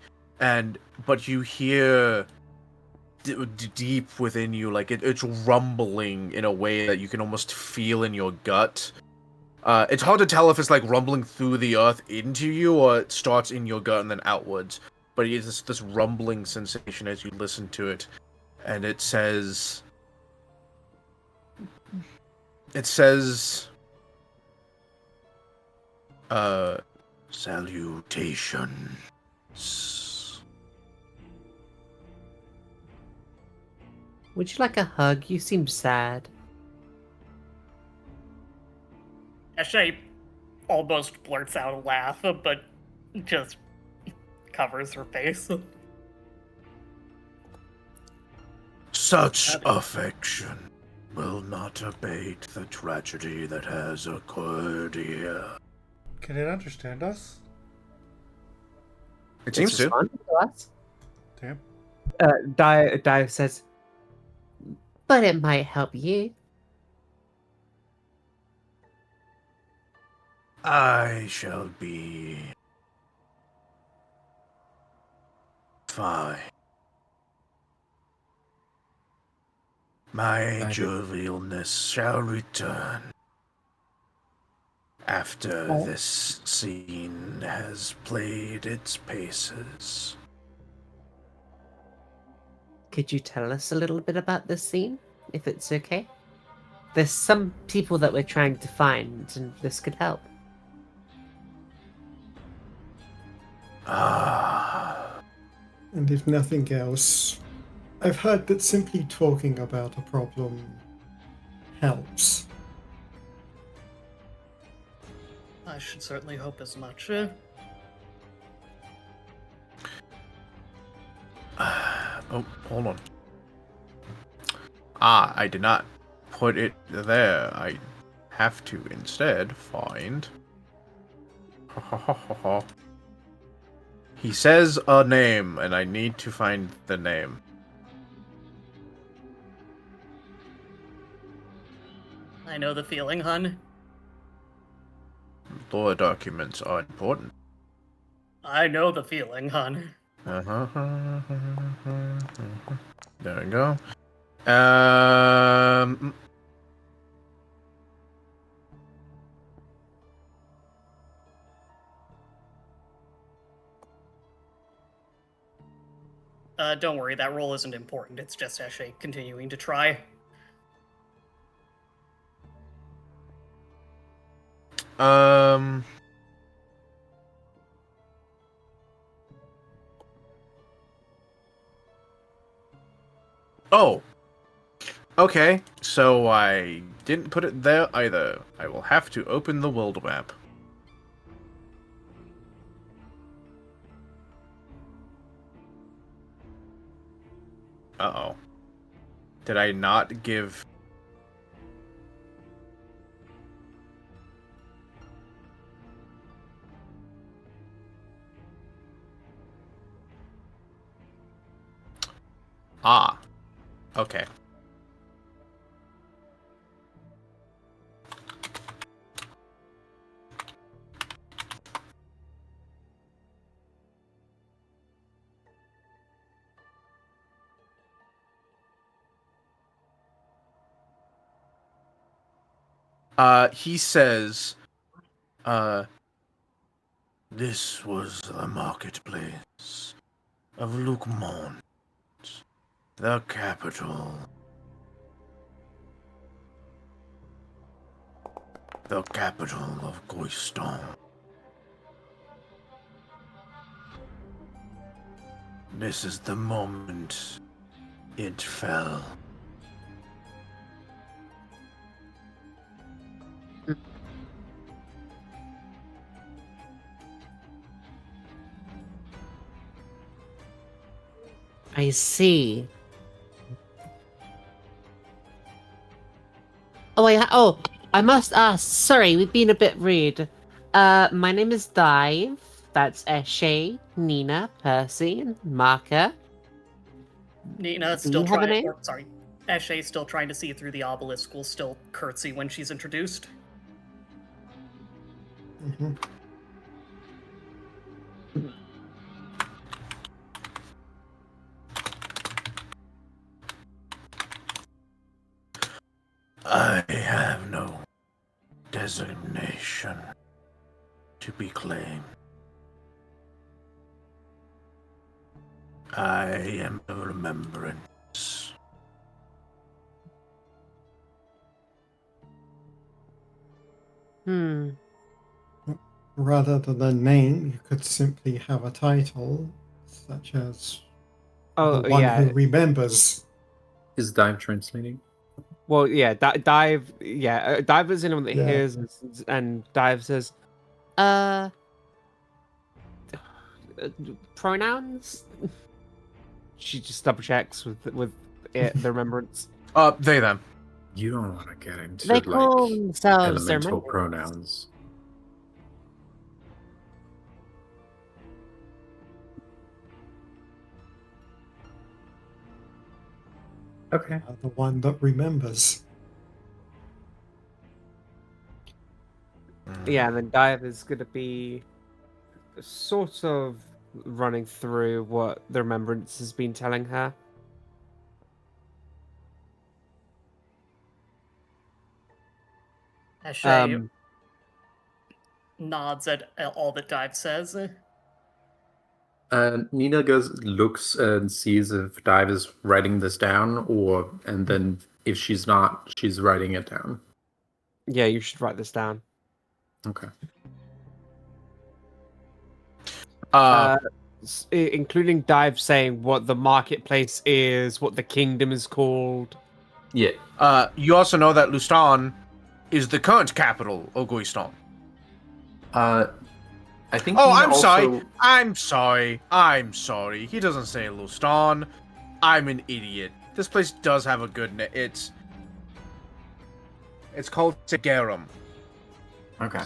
but you hear deep within you, like it's rumbling in a way that you can almost feel in your gut. It's hard to tell if it's like rumbling through the earth into you or it starts in your gut and then outwards. But it's this rumbling sensation as you listen to it, and it says. Salutations. Would you like a hug? You seem sad. Eshe almost blurts out a laugh, but just covers her face. Such affection will not abate the tragedy that has occurred here. Can it understand us? It seems It's to. responding to us. Damn. Dive says, But it might help you. I shall be fine. My jovialness shall return after this scene has played its paces. Could you tell us a little bit about this scene, if it's okay? There's some people that we're trying to find, and this could help. Ah, And if nothing else, I've heard that simply talking about a problem helps. I should certainly hope as much. oh, hold on. Ah, I did not put it there. I have to instead find. He says a name, and I need to find the name. I know the feeling, hun. Lore documents are important. I know the feeling, hun. There we go. Don't worry, that roll isn't important. It's just Eshe continuing to try. Oh. Okay, so I didn't put it there either. I will have to open the world map. Uh-oh. Did I not give... Ah. Okay. He says, this was the marketplace of Lukemont, the capital. The capital of Goiston. This is the moment it fell. I see. I must ask. Sorry, we've been a bit rude. My name is Dive. That's Eshe, Nina, Percy, and Marker. Nina's Do still you have a trying. name? Or, sorry, Eshe's still trying to see through the obelisk. Will still curtsy when she's introduced. Mhm. I have no designation to be claimed. I am a remembrance. Rather than a name, you could simply have a title, such as Oh the one yeah. who remembers. Is Dive translating? Well, yeah. Dive. Yeah. Dive is anyone that Yeah. hears, and Dive says, "Uh, pronouns." She just double checks with the remembrance. They them. You don't want to get into They call like themselves their elemental remembrance. pronouns. Okay. The one that remembers. Yeah, and then Dive is gonna be sort of running through what the remembrance has been telling her. Ashay nods at all that Dive says. Nina looks and sees if Dive is writing this down, and then if she's not, she's writing it down. Yeah, you should write this down. Okay. Including Dive saying what the marketplace is, what the kingdom is called. Yeah. You also know that Lustan is the current capital of Guistan. I think. Oh, Nina I'm sorry. also- I'm sorry. He doesn't say Lustan. I'm an idiot. This place does have a good name. It's called Sigarum. Okay.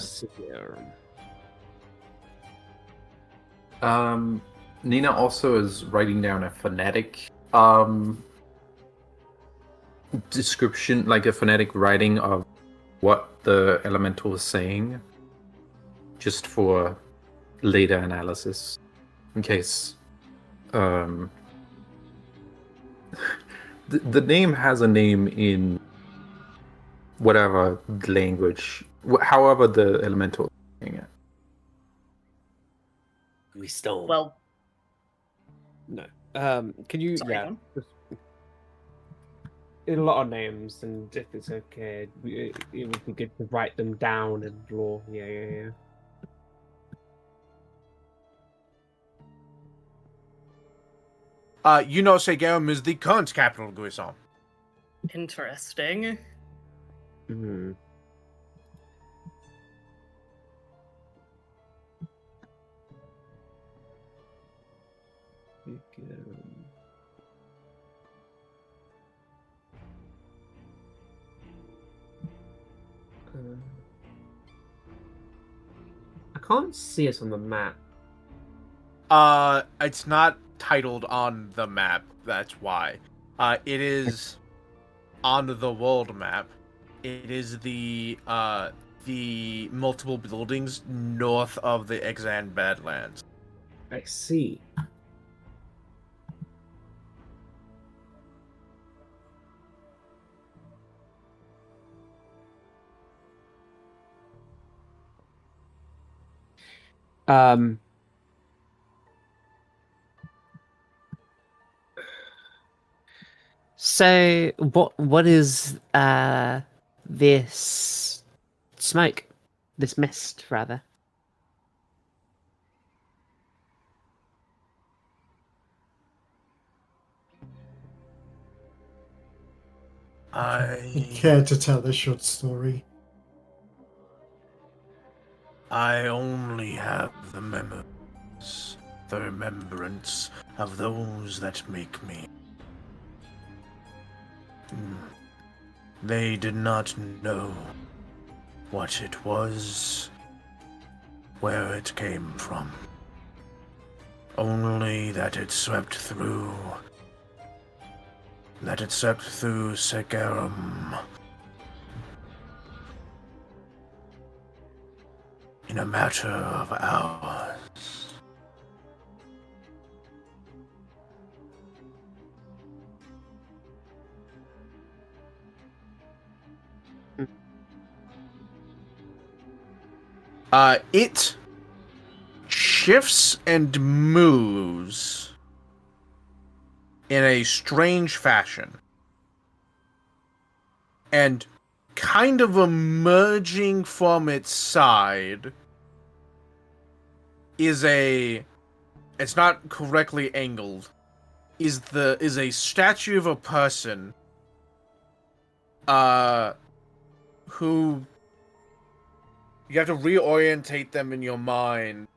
Yeah. Nina also is writing down a phonetic description, like a phonetic writing of what the elemental is saying, just for later analysis, in case the name has a name in whatever language, however the elemental is saying it. We stole. Well, No. Can you? sorry, Yeah. Don. A lot of names, and if it's okay, it would be good to write them down and law. Yeah. You know Sigarum is the current capital of Guistan. Interesting. Hmm. I can't see it on the map. It's not titled on the map. That's why. It is on the world map. It is the multiple buildings north of the Exan Badlands. I see. Um. So what is this smoke? This mist, rather. You care to tell a short story? I only have the remembrance of those that make me. They did not know what it was, where it came from. Only that it swept through. That it swept through Sigarum. In a matter of hours. It shifts and moves in a strange fashion. And kind of emerging from its side is it's not correctly angled, is a statue of a person who you have to reorientate them in your mind,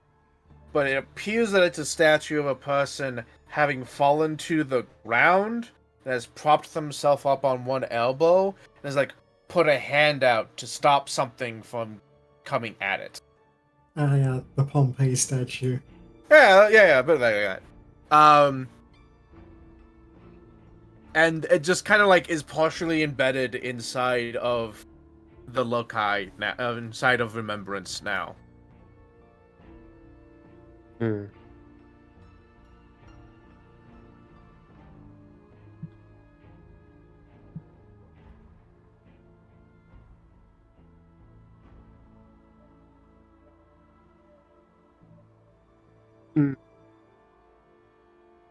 but it appears that it's a statue of a person having fallen to the ground that has propped themselves up on one elbow and has like put a hand out to stop something from coming at it. Ah, yeah, the Pompeii statue. Yeah, but like that. And it just kind of like is partially embedded inside of the loci now, inside of Remembrance now. Hmm.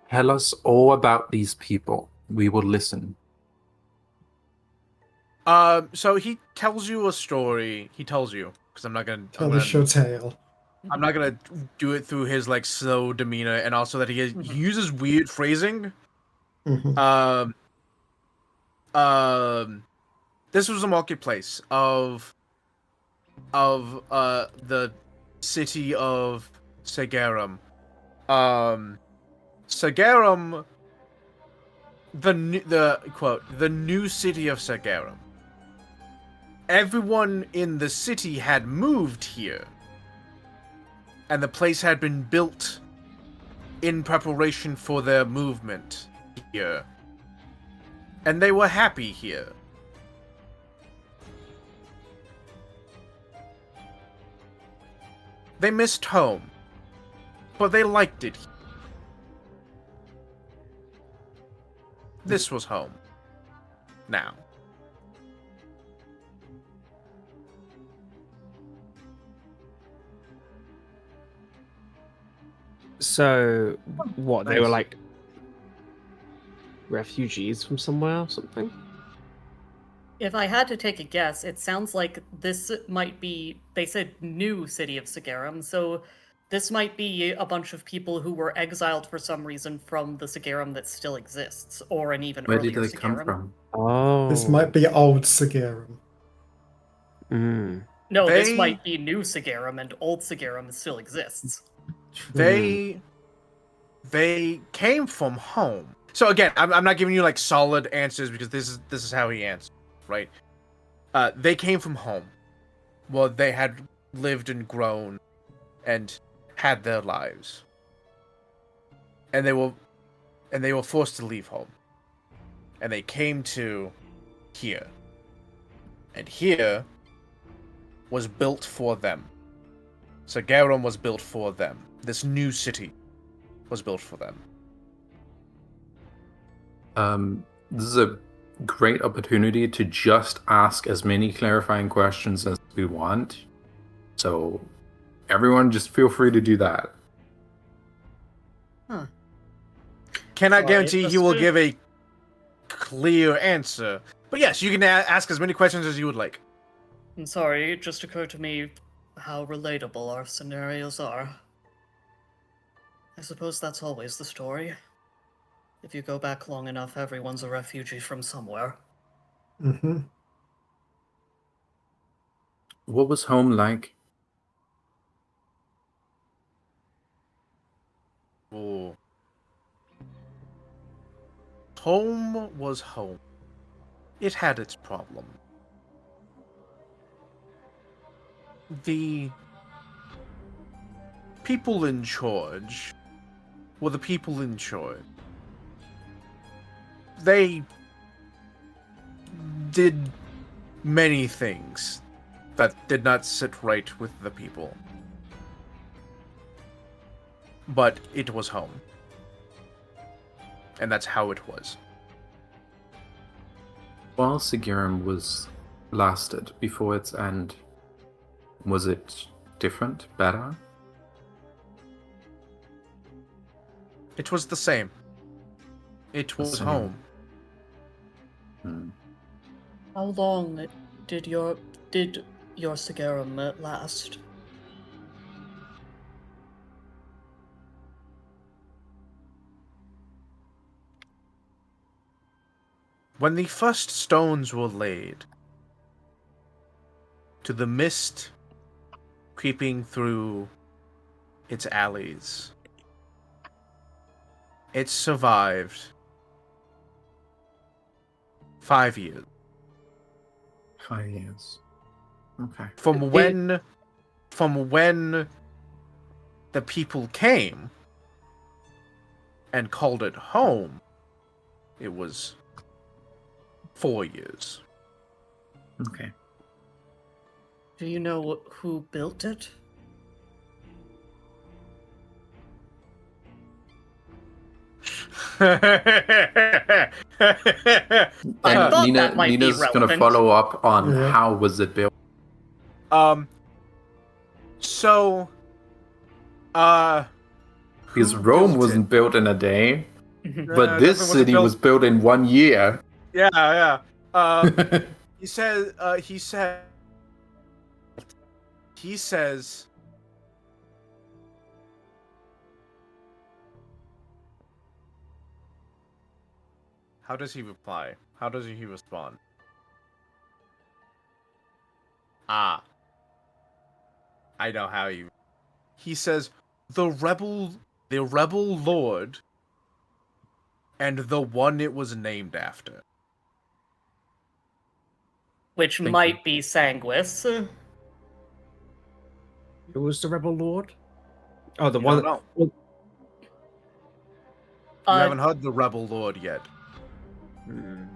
Tell us all about these people. We will listen. So he tells you a story. He tells you because I'm not gonna. Tell us your tale. I'm not gonna do it through his like slow demeanor, and also that he uses weird phrasing. Mhm. This was a marketplace of the city of Sagarum. Sagarum, the new city of Sagarum. Everyone in the city had moved here, and the place had been built in preparation for their movement here. And they were happy here. They missed home, but they liked it. This was home. Now. So, what? They were Nice. like refugees from somewhere or something? If I had to take a guess, it sounds like this might be. They said new city of Sagarum, so this might be a bunch of people who were exiled for some reason from the Sagarum that still exists, or an even Where earlier did they come Sagarum. from? Oh. This might be old Sagarum. Mm. No, this They- might be new Sagarum, and old Sagarum still exists. They came from home. So again, I'm not giving you like solid answers because this is how he answered, right? They came from home. Well, they had lived and grown and had their lives. And they were forced to leave home. And they came to here. And here was built for them. Sagarum was built for them. This new city was built for them. This is a great opportunity to just ask as many clarifying questions as we want. So, everyone, just feel free to do that. Cannot Sorry, guarantee he just will to- give a clear answer. But yes, you can ask as many questions as you would like. I'm sorry, it just occurred to me how relatable our scenarios are. I suppose that's always the story. If you go back long enough, everyone's a refugee from somewhere. Mm-hmm. What was home like? Ooh. Home was home. It had its problem. The people in charge were the people in charge. They did many things that did not sit right with the people. But it was home. And that's how it was. While Sigirum was lasted before its end, was it different, better? It was the same. It was same. home. Hmm. How long did your Sagarum last? when the first stones were laid, to the mist creeping through its alleys, it survived 5 years. 5 years. Okay. From when the people came and called it home, it was 4 years. Okay. Do you know who built it? I And thought that might be Nina's gonna relevant. follow up on Yeah. how was it built. So, Because who Rome built wasn't it? built in a day, but it this definitely wasn't city built- was built in 1 year. Yeah. He says, how does he reply? How does he respond? I know how he says, the rebel lord, and the one it was named after. Which Thank might be Sanguis. Who was the rebel lord? Oh, the You one. don't know. Well, You Uh, haven't heard the rebel lord yet. and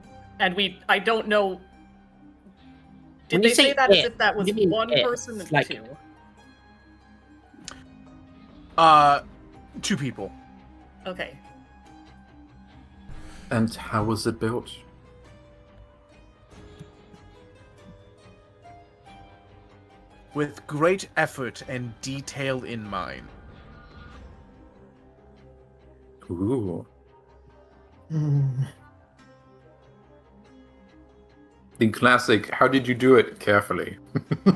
I don't know. When Did you they say say that as it, if that was you mean one it, person or like- two? 2 people. Okay. And how was it built? With great effort and detail in mind. Ooh. Hmm. The classic, how did you do it? Carefully.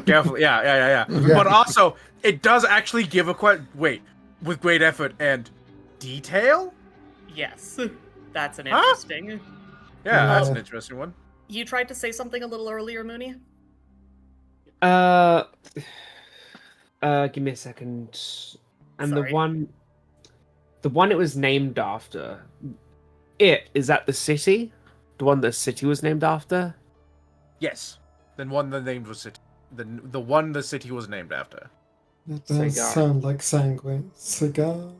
Careful, yeah. But also, it does actually give with great effort and detail? Yes. That's an Huh? interesting. Yeah, that's Yeah. an interesting one. You tried to say something a little earlier, Mooney? Give me a second. And Sorry. the one it was named after. Is that the city? The one the city was named after? Yes. Then one the name was city. The one the city was named after. That does Cigar. sound like Sanguine. Cigar.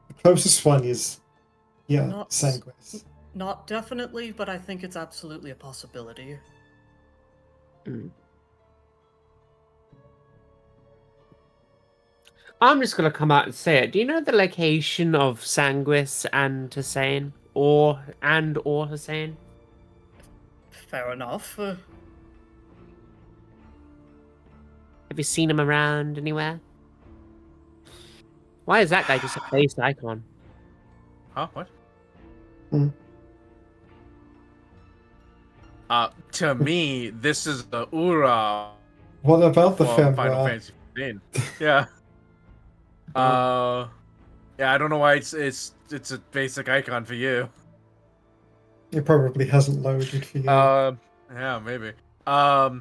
The closest one is, yeah, Not- Sanguis. Not definitely, but I think it's absolutely a possibility. I'm just gonna come out and say it. Do you know the location of Sanguis and Hussein, or Hussein? Fair enough. Have you seen him around anywhere? Why is that guy just a face icon? Huh? What? Hmm. To me, this is the Ura What about the from Final Femra? Fantasy 15. Yeah. Yeah, I don't know why it's a basic icon for you. It probably hasn't loaded for you. Yeah, maybe. By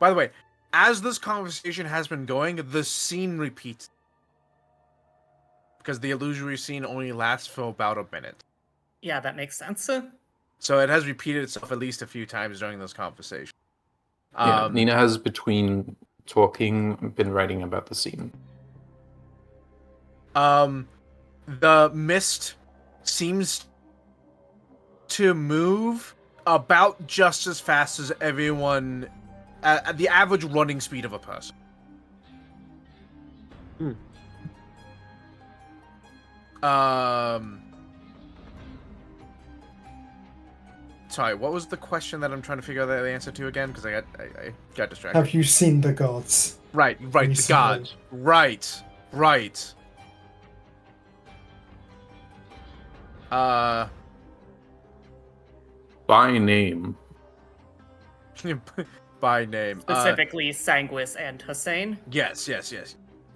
the way, as this conversation has been going, the scene repeats. Because the illusory scene only lasts for about a minute. Yeah, that makes sense. So it has repeated itself at least a few times during this conversation. Yeah, Nina has, between talking, been writing about the scene. The mist seems to move about just as fast as everyone at the average running speed of a person. Sorry, what was the question that I'm trying to figure out the answer to again? Because I got distracted. Have you seen the gods? Right, the Recently. god. Right. By name. By name. Specifically, Sanguis and Hussein. Yes.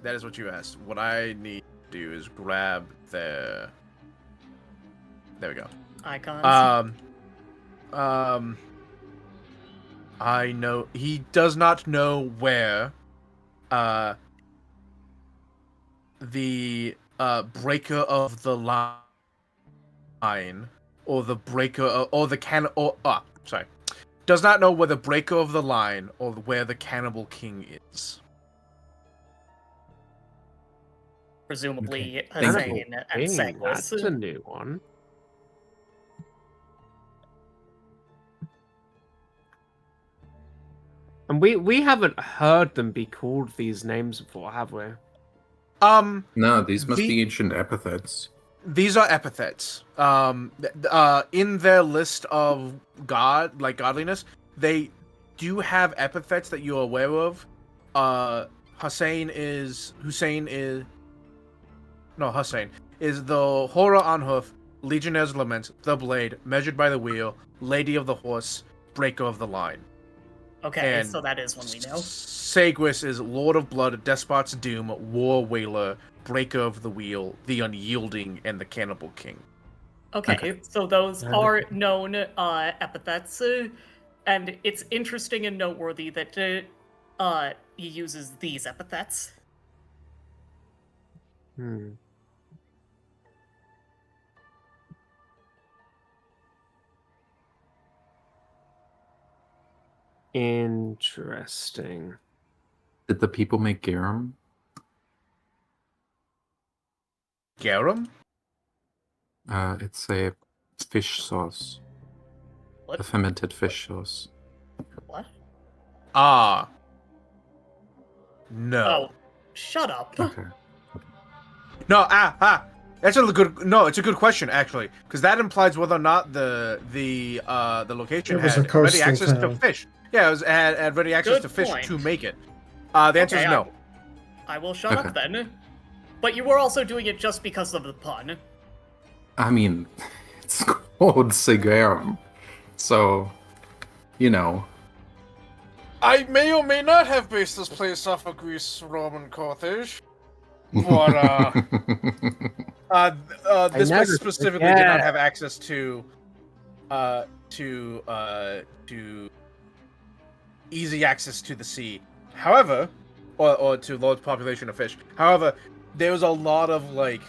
That is what you asked. What I need to do is grab their There we go. Icons. I know he does not know where the breaker of the line or the breaker or the sorry, does not know where the breaker of the line or where the cannibal king is. Presumably Cannibal Hussein and King, Seguis. that's a new one. And we haven't heard them be called these names before, have we? No, these must The- be ancient epithets. These are epithets. In their list of godliness, they do have epithets that you're aware of. Hussein is the Horror on Hoof, Legionnaire's Lament, the Blade, Measured by the Wheel, Lady of the Horse, Breaker of the Line. Okay, And so that is one we know. Seguis is Lord of Blood, Despot's Doom, War Wailer, Breaker of the Wheel, the Unyielding, and the Cannibal King. Okay, so those are known epithets, and it's interesting and noteworthy that he uses these epithets. Hmm. Interesting. Did the people make garum? Garum? It's a fish sauce. What? A fermented fish sauce. What? Ah. No. Oh, shut up. Okay. No, That's a good. No, it's a good question actually, because that implies whether or not the location It was had a coastal ready access to town. fish. Yeah, it was had ready access Good to fish point. to make it. The answer is Okay, no. I will shut up Okay. then. But you were also doing it just because of the pun. I mean, it's called Sigarum. So, you know. I may or may not have based this place off of Greece, Rome, and Carthage. But, This never place specifically did not forget. have access to easy access to the sea. However, or to large population of fish. However, there was a lot of like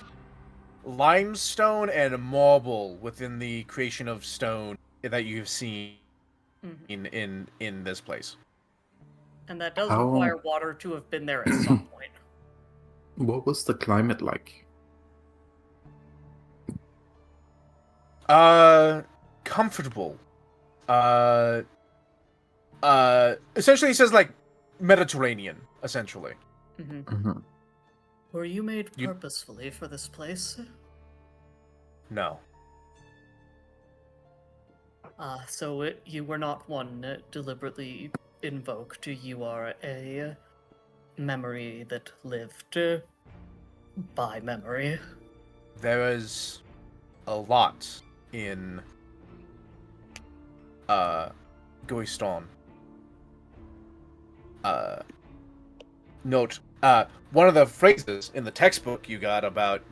limestone and marble within the creation of stone that you've seen Mhm. in this place. And that does How- require water to have been there at some point. What was the climate like? Comfortable. Essentially, it says like Mediterranean. Essentially, Mhm. Mhm. Were you made You- purposefully for this place? no. So you were not one deliberately invoked. You are a memory that lived by memory. There is a lot in Goiston. Note one of the phrases in the textbook you got about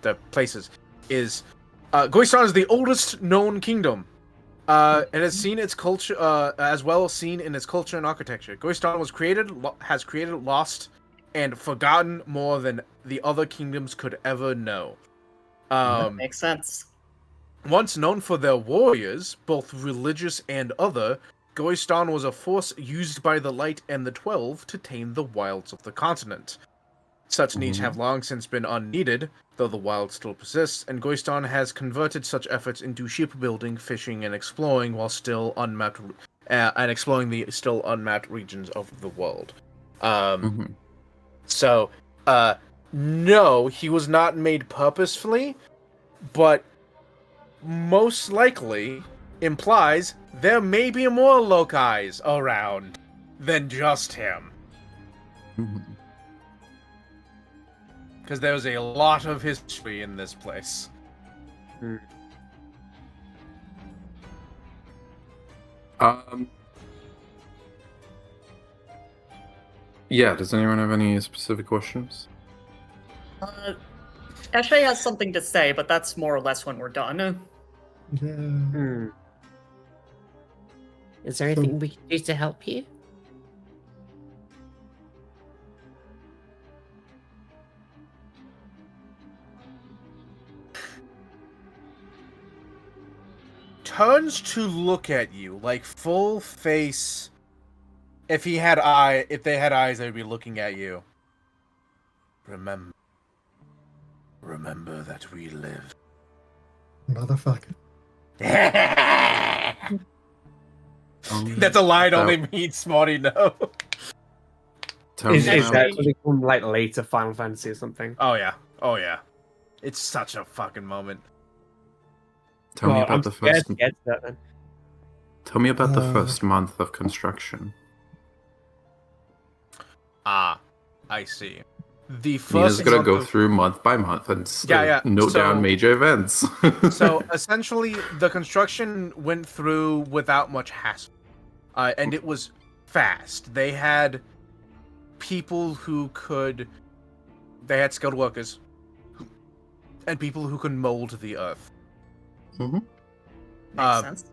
the places is Goiston is the oldest known kingdom. It has seen its culture as well seen in its culture and architecture. Goiston was has created, lost, and forgotten more than the other kingdoms could ever know. Makes sense. Once known for their warriors, both religious and other, Goiston was a force used by the Light and the 12 to tame the wilds of the continent. Such needs have long since been unneeded, though the wild still persists, and Goiston has converted such efforts into shipbuilding, fishing, and exploring while still unmapped, and exploring the still unmapped regions of the world. Mhm. So, no, he was not made purposefully, but most likely implies there may be more locais around than just him. Mhm. Because there's a lot of history in this place. Yeah, does anyone have any specific questions? Eshe has something to say, but that's more or less when we're done. Yeah. Hmm. Is there anything we can do to help you? Turns to look at you, like full face. If they had eyes, they'd be looking at you. Remember that we live. Motherfucker. That's a line only me and Smarty know. Tell me Is about, that something from like later Final Fantasy or something? Oh yeah. It's such a fucking moment. tell me Well, about I'm the scared first. to get to that then. Tell me about the first month of construction. Ah, I see. The first Nina's gonna month go of- through month by month and Yeah. note So- down major events. So essentially, the construction went through without much hassle, and it was fast. They had people who could. They had skilled workers, and people who could mold the earth. Mhm. Makes sense.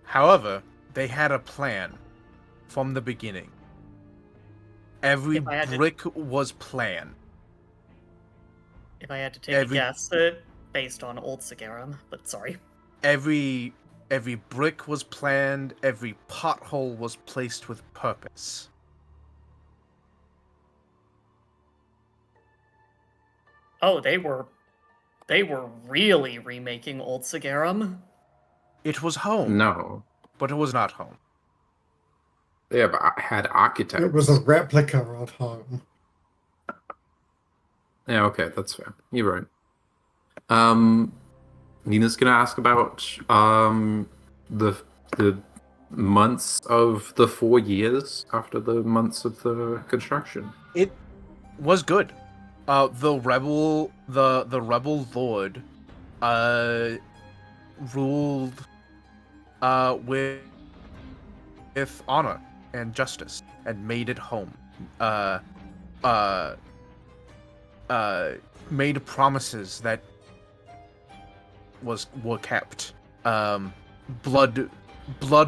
However, they had a plan from the beginning. Every If I had to- brick was planned. If I had to take Every- a guess, based on Old Sagarum, but sorry. Every brick was planned. Every pothole was placed with purpose. Oh, they were really remaking Old Sagarum. It was home, No. but it was not home. Yeah, but I had architects. It was a replica of home. Yeah, okay, that's fair. You're right. Nina's gonna ask about the months of the 4 years after the months of the construction. It was good. The rebel lord, ruled, with honor and justice, and made it home. Made promises that were kept. Blood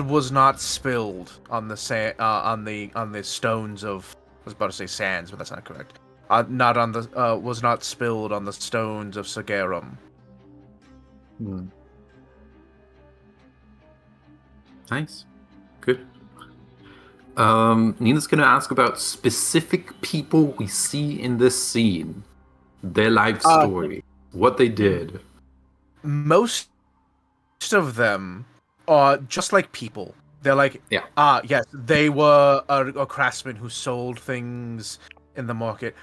was not spilled on the on the stones of. I was about to say sands, but that's not correct. Not on the was not spilled on the stones of Sagarum. Hmm. Nice. Good. Nina's gonna ask about specific people we see in this scene. Their life story. What they did. Most of them are just like people. They're like, Yeah. Yes, they were a craftsman who sold things in the market.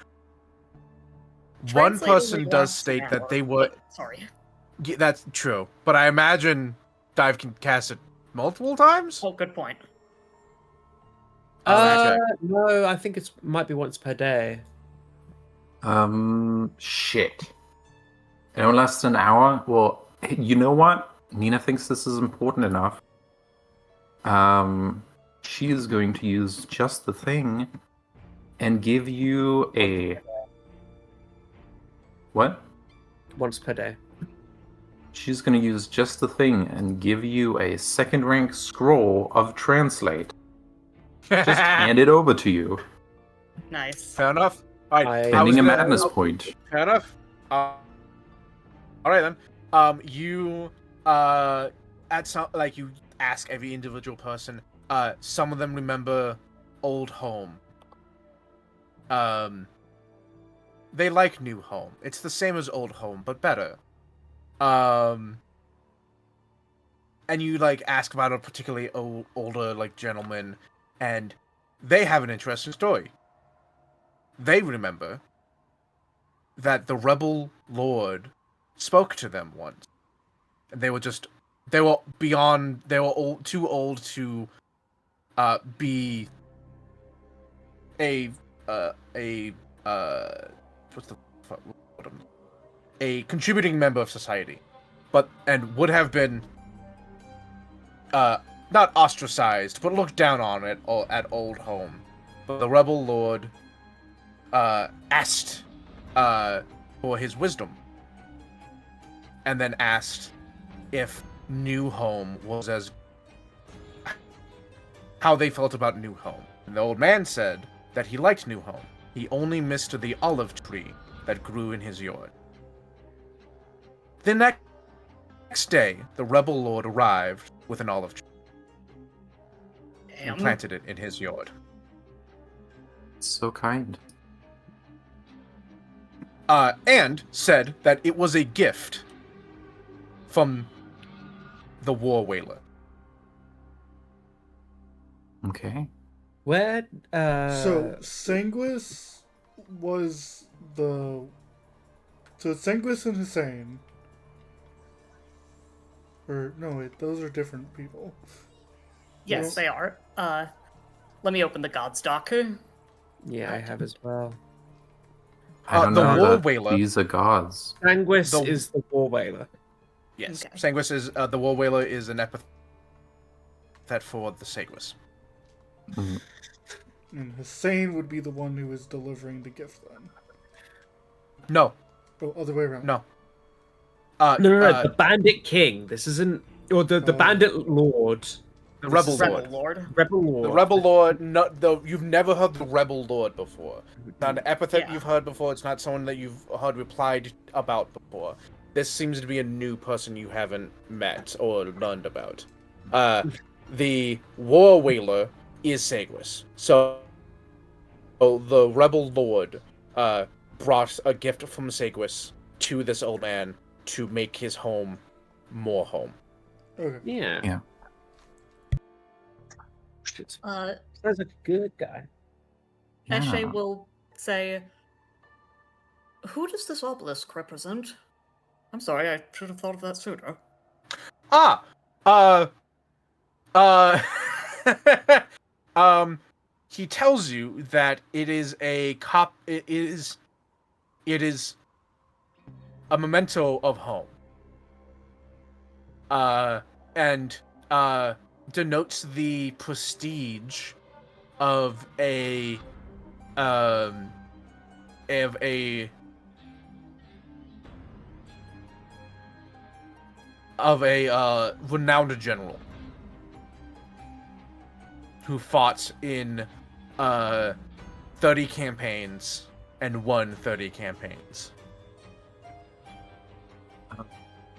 One Translated person only does once an state that hour, they were. but sorry. Yeah, that's true, but I imagine Dive can cast it multiple times. Oh, good point. No, I think it might be once per day. Shit. It only lasts an hour? Well, you know what? Nina thinks this is important enough. She is going to use just the thing and give you a... What? Once per day. She's going to use just the thing and give you a second rank scroll of translate. Just hand it over to you. Nice. Fair enough. All right, Spending a madness point. Fair enough. All right then. You at some you ask every individual person. Some of them remember old home. They like new home. It's the same as old home, but better. And you ask about a particularly older gentleman, and they have an interesting story. They remember that the rebel lord spoke to them once, and they were too old to be a contributing member of society, and would have been not ostracized, but looked down on it at old home. But the rebel lord asked for his wisdom and then asked if New Home was how they felt about New Home. And the old man said that he liked New Home. He only missed the olive tree that grew in his yard. The next day, the rebel lord arrived with an olive tree and planted it in his yard. So kind. And said that it was a gift from the War Whaler. Okay. Where? So Sanguis was the. So Sanguis and Hussein. Or no, wait, those are different people. Yes, they are. Let me open the God's doc. Yeah, I have as well. I don't the know War that Whaler. these are gods. Sanguis The- is the War Whaler. Yes, Okay. Sanguis is the War Whaler is an epithet for the Sanguis. Mhm. And Hussein would be the one who is delivering the gift then. No, Oh, other way around. no. No, the Bandit King. This isn't, or the Oh. Bandit Lord, the Rebel Rebel Lord. Lord. Rebel Lord. The Rebel Lord. You've never heard the Rebel Lord before. Not an epithet Yeah. you've heard before. It's not someone that you've heard replied about before. This seems to be a new person you haven't met or learned about. The War Whaler is Sanguis. So the Rebel Lord brought a gift from Sanguis to this old man to make his home more home. Okay. Yeah. Yeah. Shit. Uh, Sounds like a good guy. Eshe Yeah. will say, "Who does this obelisk represent?" I'm sorry, I should have thought of that sooner. He tells you that it is it is a memento of home. And denotes the prestige of a renowned general who fought in 30 campaigns and won 30 campaigns.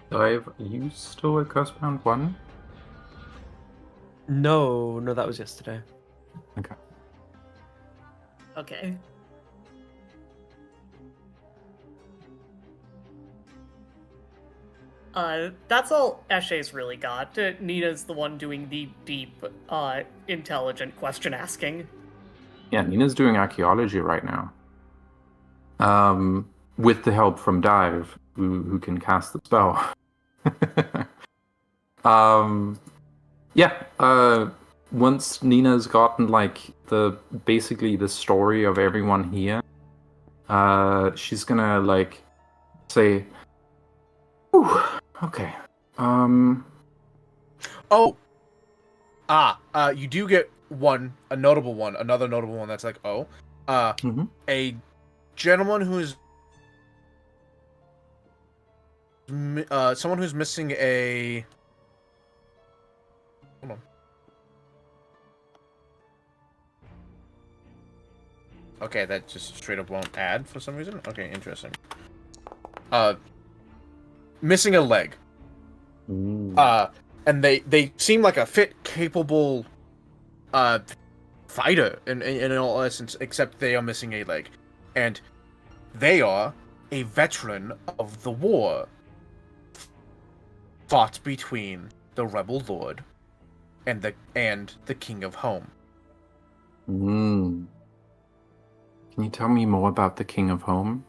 Dive, are you still at Cursebound 1? No, that was yesterday. Okay. Okay. That's all Eshe's really got. Nina's the one doing the deep, intelligent question asking. Yeah, Nina's doing archaeology right now. With the help from Dive, who can cast the spell. Once Nina's gotten like basically the story of everyone here, she's gonna like say, "Whew, okay. You do get another notable one that's like, Mhm. a gentleman who's someone who's missing a. Hold on. Okay, that just straight up won't add for some reason. Okay, interesting. Missing a leg. And they seem like a fit, capable fighter in all essence, except they are missing a leg. And they are a veteran of the war fought between the Rebel Lord and the King of Home. Can you tell me more about the King of Home?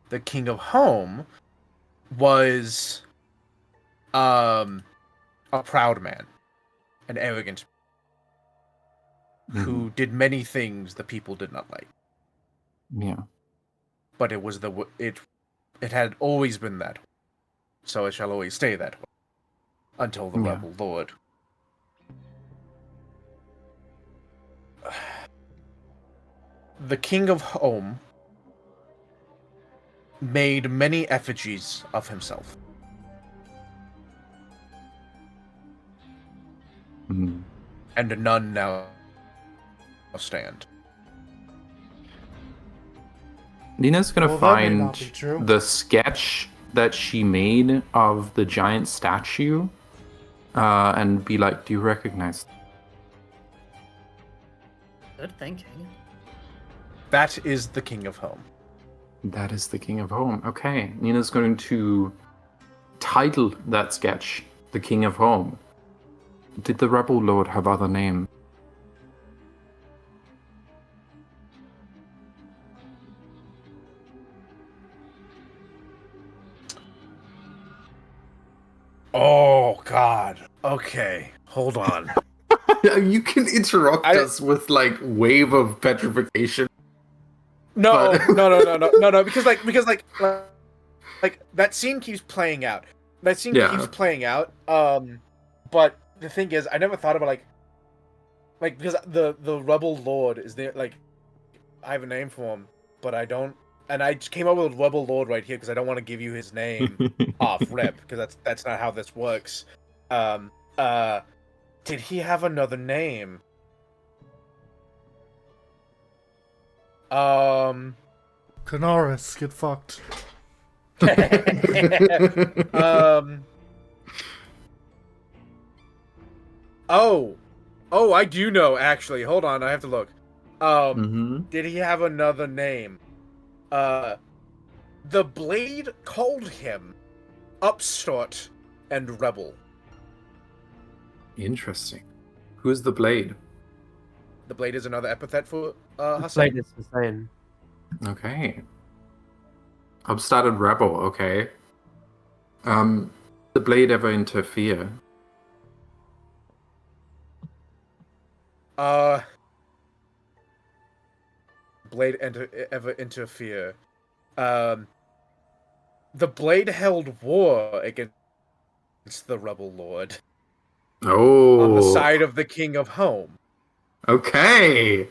The King of Home was a proud man, an arrogant who did many things the people did not like. Yeah. But it had always been that way. So it shall always stay that way. Until the Yeah. Rebel Lord. The King of Home made many effigies of himself. Hmm. And none now stand. Nina's gonna Well, that may not find be true. the sketch that she made of the giant statue, and be like, "Do you recognize?" Good thinking. That is the King of Home. That is the King of Home. Okay, Nina's going to title that sketch "The King of Home." Did the Rebel Lord have other name? Oh God. Okay, hold on. You can interrupt I- us with like wave of petrification. No, But- no, because that scene keeps playing out. That scene Yeah. keeps playing out. But the thing is, I never thought about like because the Rebel Lord is there. Like, I have a name for him, but I don't. And I just came up with Rebel Lord right here because I don't want to give you his name off rip because that's not how this works. Did he have another name? Canaris, get fucked. Oh, I do know actually. Hold on, I have to look. Mhm. Did he have another name? The Blade called him Upstart and Rebel. Interesting. Who's the Blade? The Blade is another epithet for Hassan. Slade is the same. Okay. Upstarted Rebel. Okay. The Blade ever interfere? Blade ever interfere. The Blade held war against the Rebel Lord Oh. on the side of the King of Home. Okay.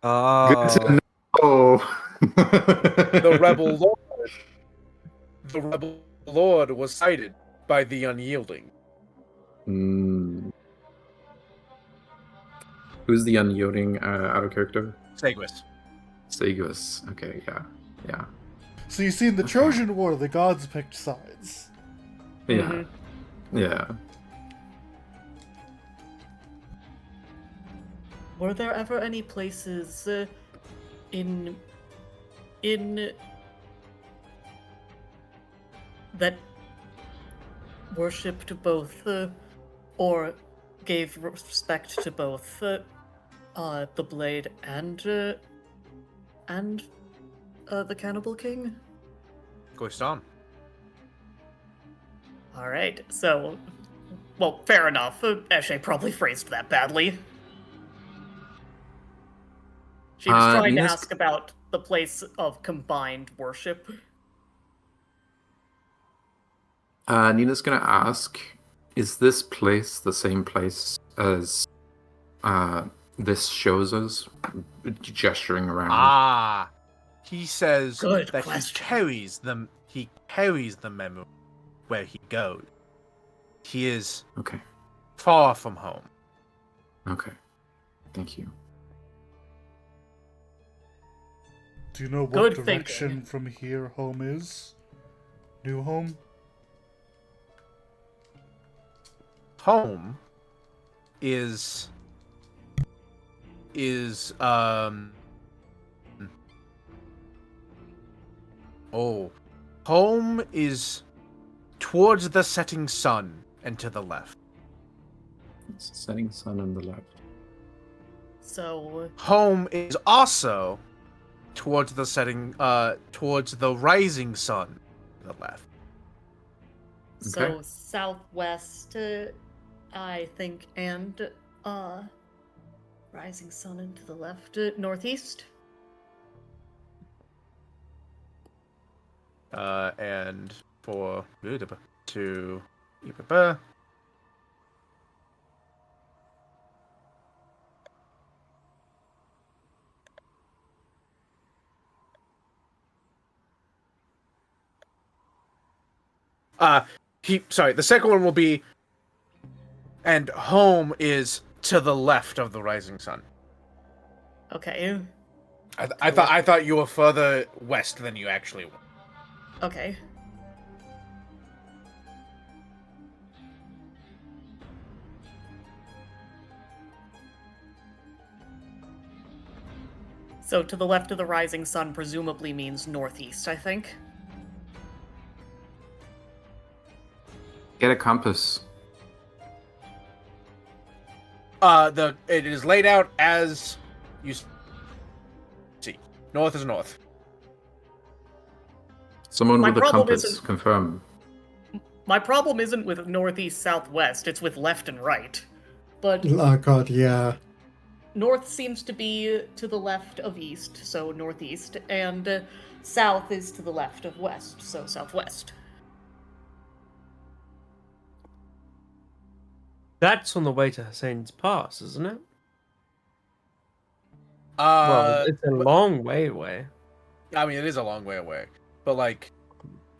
Oh. Good to know. The Rebel Lord was cited by the Unyielding. Hmm. Who's the unyielding out of character? Seguis. Segus. Okay, yeah. So you see, in the Trojan War, the gods picked sides. Yeah. Yeah. Were there ever any places in that worshipped both or gave respect to both the Blade and the Cannibal King? Goistan. All right, so, well, fair enough. Eshe probably phrased that badly. She was trying to Nina's- ask about the place of combined worship. Nina's gonna ask, is this place the same place as this shows us? Gesturing around. Ah, he says Good that question. he carries the memory where he goes. He is Okay. far from home. Okay. Thank you. Do you know what Good direction thinking. from here home is? New home? Home is home is towards the setting sun and to the left. It's setting sun on the left. So, Home is also towards the setting towards the rising sun to the left. so southwest, I think, and rising sun into the left, northeast. And for to The second one will be, and home is to the left of the rising sun. Okay. I thought you were further west than you actually were. Okay. So to the left of the rising sun presumably means northeast, I think. Get a compass. It is laid out as you see. North is north. Someone My with a problem compass. isn't- Confirm. My problem isn't with northeast, southwest, it's with left and right. But Oh god, yeah. north seems to be to the left of east, so northeast, and south is to the left of west, so southwest. That's on the way to Hussein's Pass, isn't it? Uh, It's a long way away. I mean, it is a long way away, but like,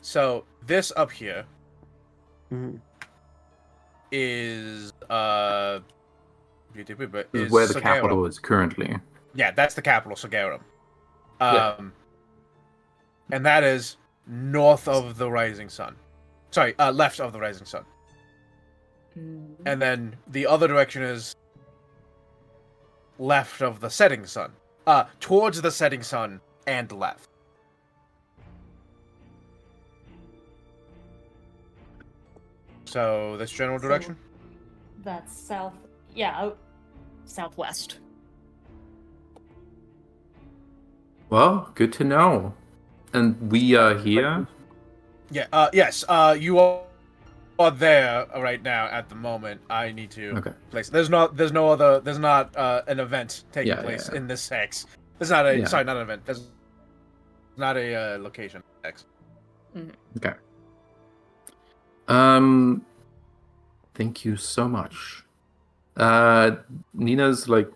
so this up here Mhm. is This is where the Sagarum. capital is currently. Yeah, that's the capital, Sagarum. And that is north of the rising sun. Sorry, left of the rising sun. And then the other direction is left of the setting sun. Towards the setting sun and left. So this general direction? That's south. Yeah, southwest. Well, good to know. And we are here. Yeah, yes, you are there right now at the moment. I need to Okay. place. There's not an event taking Yeah, place yeah. in this hex. There's not a Yeah. sorry, not an event. There's not a location hex. Okay. Thank you so much. Nina's like,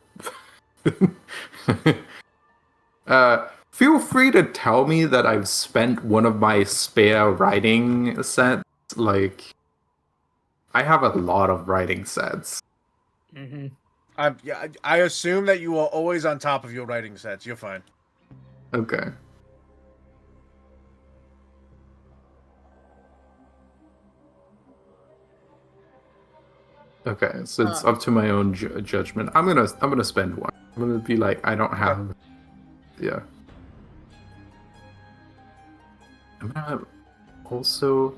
feel free to tell me that I've spent one of my spare writing sets. Like, I have a lot of writing sets. Mm-hmm. I assume that you are always on top of your writing sets. You're fine. Okay. Okay, so it's up to my own judgment. I'm gonna spend one. I'm gonna be like, I don't have. Yeah. I'm gonna also.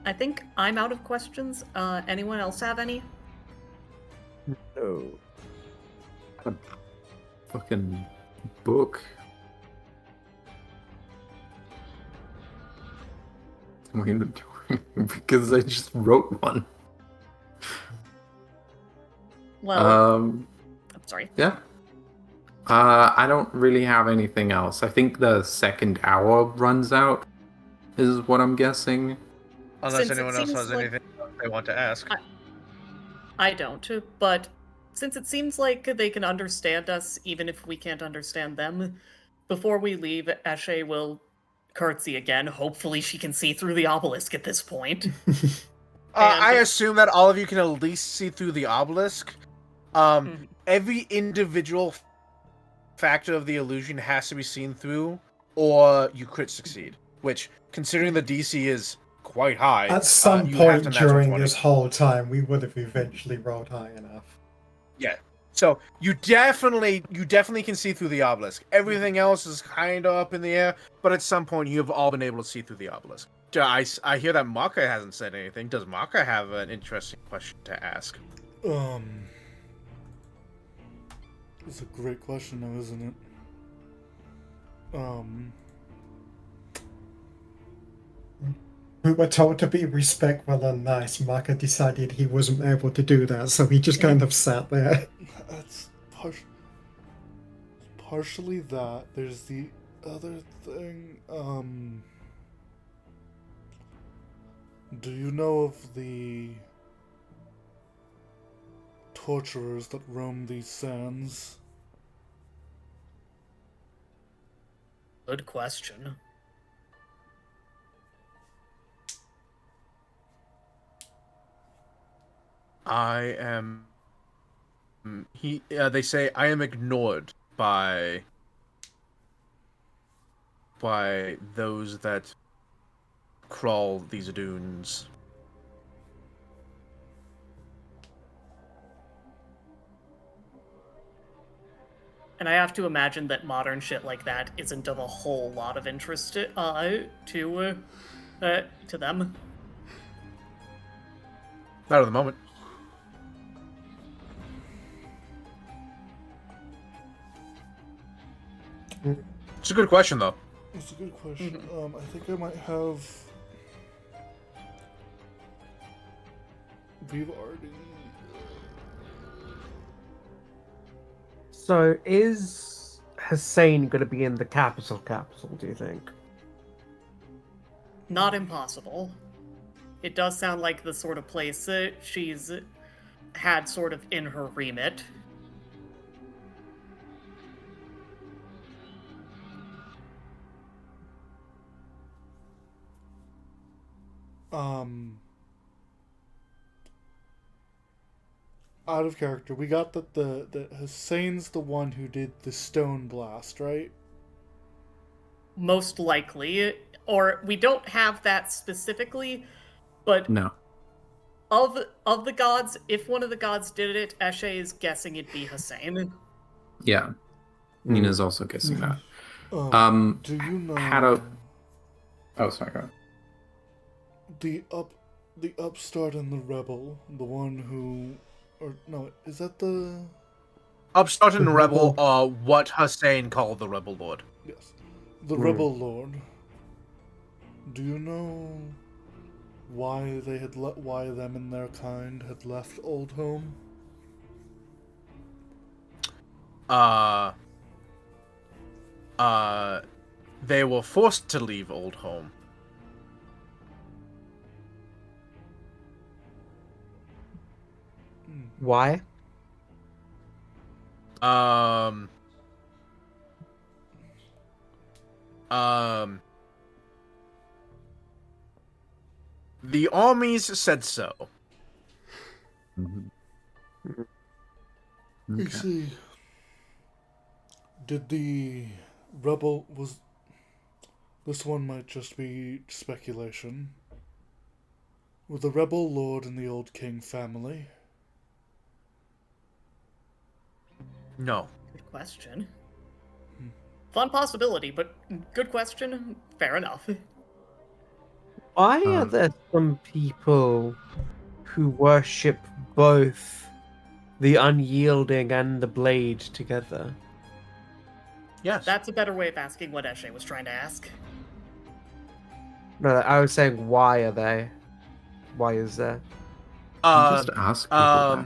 I think I'm out of questions. Anyone else have any? No. A fucking book. I mean, because I just wrote one. Well, I'm sorry. Yeah. I don't really have anything else. I think the second hour runs out, is what I'm guessing. Unless Since it anyone else seems has like- anything they want to ask. I don't, but since it seems like they can understand us even if we can't understand them, before we leave, Eshe will curtsy again. Hopefully she can see through the obelisk at this point. I And- assume that all of you can at least see through the obelisk. Mhm. Every individual factor of the illusion has to be seen through, or you crit succeed. Which, considering the DC is quite high, At some you have point to natural during 20. this whole time, we would have eventually rolled high enough. So you definitely can see through the obelisk. Everything else is kind of up in the air, but at some point you have all been able to see through the obelisk. I hear that Maka hasn't said anything. Does Maka have an interesting question to ask? It's a great question, though, isn't it? We were told to be respectful and nice. Maka decided he wasn't able to do that, so he just kind of sat there. That's partially that. There's the other thing. Do you know of the torturers that roam these sands? Good question. I am. They say I am ignored by those that crawl these dunes. And I have to imagine that modern shit like that isn't of a whole lot of interest to them. Not at the moment. It's a good question, though. That's a good question. I think I might have. We've already. So is Hussein going to be in the capital, do you think? Not impossible. It does sound like the sort of place that she's had sort of in her remit. Out of character, we got that that Hussein's the one who did the stone blast, right? Most likely. Or we don't have that specifically, but No. of the gods, if one of the gods did it, Eshe is guessing it'd be Hussein. Yeah. Nina's also guessing that. Do you know Had a. Oh, sorry. Go on. the upstart and the rebel, the one who, or no, is that the Upstart and Rebel are what Hussein called the Rebel Lord. yes, the rebel lord? Do you know why they had why them and their kind had left Oldhome? They were forced to leave Oldhome. Why? The armies said so. Mhm. You Okay. see, did the rebel was this one might just be speculation. Were the rebel lord and the old king family? No. Good question. Fun possibility, but good question. Fair enough. Why are there some people who worship both the unyielding and the blade together? Yes. That's a better way of asking what Eshe was trying to ask. No, I was saying, why are they? Why is there? You just ask people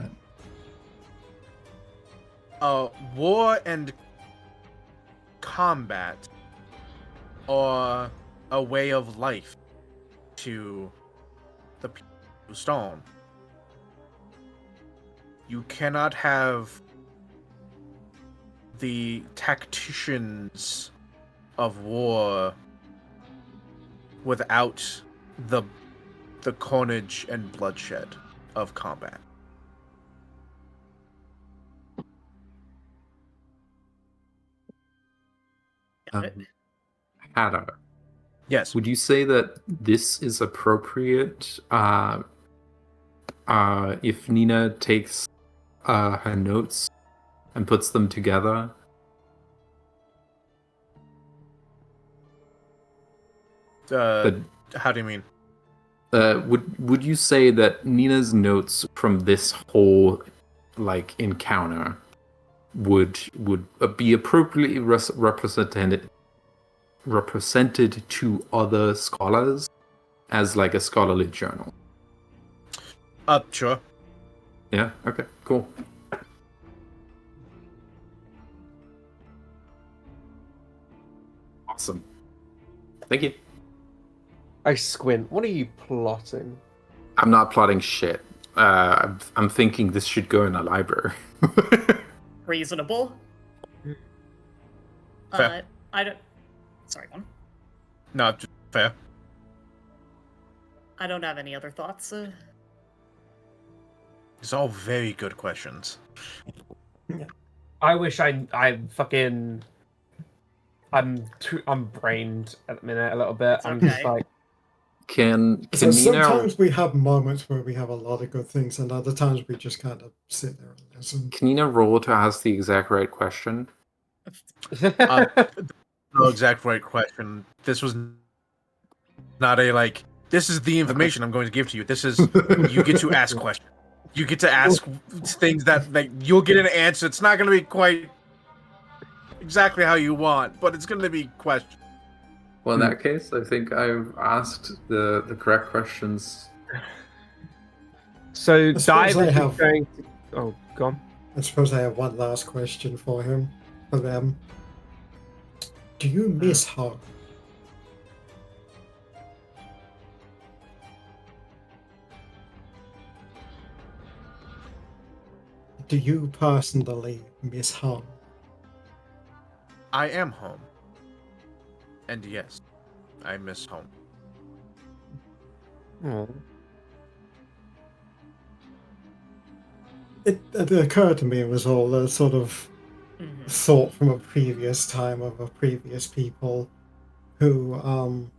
that. War and combat are a way of life to the people who storm. You cannot have the tacticians of war without the carnage and bloodshed of combat. Got it. Hada, Yes. would you say that this is appropriate if Nina takes her notes and puts them together? How do you mean? Would you say that Nina's notes from this whole encounter would be appropriately represented to other scholars as a scholarly journal? Sure. Yeah. Okay. Cool. Awesome. Thank you. I squint. What are you plotting? I'm not plotting shit. I'm thinking this should go in a library. Reasonable. Fair. I don't. Sorry, one. No, just fair. I don't have any other thoughts. It's all very good questions. I wish I fucking. I'm brained at the minute a little bit. It's I'm just okay. like. Can So Nina? sometimes we have moments where we have a lot of good things, and other times we just kind of sit there and listen. Can Nina roll to ask the exact right question? No exact right question. This was not a like. This is the information I'm going to give to you. This is you get to ask questions. You get to ask things that like you'll get an answer. It's not going to be quite exactly how you want, but it's going to be questions. Well, in that case, I think I've asked the correct questions. So suppose dive I is have- going to. Oh, go on. I suppose I have one last question for them. Do you miss home? Do you personally miss home? I am home, and yes, I miss home. Oh. It occurred to me it was all a sort of Mhm. thought from a previous time of a previous people who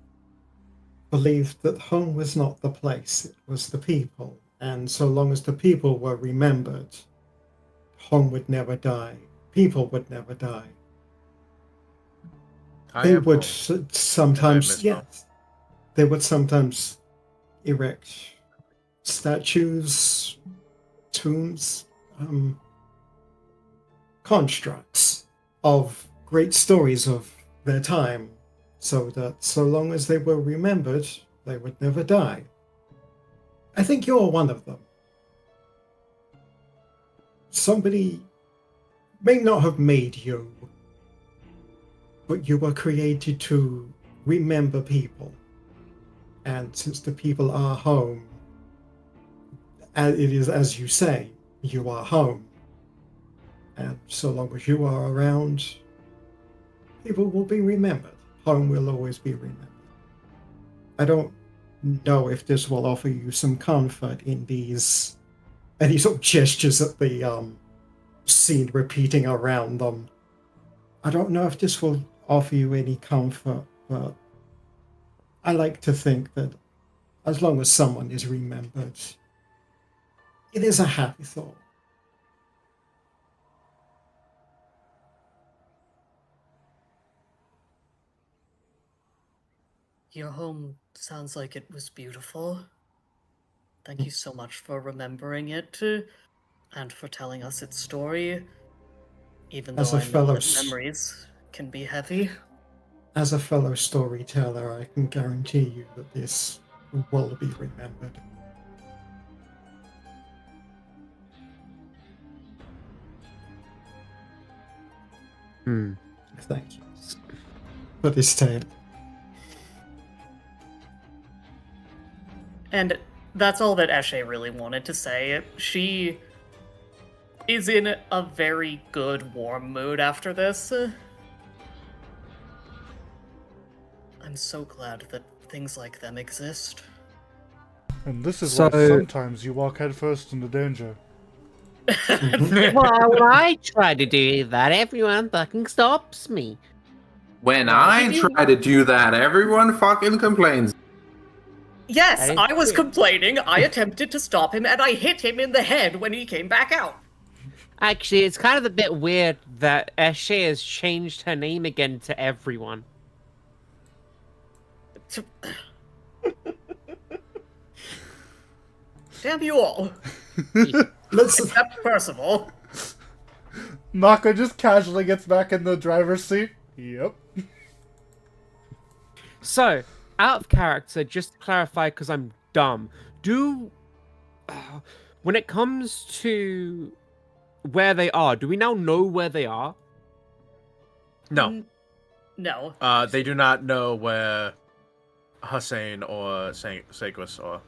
believed that home was not the place, it was the people. And so long as the people were remembered, home would never die. People would never die. I They am would home. sometimes, miss yes, home. they would sometimes erect statues, tombs, constructs of great stories of their time, so that so long as they were remembered, they would never die. I think you're one of them. Somebody may not have made you, but you were created to remember people. And since the people are home, and it is as you say, you are home. And so long as you are around, people will be remembered. Home will always be remembered. I don't know if this will offer you some comfort in these any sort of gestures at the scene repeating around them. I don't know if this will offer you any comfort, but I like to think that as long as someone is remembered, it is a happy thought. Your home sounds like it was beautiful. Thank you so much for remembering it and for telling us its story. Even As though a I know fellow that memories can be heavy. As a fellow storyteller, I can guarantee you that this will be remembered. Thank you for this tale. And that's all that Eshe really wanted to say. She is in a very good, warm mood after this. I'm so glad that things like them exist. And this is So- why sometimes you walk headfirst into danger. Well, when I try to do that, everyone fucking stops me. When Well, I did you- try to do that, everyone fucking complains. Yes, That is I was true. complaining. I attempted to stop him, and I hit him in the head when he came back out. Actually, it's kind of a bit weird that Eshe has changed her name again to everyone. Damn you all. Let's Except Percival. Mako just casually gets back in the driver's seat. Yep. So, out of character, just to clarify, because I'm dumb, when it comes to where they are, do we now know where they are? No, No. they do not know where Hussein or Sequus are.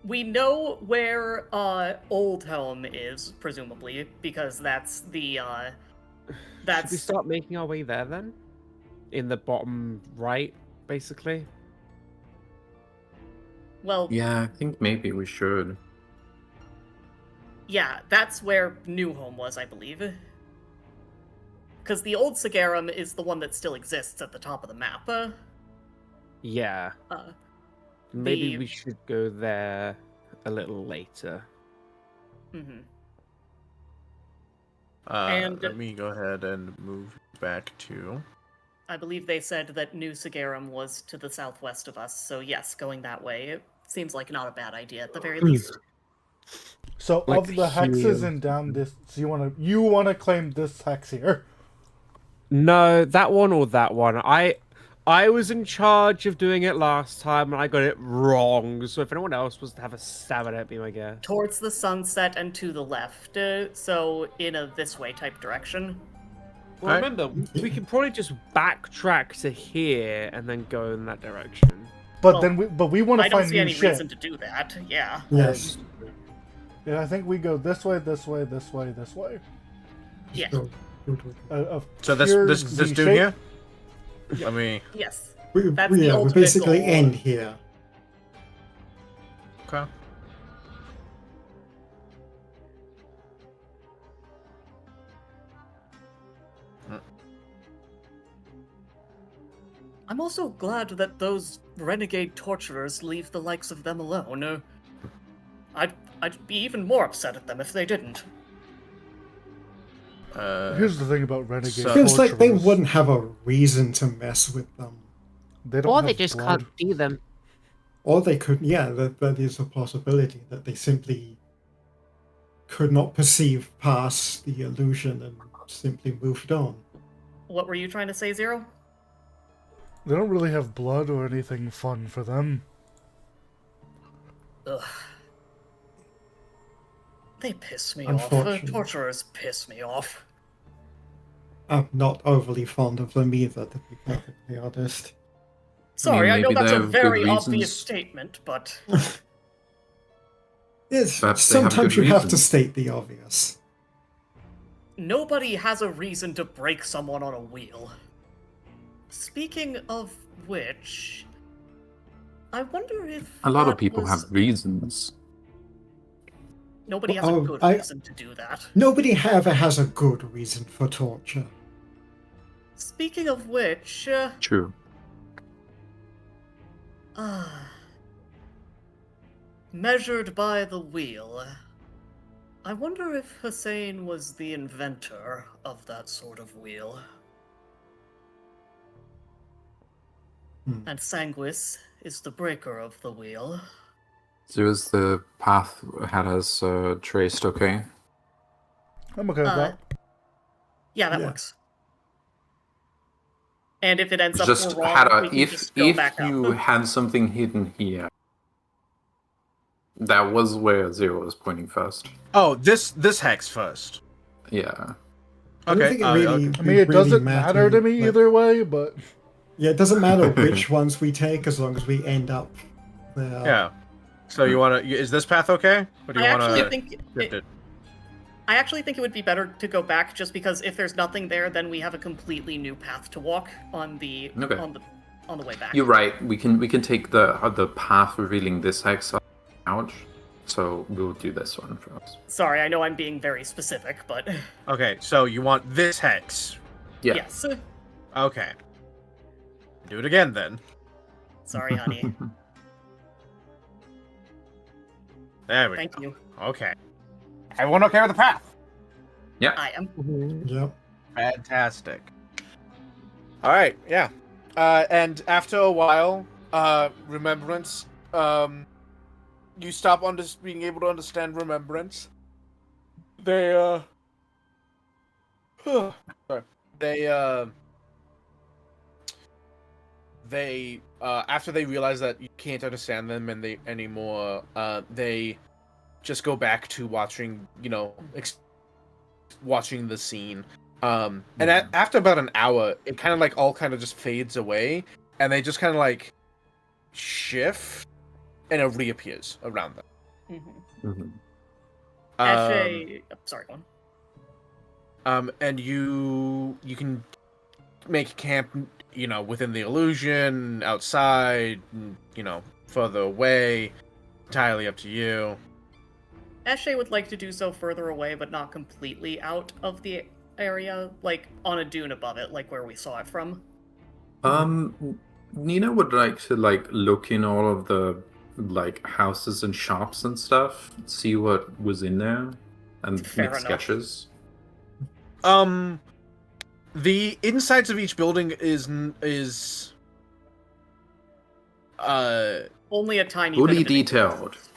We know where Old Home is, presumably, because that's the Should we that's start making our way there then? In the bottom right, basically? well Yeah, I think maybe we should. Yeah, that's where New Home was, I believe. Because the old Sagarum is the one that still exists at the top of the map. Yeah. Uh, Maybe the- we should go there a little later. mhm. Let And- me go ahead and move back to. I believe they said that New Sagarum was to the southwest of us, so yes, going that way it seems like not a bad idea at the very least. So Like of the hexes here. and down this, so you wanna claim this hex here? No, that one or that one. I was in charge of doing it last time and I got it wrong. So if anyone else was to have a stab at it, be my guess. Towards the sunset and to the left, so in a this way type direction. Well, Alright. remember, we can probably just backtrack to here and then go in that direction. But Well, then we want I to don't find see new any shit. reason to do that. Yeah. Yes. Yeah, I think we go this way, this way, this way, this way. Yeah. So, Of So this pure this dude Z-shape. here. Let me. Yes. we That's the we ultimate basically goal. end here. Okay. I'm also glad that those renegade torturers leave the likes of them alone. I'd be even more upset at them if they didn't. Here's the thing about renegade So- Feels like they torturers. wouldn't have a reason to mess with them. They don't Or have they just blood. can't see them. Or they could, yeah, that is a possibility that they simply could not perceive past the illusion and simply moved on. What were you trying to say, Zero? They don't really have blood or anything fun for them. Ugh. They piss me off. Unfortunately. Torturers piss me off. I'm not overly fond of them either, to be perfectly honest. Sorry, I know maybe that's they a have good very obvious reasons. statement, but Yes, Perhaps they have sometimes good you have to reasons. state the obvious. nobody has a reason to break someone on a wheel. Speaking of which, I wonder if A lot of that people was- have reasons. Nobody has Oh, a good I- reason to do that. Nobody ever has a good reason for torture. Speaking of which, True. measured by the wheel. I wonder if Hussein was the inventor of that sort of wheel. Hmm. And Sanguis is the breaker of the wheel. So is the path had us traced, okay? I'm okay with that. Yeah, that Yeah. works. And if it ends up Just we're wrong, Hada, we can if just go back you up. had something hidden here, that was where Zero was pointing first. Oh, this hex first. Yeah. I don't Okay. think it okay. really, I mean, it really doesn't matter to me like- either way, but Yeah, it doesn't matter which ones we take as long as we end up there. Yeah. So you want to? Is this path okay? Or do you I want actually to think shift it? I actually think it would be better to go back, just because if there's nothing there, then we have a completely new path to walk on the Okay. on the way back. You're right. We can take the path revealing this hex out. So we'll do this one first. Sorry, I know I'm being very specific, but Okay. So you want this hex? Yeah. yes. Okay. Do it again then. Sorry, honey. There we Thank go. you. Okay. Everyone okay with the path? I am. Yep. Fantastic. All right, yeah. And after a while, remembrance, you stop being able to understand remembrance. They, sorry. They, after they realize that you can't understand them and anymore, they just go back to watching, watching the scene. And after about an hour, it kind of like all kind of just fades away, and they just kind of like shift, and it reappears around them. Mm-hmm. Mhm. Ashe, sorry, go on. And you can make camp, within the illusion, outside, further away, entirely up to you. Eshe would like to do so further away, but not completely out of the area, like on a dune above it, like where we saw it from. Nina would like to look in all of the houses and shops and stuff, see what was in there, and Fair make enough. sketches. The insides of each building is Only a tiny Fully bit of it detailed. exists.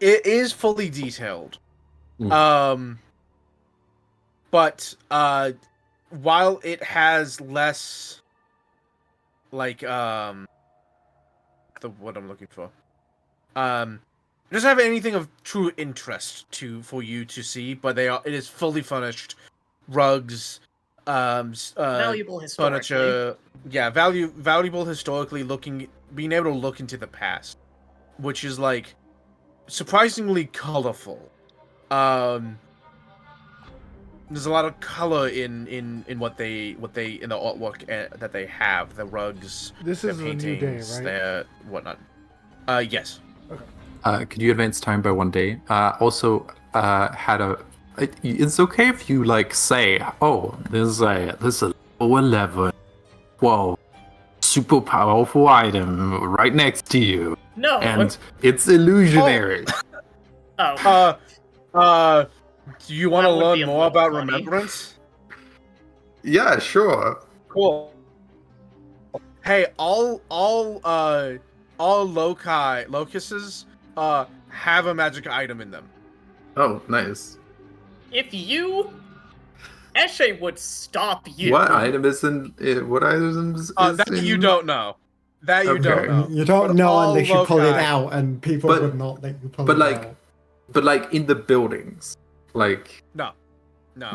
it is fully detailed. But while it has less what I'm looking for. It doesn't have anything of true interest for you to see, but it is fully furnished, rugs, Valuable historically. furniture, yeah, valuable historically, being able to look into the past, which is surprisingly colorful. There's a lot of color in what they in the artwork that they have, the rugs, This their is a new day, paintings, right? their whatnot. Yes. Could you advance time by 1 day? Also, it's okay if you say, oh, there's a lower level, whoa, super powerful item right next to you, No. and it's illusionary. Oh. Do you want to That would be learn a more little about funny. remembrance? Yeah, sure. Cool. Hey, all locusts have a magic item in them. Oh, nice. If you, Eshe would stop you. What item is in? What items? That you don't know. That you don't Okay. know. You don't But know all unless you pull it loci- out, and people But- would not let you pull but it like- out. But in the buildings, No.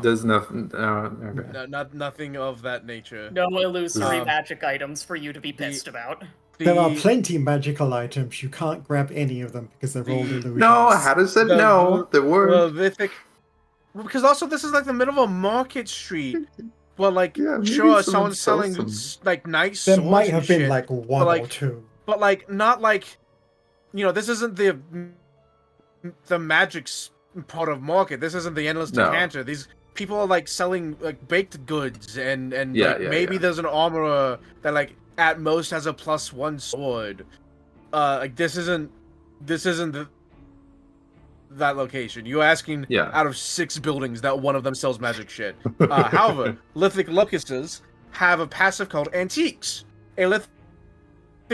there's nothing. Okay. No, nothing of that nature. No illusory Um, magic items for you to be pissed about. There are The- plenty magical items. You can't grab any of them because they're all illusions. No, Hada said The- no. There were. because also this is the middle of a market street. Well, Yeah, maybe sure, someone someone's sells selling There nice swords might and have been shit, one like- or two. but not this isn't the magic part of market. This isn't the endless No. decanter. These people are selling baked goods and Yeah, maybe yeah. there's an armorer that at most has a +1 sword. This isn't that location. You're asking Yeah. out of 6 buildings that one of them sells magic shit. However, lithic locusts have a passive called Antiques. A lithic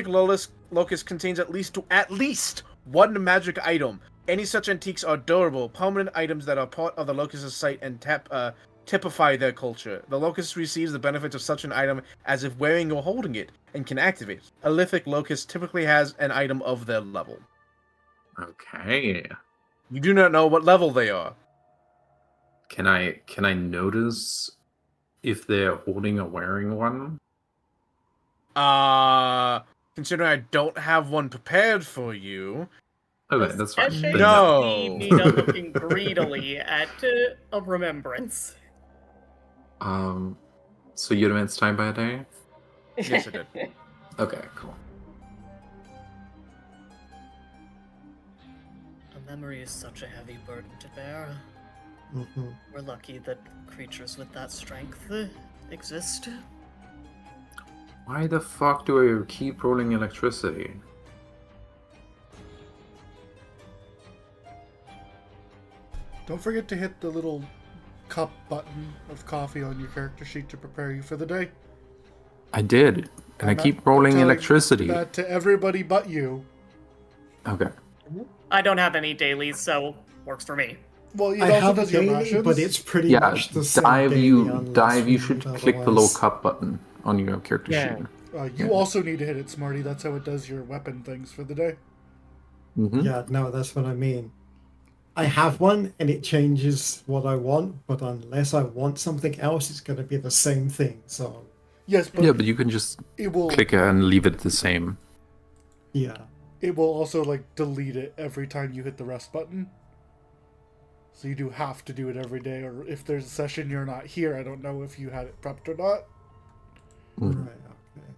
locust contains at least one magic item. Any such antiques are durable, permanent items that are part of the locust's site and typify their culture. The locust receives the benefits of such an item as if wearing or holding it, and can activate. A lithic locust typically has an item of their level. Okay. You do not know what level they are. Can I notice if they're holding or wearing one? Considering I don't have one prepared for you. Okay, that's fine. Eshe Then No. see Nina looking greedily at a remembrance. So you advance time by a day? Yes, I did. Okay, cool. A memory is such a heavy burden to bear. Mhm. We're lucky that creatures with that strength exist. Why the fuck do I keep rolling electricity? Don't forget to hit the little cup button of coffee on your character sheet to prepare you for the day. I did, and I I'm keep not rolling telling electricity. That to everybody but you. Okay. I don't have any dailies, so works for me. Well, it I also have a does your daily, rations. but it's pretty Yeah, much the same dive. daily You unless dive. You we should do click the little otherwise. cup button on your character Yeah. sheet. You Yeah. also need to hit it, Smarty. That's how it does your weapon things for the day. Mm-hmm. Yeah, no, that's what I mean. I have one and it changes what I want, but unless I want something else, it's going to be the same thing. So, Yes, but Yeah, but you can just it will. click it and leave it the same. yeah. It will also delete it every time you hit the rest button. So you do have to do it every day, or if there's a session you're not here, I don't know if you had it prepped or not. Mhm. Right, okay.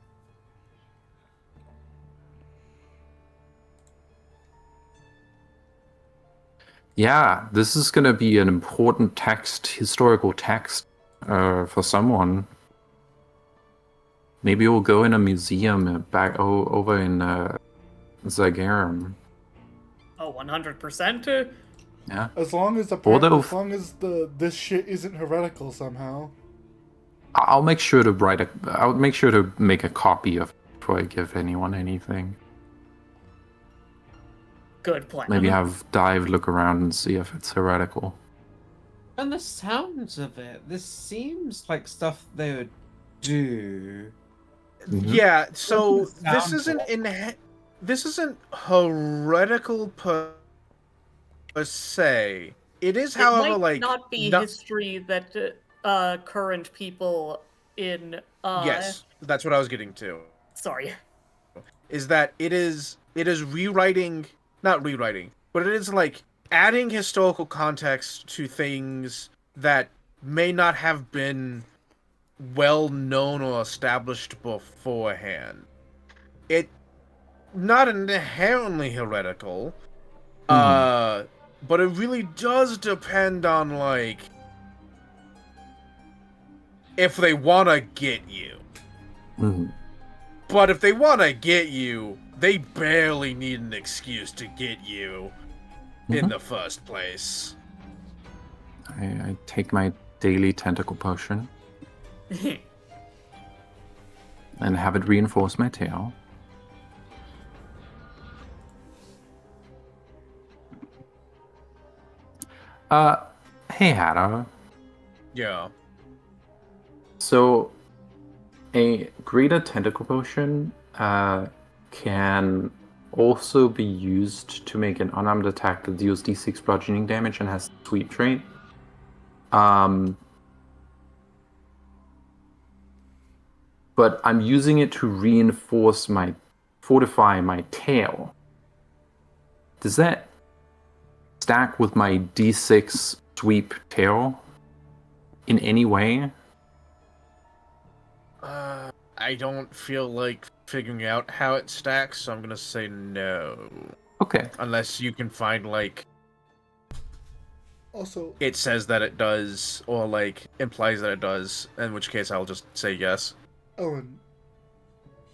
Yeah, this is going to be an important text, historical text, for someone. Maybe we'll go in a museum back over in Zagarum. Oh, 100%? Yeah. As long as Although- as long as this shit isn't heretical somehow. I'll make sure to I'll make sure to make a copy of it before I give anyone anything. Good plan. Maybe have Dive look around and see if it's heretical. From the sounds of it, this seems like stuff they would do. Mhm. Yeah, so Doesn't this sound isn't this isn't heretical per se. It is, It however, might like not be no- history that current people in yes, that's what I was getting to. Sorry. Is that it is rewriting, not rewriting, but it is like adding historical context to things that may not have been well known or established beforehand. It not inherently heretical, but it really does depend on like if they want to get you. Mhm. But if they want to get you, they barely need an excuse to get you in Mhm. the first place. I take my daily tentacle potion and have it reinforce my tail. Hey Hada. Yeah. So, a greater tentacle potion can also be used to make an unarmed attack that deals d6 bludgeoning damage and has sweep trait. But I'm using it to fortify my tail. Does that stack with my d6 sweep tail in any way? I don't feel like figuring out how it stacks, so I'm gonna say no. Okay. Unless you can find, like, Also, it says that it does, or, like, implies that it does, in which case I'll just say yes. Owen,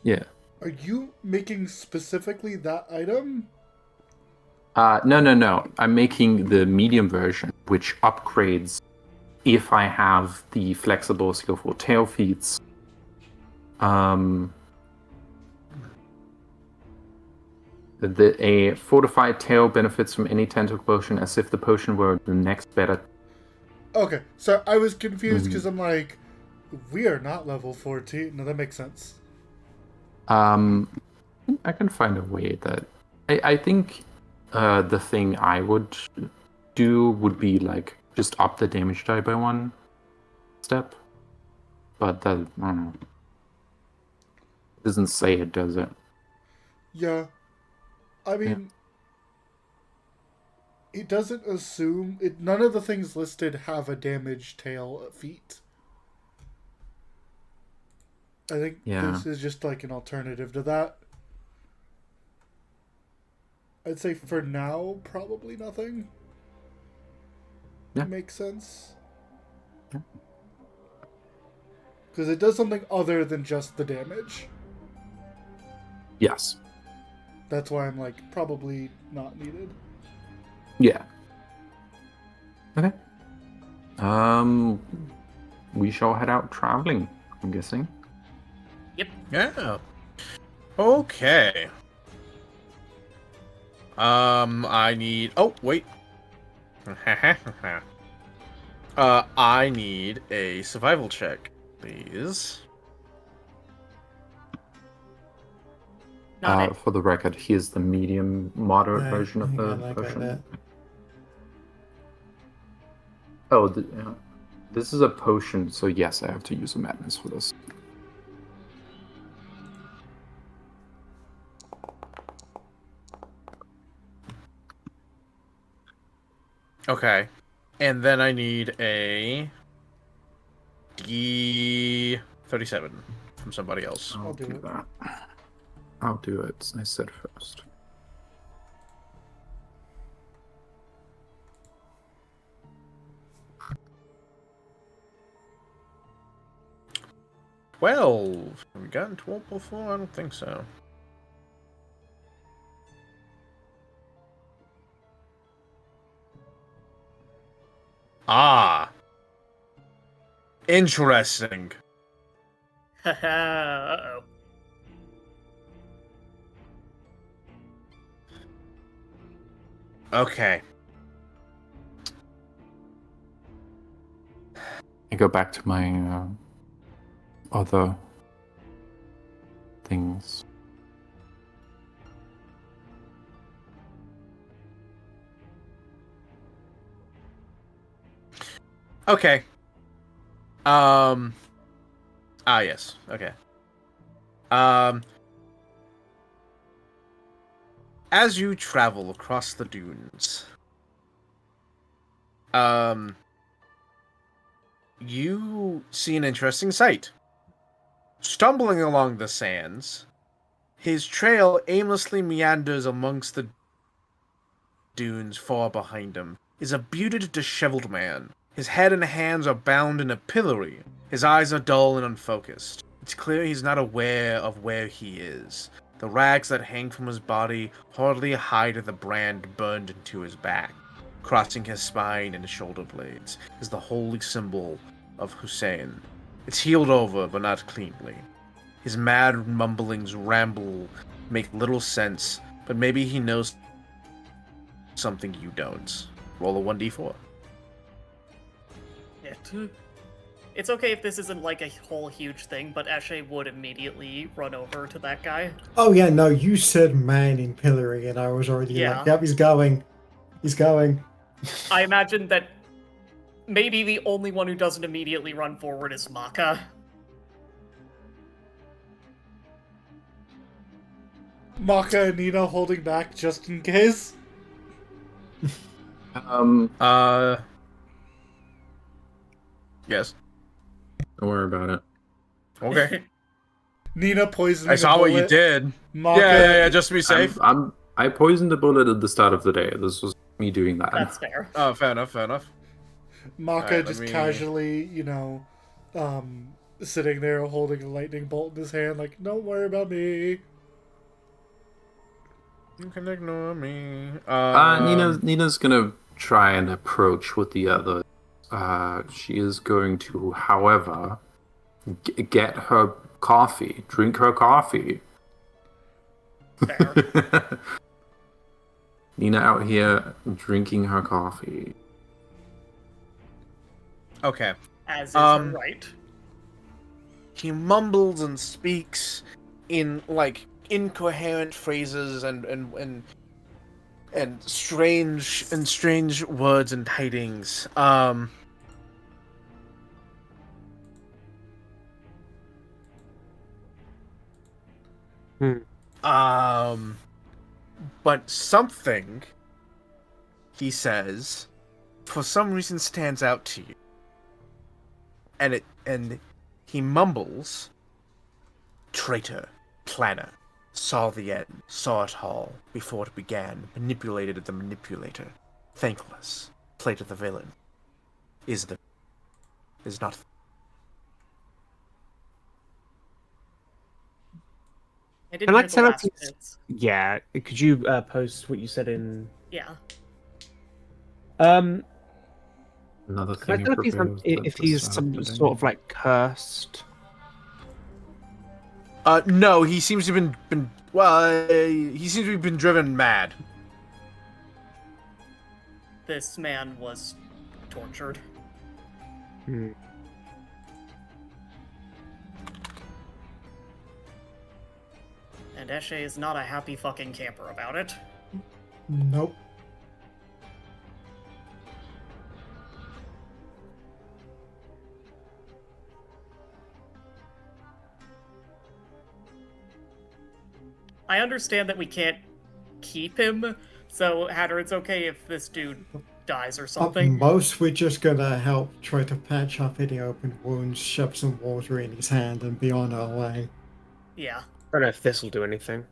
Yeah. are you making specifically that item? No. I'm making the medium version, which upgrades if I have the flexible, skillful tail feats. A fortified tail benefits from any tentacle potion as if the potion were the next better. Okay, so I was confused Mhm. because I'm like, we are not level 14. No, that makes sense. I can find a way that I think the thing I would do would be like just up the damage die by one step, but that I don't know. It doesn't say it, does it? Yeah. I mean, it doesn't assume it. None of the things listed have a damage tail feat. I think Yeah. this is just like an alternative to that. I'd say for now, probably nothing. Yeah. Makes sense. Because it does something other than just the damage. Yes. That's why I'm like, probably not needed. Yeah. Okay. We shall head out traveling, I'm guessing. Yeah. Okay. I need... Oh, wait. I need a survival check, please. Not it. For the record, here's the medium moderate No, version of hang the on, I got potion. that. Oh, this is a potion, so yes, I have to use a madness for this. Okay. And then I need a D37 from somebody else. I'll do it. that. I'll do it. I said first. 12. Have we gotten 12 before? I don't think so. Ah. Interesting. Uh-oh. Okay. I go back to my other things. Okay. Yes. Okay. As you travel across the dunes, you see an interesting sight. Stumbling along the sands, his trail aimlessly meanders amongst the dunes far behind him, is a bearded, disheveled man. His head and hands are bound in a pillory. His eyes are dull and unfocused. It's clear he's not aware of where he is. The rags that hang from his body hardly hide the brand burned into his back. Crossing his spine and shoulder blades is the holy symbol of Hussein. It's healed over, but not cleanly. His mad mumblings make little sense, but maybe he knows something you don't. Roll a 1d4. It's okay if this isn't like a whole huge thing, but Eshe would immediately run over to that guy. Oh yeah, no, you said man in pillory, and I was already Yeah. like, yep, he's going. He's going. I imagine that maybe the only one who doesn't immediately run forward is Maka. Maka and Nina holding back just in case. Yes. Don't worry about it. Okay. Nina poisoning I saw a what you bullet. did. Maka, Yeah, just to be safe. I poisoned the bullet at the start of the day. This was me doing that. That's fair. Oh, fair enough. Maka Alright, just let me- casually, sitting there holding a lightning bolt in his hand, like, don't worry about me. You can ignore me. Nina's gonna try and approach with the other. She is going to, however, get her coffee, drink her coffee. Fair. Nina out here drinking her coffee. Okay. As is her right. He mumbles and speaks in like incoherent phrases and strange words and tidings. But something he says for some reason stands out to you. And he mumbles, traitor, planner, saw the end, saw it all before it began, manipulated the manipulator, thankless, played the villain, is not. I didn't Can I hear the tell it last to- bits. Yeah, could you post what you said in? Yeah. Another Can I thing tell if he's, if he's some sort of like cursed? No, he seems to have he seems to have been driven mad. This man was tortured. And Eshe is not a happy fucking camper about it. Nope. I understand that we can't keep him, so Hatter, it's okay if this dude dies or At something. most, we're just gonna help try to patch up any open wounds, shove some water in his hand, and be on our way. Yeah. I don't know if this will do anything.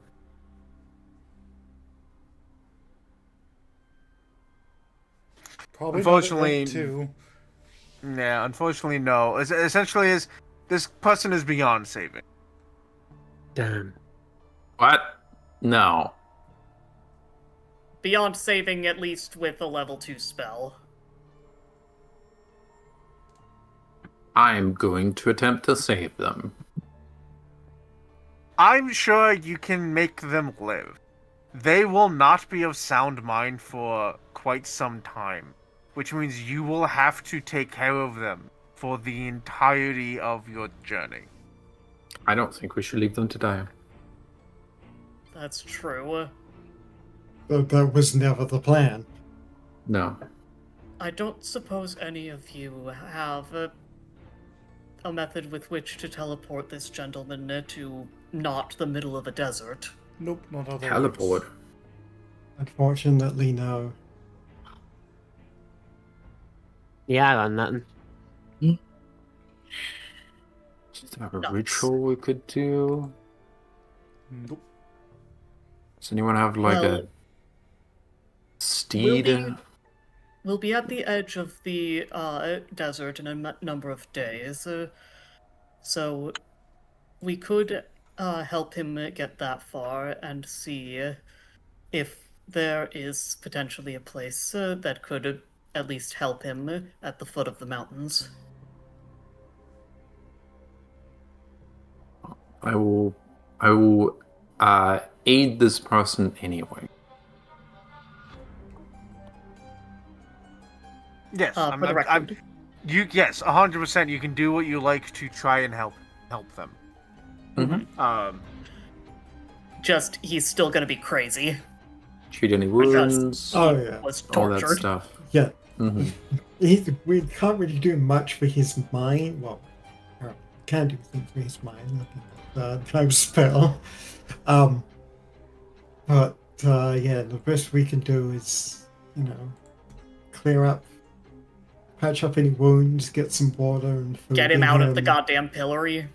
Probably Unfortunately- not at rank 2. Yeah, unfortunately, no. Essentially, is This person is beyond saving. Damn. What? No. Beyond saving, at least with a level 2 spell. I'm going to attempt to save them. I'm sure you can make them live. They will not be of sound mind for quite some time, which means you will have to take care of them for the entirety of your journey. I don't think we should leave them to die. That's true. But that was never the plan. No. I don't suppose any of you have a method with which to teleport this gentleman to not the middle of a desert. Nope, not how that Teleport. works. Unfortunately, no. Yeah, I got nothing. Is there a Nuts. ritual we could do? Nope. Does anyone have like Well, a steed? We'll be at the edge of the desert in a number of days, so we could help him get that far and see if there is potentially a place that could at least help him at the foot of the mountains. I will aid this person anyway. Yes, For the record. yes, 100%. You can do what you like to try and help them. Mm-hmm. Just, he's still gonna be crazy. Treat any Because- wounds, Oh, yeah. Was all that tortured. stuff. Yeah. hmm We can't really do much for his mind. Well, can do things for his mind, like the time spell. But yeah, the best we can do is, clear up, patch up any wounds, get some water and food. Get him in out of the goddamn pillory.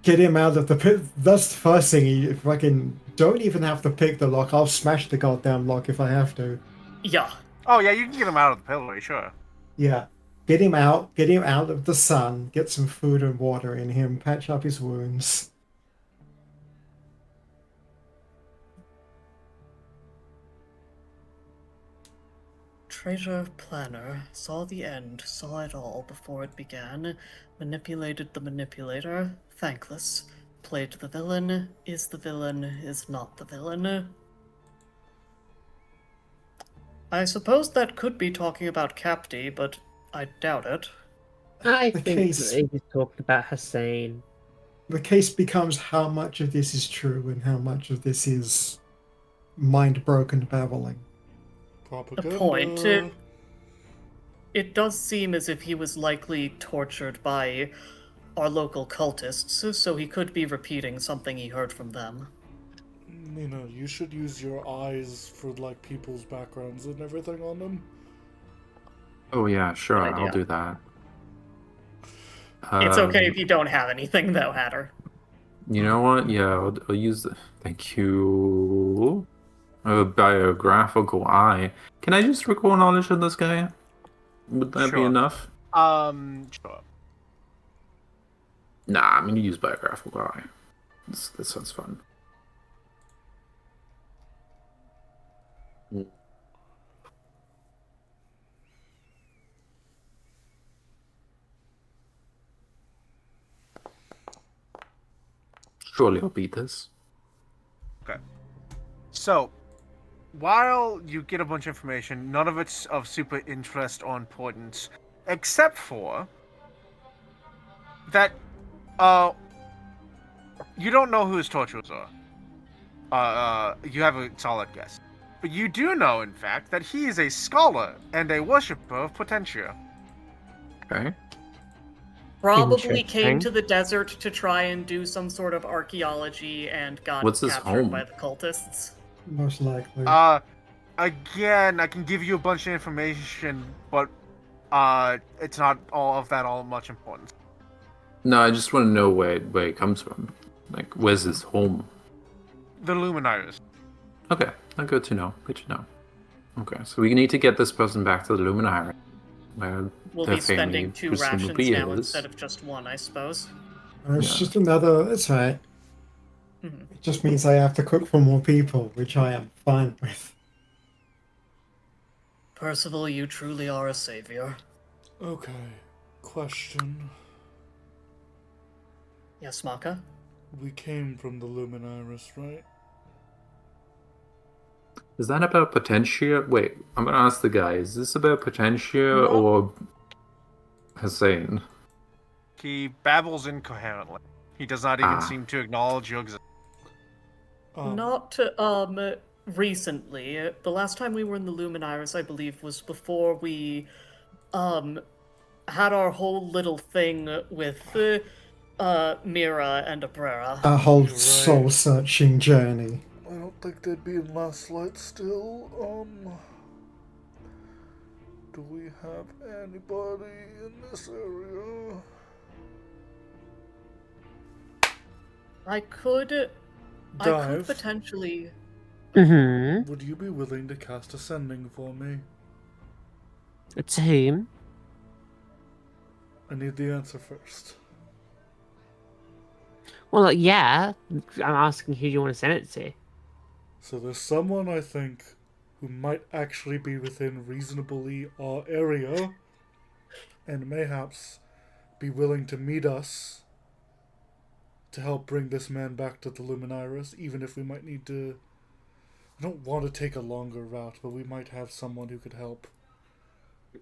Get him out of the pit. That's the first thing. If I can, don't even have to pick the lock. I'll smash the goddamn lock if I have to. Yeah. Oh yeah, you can get him out of the pillory, sure. Yeah. Get him out of the sun, get some food and water in him, patch up his wounds. Traitor planner saw the end, saw it all before it began, manipulated the manipulator, thankless, played the villain, is not the villain. I suppose that could be talking about Capti, but I doubt it. I The think case- they just talked about Hussein. The case becomes how much of this is true and how much of this is mind broken babbling. Propaganda. Point, It does seem as if he was likely tortured by our local cultists, so he could be repeating something he heard from them. You should use your eyes for like people's backgrounds and everything on them. Oh yeah, sure, Good idea. I'll do that. It's okay if you don't have anything, though, Hatter. You know what? Yeah, I'll use the. Thank you. A biographical eye. Can I just recall knowledge of this guy? Would that be Sure. enough? Sure. Nah, I'm gonna use biographical eye. This sounds fun. Surely I'll beat this. So, while you get a bunch of information, none of it's of super interest or importance, except for that, you don't know who his torturers are. You have a solid guess. But you do know, in fact, that he is a scholar and a worshipper of Potentia. Okay. Probably came Interesting. to the desert to try and do some sort of archaeology and got What's his captured home? by the cultists. Most likely. Again, I can give you a bunch of information, but, it's not all much importance. No, I just want to know where it comes from. Like, where's his home? The Luminaries. Okay, good to know. Good to know. Okay, so we need to get this person back to the Luminary, where We'll their be spending family 2 rations presumably now is. instead of just 1, I suppose. It's Yeah. just another. It's alright. Mhm. It just means I have to cook for more people, which I am fine with. Percival, you truly are a savior. Okay. Question. Yes, Maka? We came from the Luminaris, right? Is that about Potentia? Wait, I'm gonna ask the guy. Is this about Potentia No. or Hussein? He babbles incoherently. He does not even Ah. seem to acknowledge your existence. Not recently. The last time we were in the Luminaris, I believe, was before we had our whole little thing with Mira and Abrera. A whole You're right. soul-searching journey. I don't think they'd be in Last Light still. Do we have anybody in this area? I could Dive. potentially. Mm-hmm. Would you be willing to cast Ascending for me? To whom? I need the answer first. Well, yeah. I'm asking who you want to send it to. So there's someone I think who might actually be within reasonably our area and mayhaps be willing to meet us to help bring this man back to the Luminaris, even if we might need to... I don't want to take a longer route, but we might have someone who could help.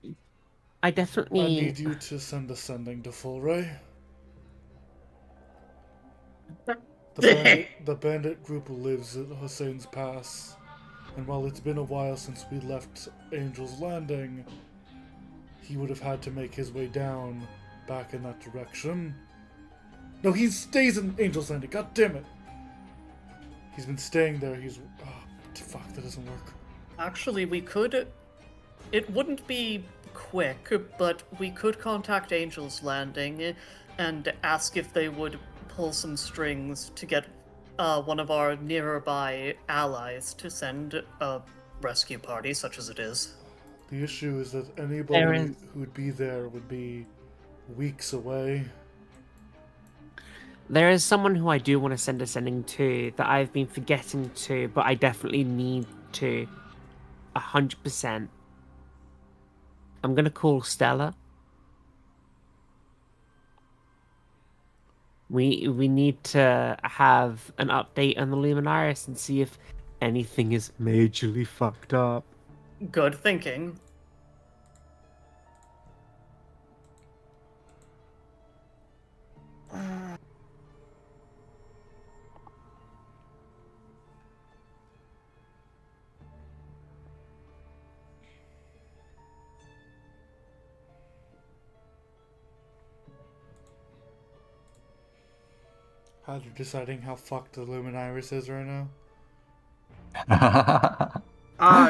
I I definitely. need you to send Ascending to Fulray. The bandit group lives at Hussein's Pass, and while it's been a while since we left Angel's Landing, he would have had to make his way down back in that direction. No, he stays in Angel's Landing, god damn it! He's been staying there, oh, fuck, that doesn't work. Actually, we could. It wouldn't be quick, but we could contact Angel's Landing and ask if they would pull some strings to get one of our nearby allies to send a rescue party, such as it is. The issue is that There anybody is- who would be there would be weeks away. There is someone who I do want to send Ascending to that I've been forgetting to, but I definitely need to. 100%. I'm gonna call Stella. We need to have an update on the Luminaris and see if anything is majorly fucked up. Good thinking. How you're deciding how fucked the Luminaris is right now?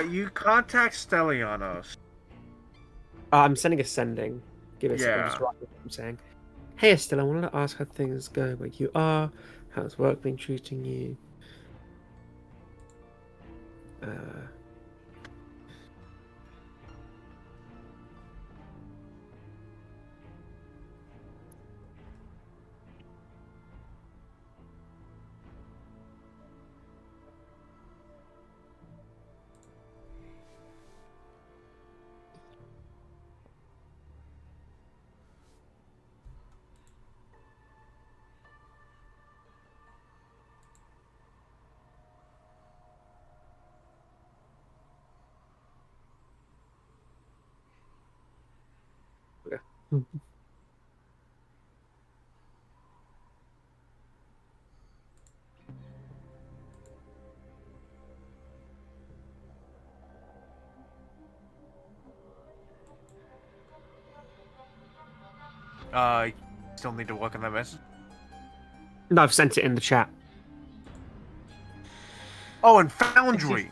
You contact Stellianos. I'm sending Ascending. Give it a second, just Yeah. write what I'm saying. Hey Estelle, I wanted to ask how things go where you are. How's work been treating you? Still need to work on that message. No, I've sent it in the chat. Oh, and Foundry.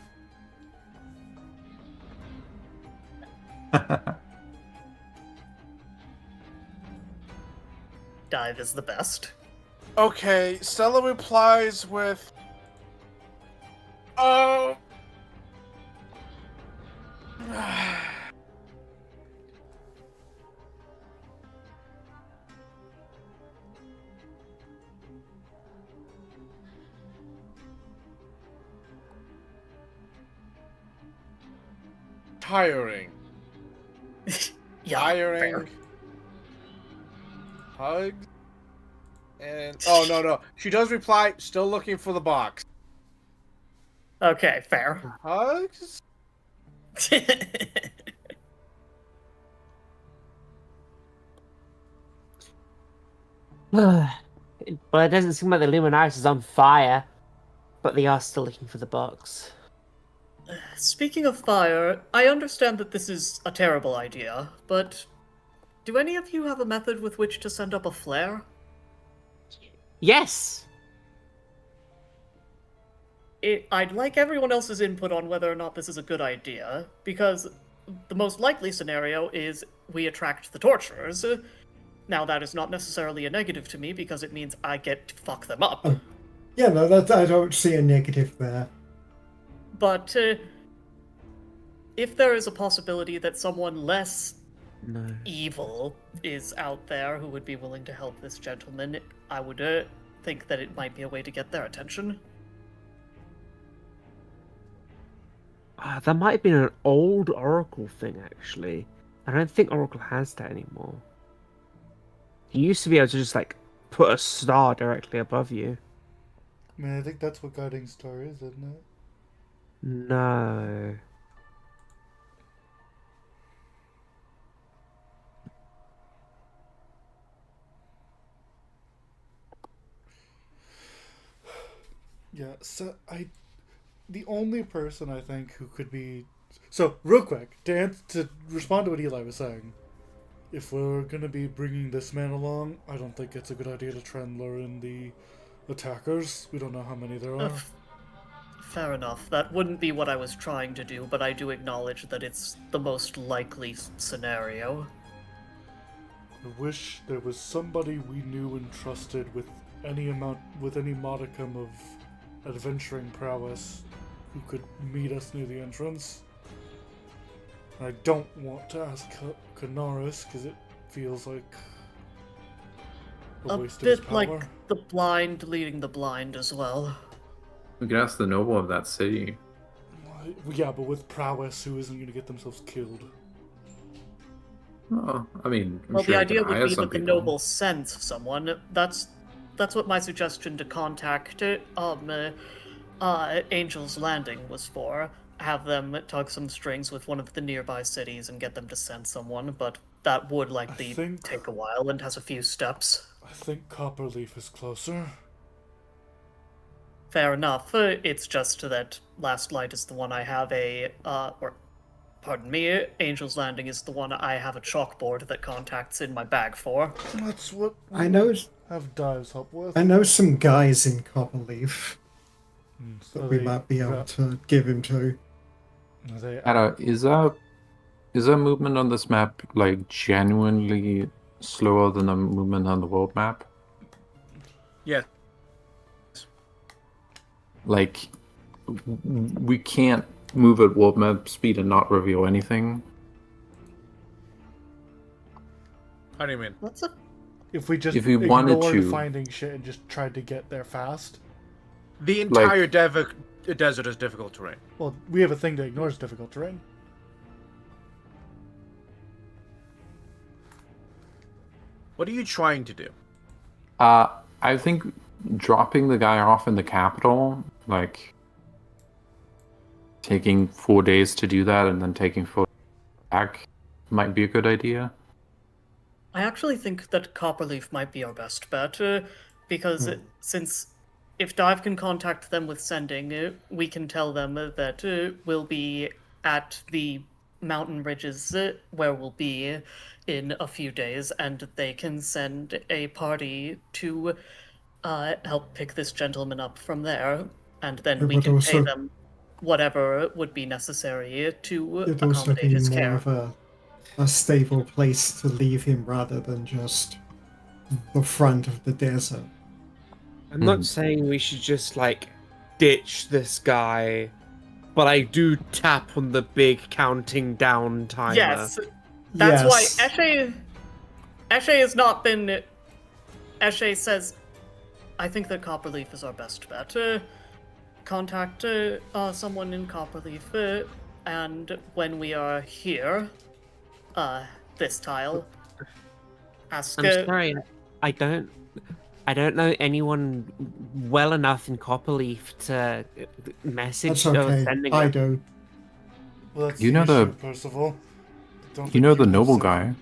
Dive is the best. Okay, Stella replies with, "Oh, hiring. Yeah, Hiring. fair. Hugs. And oh no. She does reply, still looking for the box. Okay, fair. Hugs? Well, it doesn't seem like the Luminaris is on fire, but they are still looking for the box. Speaking of fire, I understand that this is a terrible idea, but do any of you have a method with which to send up a flare? Yes! I'd like everyone else's input on whether or not this is a good idea, because the most likely scenario is we attract the torturers. Now, that is not necessarily a negative to me, because it means I get to fuck them up. Yeah, no, I don't see a negative there. But if there is a possibility that someone less No. evil is out there who would be willing to help this gentleman, I would think that it might be a way to get their attention. That might have been an old Oracle thing, actually. I don't think Oracle has that anymore. You used to be able to just, like, put a star directly above you. I mean, I think that's what Guiding Star is, isn't it? No. Yeah, so the only person I think who could be... So, real quick, to respond to what Eli was saying, if we're going to be bringing this man along, I don't think it's a good idea to try and lure in the attackers. We don't know how many there are. Fair enough. That wouldn't be what I was trying to do, but I do acknowledge that it's the most likely scenario. I wish there was somebody we knew and trusted with any modicum of adventuring prowess who could meet us near the entrance. And I don't want to ask Canaris because it feels like a waste of his bit power. like the blind leading the blind as well. We could ask the noble of that city. Yeah, but with prowess, who isn't going to get themselves killed? Oh, I mean, I'm Well, sure the I could idea would hire be some that the people. noble sends someone. That's what my suggestion to contact Angel's Landing was for. Have them tug some strings with one of the nearby cities and get them to send someone, but that would likely take a while and has a few steps. I think Copperleaf is closer. Fair enough. It's just that Last Light is the one I have Angel's Landing is the one I have a chalkboard that contacts in my bag for. That's what I know. have Dives help with. I know some guys in Copperleaf So that we might be able to give him to. Ada, is our movement on this map like genuinely slower than the movement on the world map? Yeah. Like, we can't move at world map speed and not reveal anything. How do you mean? If we just If we wanted ignored to- finding shit and just tried to get there fast. The entire desert is difficult terrain. Well, we have a thing that ignores difficult terrain. What are you trying to do? I think dropping the guy off in the capital, like taking 4 days to do that and then taking 4 back, might be a good idea. I actually think that Copperleaf might be our best bet, because since if Dive can contact them with sending, we can tell them that we'll be at the mountain ridges where we'll be in a few days, and they can send a party to help pick this gentleman up from there, and then we would can pay also- them whatever would be necessary to It'd also accommodate be his more care. of a stable place to leave him rather than just the front of the desert. I'm not saying we should just like ditch this guy, but I do tap on the big counting down timer. Yes, that's why Yes. Eshe has not been. Eshe says, "I think that Copperleaf is our best bet. Contact someone in Copperleaf. and when we are here, this tile, ask. I'm sorry, I don't know anyone well enough in Copperleaf to message That's or okay. sending. I do. Well, that's You the know the- issue, Percival. Don't You think know the can noble send- guy.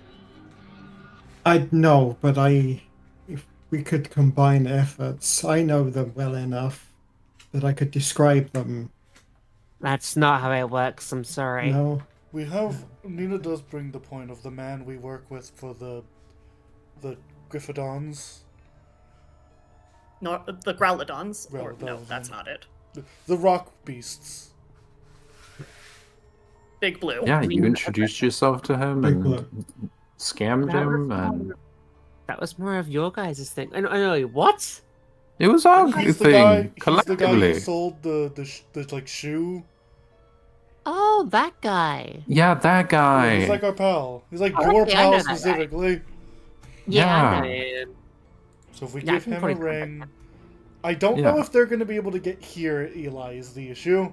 I know, but if we could combine efforts, I know them well enough that I could describe them. That's not how it works. I'm sorry. No, We have Nina does bring the point of the man we work with for the Gryffindons, No, the Growlodons. Or no, Growlodons, that's not it. the rock beasts. Big Blue. Yeah, you introduced yourself to him Big and Blue. scammed That was him, and That was more of your guys' thing. I know. What? it was our He's the thing guy. He's the guy collectively. who sold the like shoe. Oh, that guy. Yeah, that guy. He's like our pal. He's like Oh, your okay, I know pal that guy. specifically. Yeah, I Yeah. know him. So if we Yeah, I give can him a probably contact ring, him. I don't know Yeah. if they're going to be able to get here. Eli is the issue.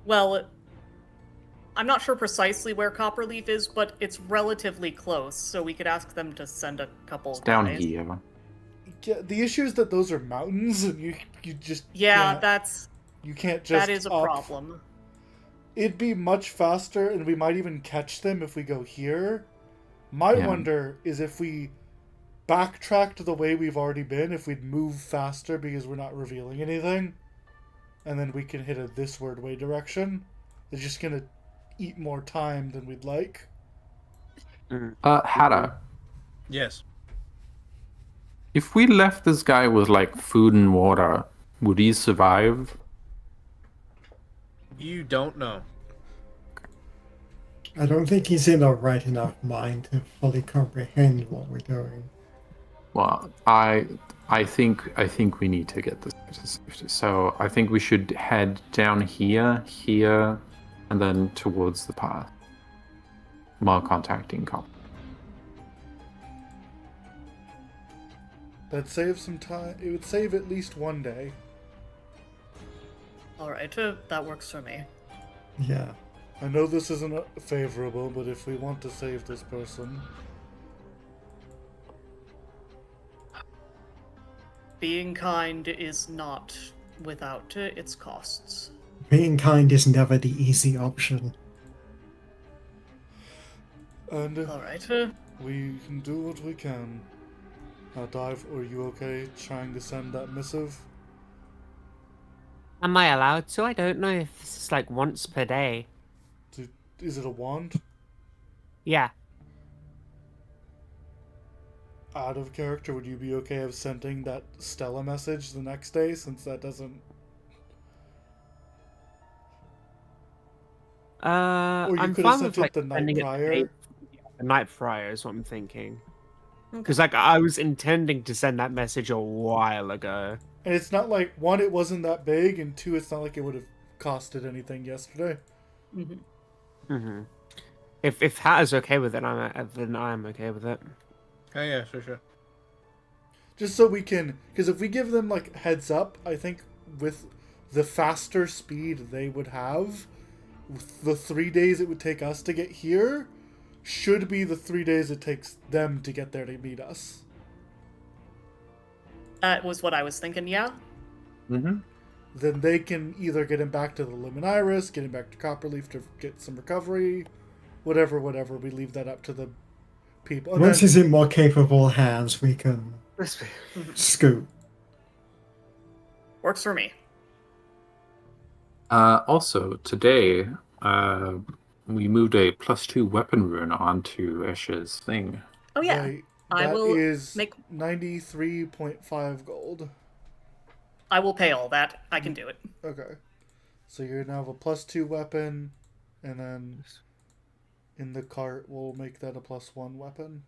Well, I'm not sure precisely where Copperleaf is, but it's relatively close, so we could ask them to send a couple It's down guys. here. Yeah, the issue is that those are mountains, and you just Yeah, can't, you can't just that is a up. problem. It'd be much faster, and we might even catch them if we go here. My Yeah. wonder is if we backtracked the way we've already been, if we'd move faster because we're not revealing anything, and then we can hit a thisward way direction. It's just gonna eat more time than we'd like. Hatter, Yes. if we left this guy with like food and water, would he survive? You don't know. I don't think he's in a right enough mind to fully comprehend what we're doing. Well, I think we need to get this to safety. So I think we should head down here, and then towards the path. While contacting cop. That'd save some time. It would save at least one day. Alright, that works for me. Yeah. I know this isn't favorable, but if we want to save this person, Being kind is not without its costs. Being kind is never the easy option. and Alright, we can do what we can. Dive, are you okay trying to send that missive? Am I allowed to? I don't know if this is like once per day. Is it a wand? Yeah. Out of character, would you be okay of sending that Stella message the next day, since that doesn't... Or you I'm could have fine sent with it like the night sending it prior. the night prior is what I'm thinking. Because like I was intending to send that message a while ago. And it's not like, one, it wasn't that big, and two, it's not like it would have costed anything yesterday. Mm-hmm. If Hatter's okay with it, then I'm okay with it. Oh yeah, sure. Just so we can, because if we give them like heads up, I think with the faster speed they would have, the 3 days it would take us to get here should be the 3 days it takes them to get there to meet us. that was what I was thinking, yeah? Mm-hmm. Then they can either get him back to the Luminairis, get him back to Copperleaf to get some recovery, whatever. We leave that up to the people. And Once then- he's in more capable hands, we can scoot. Works for me. Also, today, we moved a +2 weapon rune onto Esha's thing. Oh yeah, Right, I that will is make- 93.5 gold. I will pay all that. I can do it. Okay. So you're now have a +2 weapon, and then in the cart we'll make that a +1 weapon.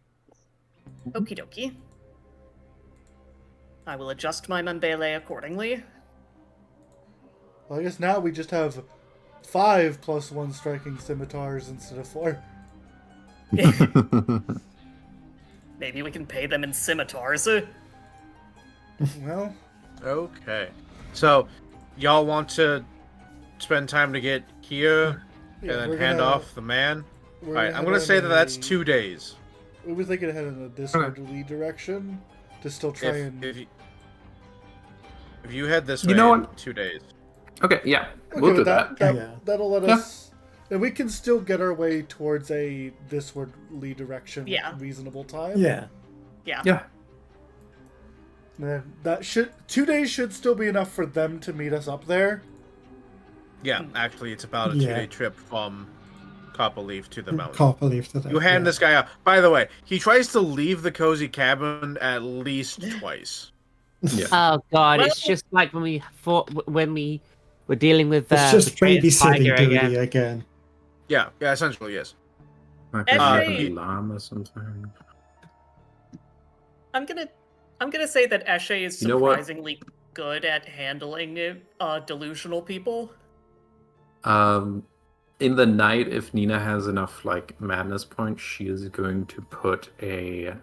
Okie dokie. I will adjust my Membele accordingly. Well, I guess now we just have 5 +1 striking scimitars instead of 4. Maybe we can pay them in scimitars. Well, Okay. So, y'all want to spend time to get here Yeah, and then we're hand gonna- off the man. we're Alright, gonna I'm gonna head say in that that's a- 2 days. We were thinking ahead in a disorderly direction to still try and. If you head this You way know in what? 2 days. Okay, yeah, Okay, we'll do with that. Yeah. That'll let Yeah. us. And we can still get our way towards a disorderly direction Yeah. with reasonable time. Yeah. Yeah. Yeah. And that should 2 days should still be enough for them to meet us up there. Yeah, actually, it's about a Yeah. 2-day trip from Copperleaf to the mountain. Copperleaf to that. You hand yeah. this guy out. By the way, he tries to leave the cozy cabin at least twice. Yeah. Oh god, Well- it's just like when we fought when we were dealing with It's just the Great babysitting Tiger duty again. again. Yeah, essentially, yes. Like an Eshe- alarm or something. I'm gonna say that Eshe is You know what? surprisingly good at handling delusional people. In the night, if Nina has enough like madness points, she is going to put a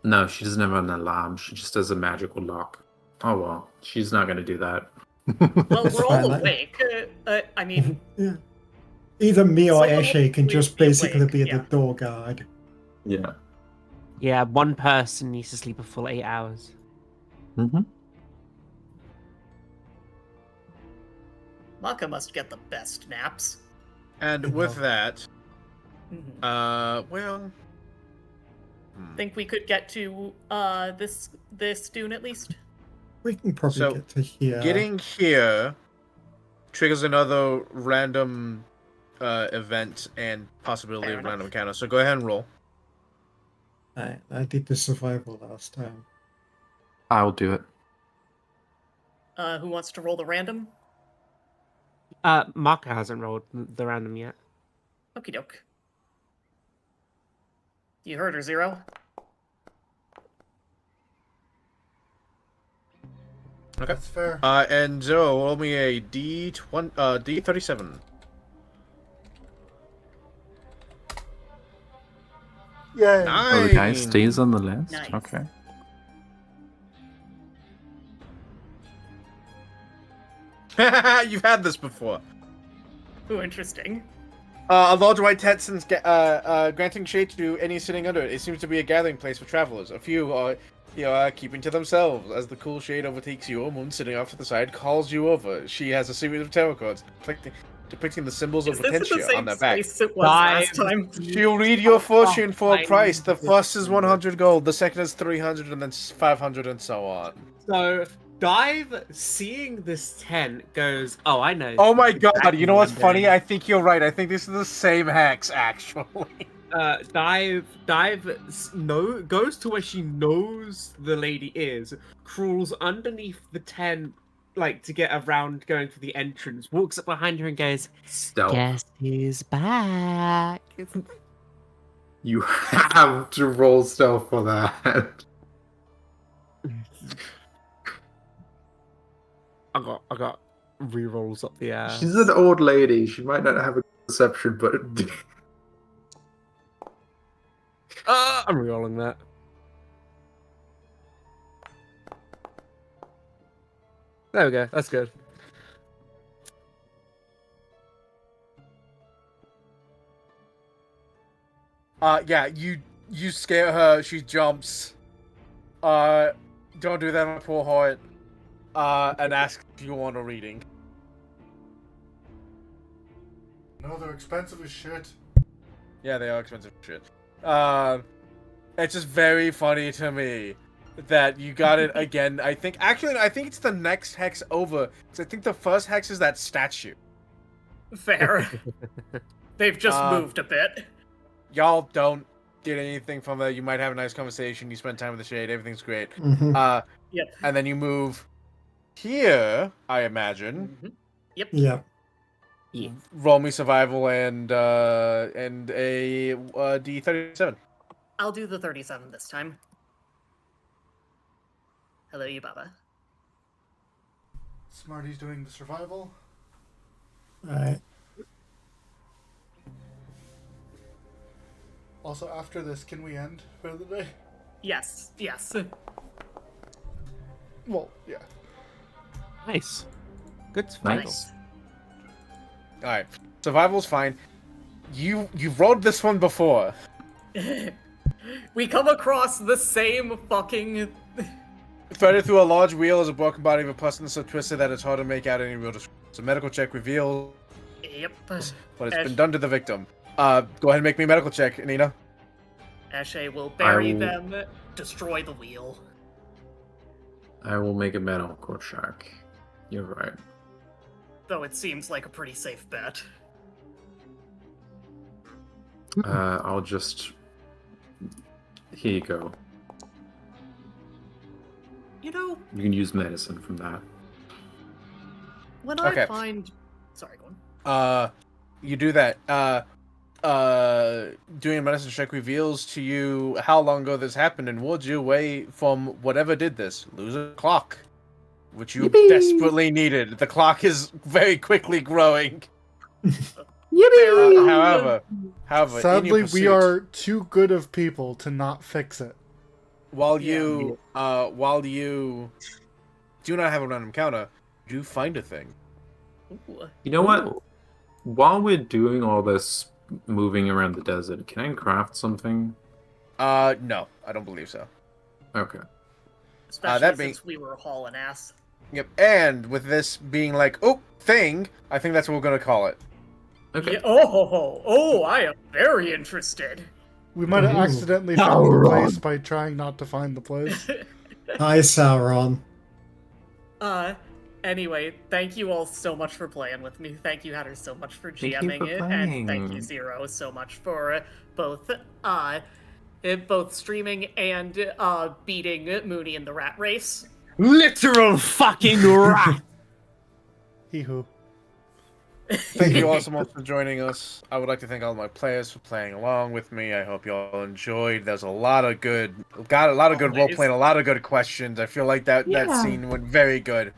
No, she doesn't have an alarm. She just does a magical lock. Oh well, she's not gonna do that. Well, That's we're all fine, awake. I mean, Yeah. Either me or Someone Eshe can will just be basically awake, be yeah. the door guard. Yeah. Yeah, one person needs to sleep a full 8 hours. Mm-hmm. Maka must get the best naps. And with that, Mhm. well, Think we could get to this dune at least? We can probably So, get to here. getting here triggers another random event and possibility Fair of enough. random encounter. So go ahead and roll. I did the survival last time. I'll do it. Who wants to roll the random? Marco hasn't rolled the random yet. Okie doke. You heard her, Zero. Okay. That's fair. And Zero, roll me a D37. Yay. Oh, the guy 9. stays on the list? Nice. Okay. You've had this before. Ooh, interesting. A large white Tetson's granting shade to any sitting under it. It seems to be a gathering place for travelers. A few are keeping to themselves. As the cool shade overtakes you, a moon sitting off to the side calls you over. She has a series of tarot cards depicting the symbols Is of this in the Potentia same on their back. space it was last time? She'll read your fortune for a fine. price. The first is 100 gold, the second is 300, and then 500, and so on. So Dive, seeing this tent, goes, "Oh, I know." Oh my god, you know what's Exactly. funny? I think you're right. I think this is the same hex, actually. Dive goes to where she knows the lady is, crawls underneath the tent, like to get around going to the entrance, walks up behind her and goes, Stealth. Guess who's back? You have to roll stealth for that. I got rerolls up the ass. She's an old lady. She might not have a perception, but I'm rerolling that. There we go. That's good. Yeah, you scare her, she jumps. Don't do that, my poor heart. And ask if you want a reading. No, they're expensive as shit. Yeah, they are expensive shit. It's just very funny to me that you got it again. I think it's the next hex over. 'Cause I think the first hex is that statue. Fair. They've just moved a bit. Y'all don't get anything from it. You might have a nice conversation. You spend time with the shade. Everything's great. Mhm. Yep. And then you move here, I imagine. Mhm. Yep. Yeah. Roll me survival and a D37. I'll do the 37 this time. Hello, Yubaba. Smarty's doing the survival. Alright. Also, after this, can we end for the day? Yes, yes. Well, yeah. Nice. Good survival. Nice. All right, survival's fine. You've rolled this one before. We come across the same fucking. Threaded through a large wheel is a broken body of a person so twisted that it's hard to make out any real description. A medical check reveals Yep. what has been done to the victim. Go ahead and make me a medical check, Nina. Ashe will bury will- them, destroy the wheel. I will make a medical check. You're right. Though it seems like a pretty safe bet. I'll just. Here you go. You know, You can use medicine from that. when Okay. I find. Sorry, go on. You do that. Doing a medicine check reveals to you how long ago this happened and wards you away from whatever did this. Lose a clock, which you Yippee! desperately needed. The clock is very quickly growing. Yippee! However, in your Sadly, we pursuit, are too good of people to not fix it. while Yeah. you do not have a random counter, do find a thing. Ooh. You know what? While we're doing all this moving around the desert, can I craft something? No, I don't believe so. Okay. Especially that being- since we were hauling ass. Yep, and with this being like, oh, thing, I think that's what we're gonna call it. Okay. Yeah, oh, I am very interested. We might have Ooh. accidentally found the Sauron. place by trying not to find the place. Hi, Sauron. Anyway, thank you all so much for playing with me. Thank you, Hatter, so much for Thank you GMing for it, and thank you, playing. Zero, so much for both streaming and beating Mooney in the rat race. Literal fucking rat. Hee hoo. Thank you all so much for joining us. I would like to thank all my players for playing along with me. I hope you all enjoyed. There's a lot of good role playing, a lot of good questions. I feel like that scene went very good.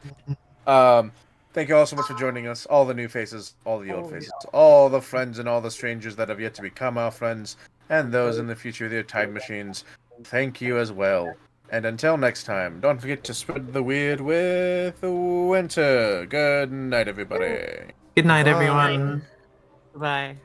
Thank you all so much for joining us. All the new faces, all the old faces, all the friends and all the strangers that have yet to become our friends, and those in the future, their time machines. Thank you as well. And until next time, don't forget to spread the weird with the winter. Good night, everybody. Good night, Bye. everyone. Bye.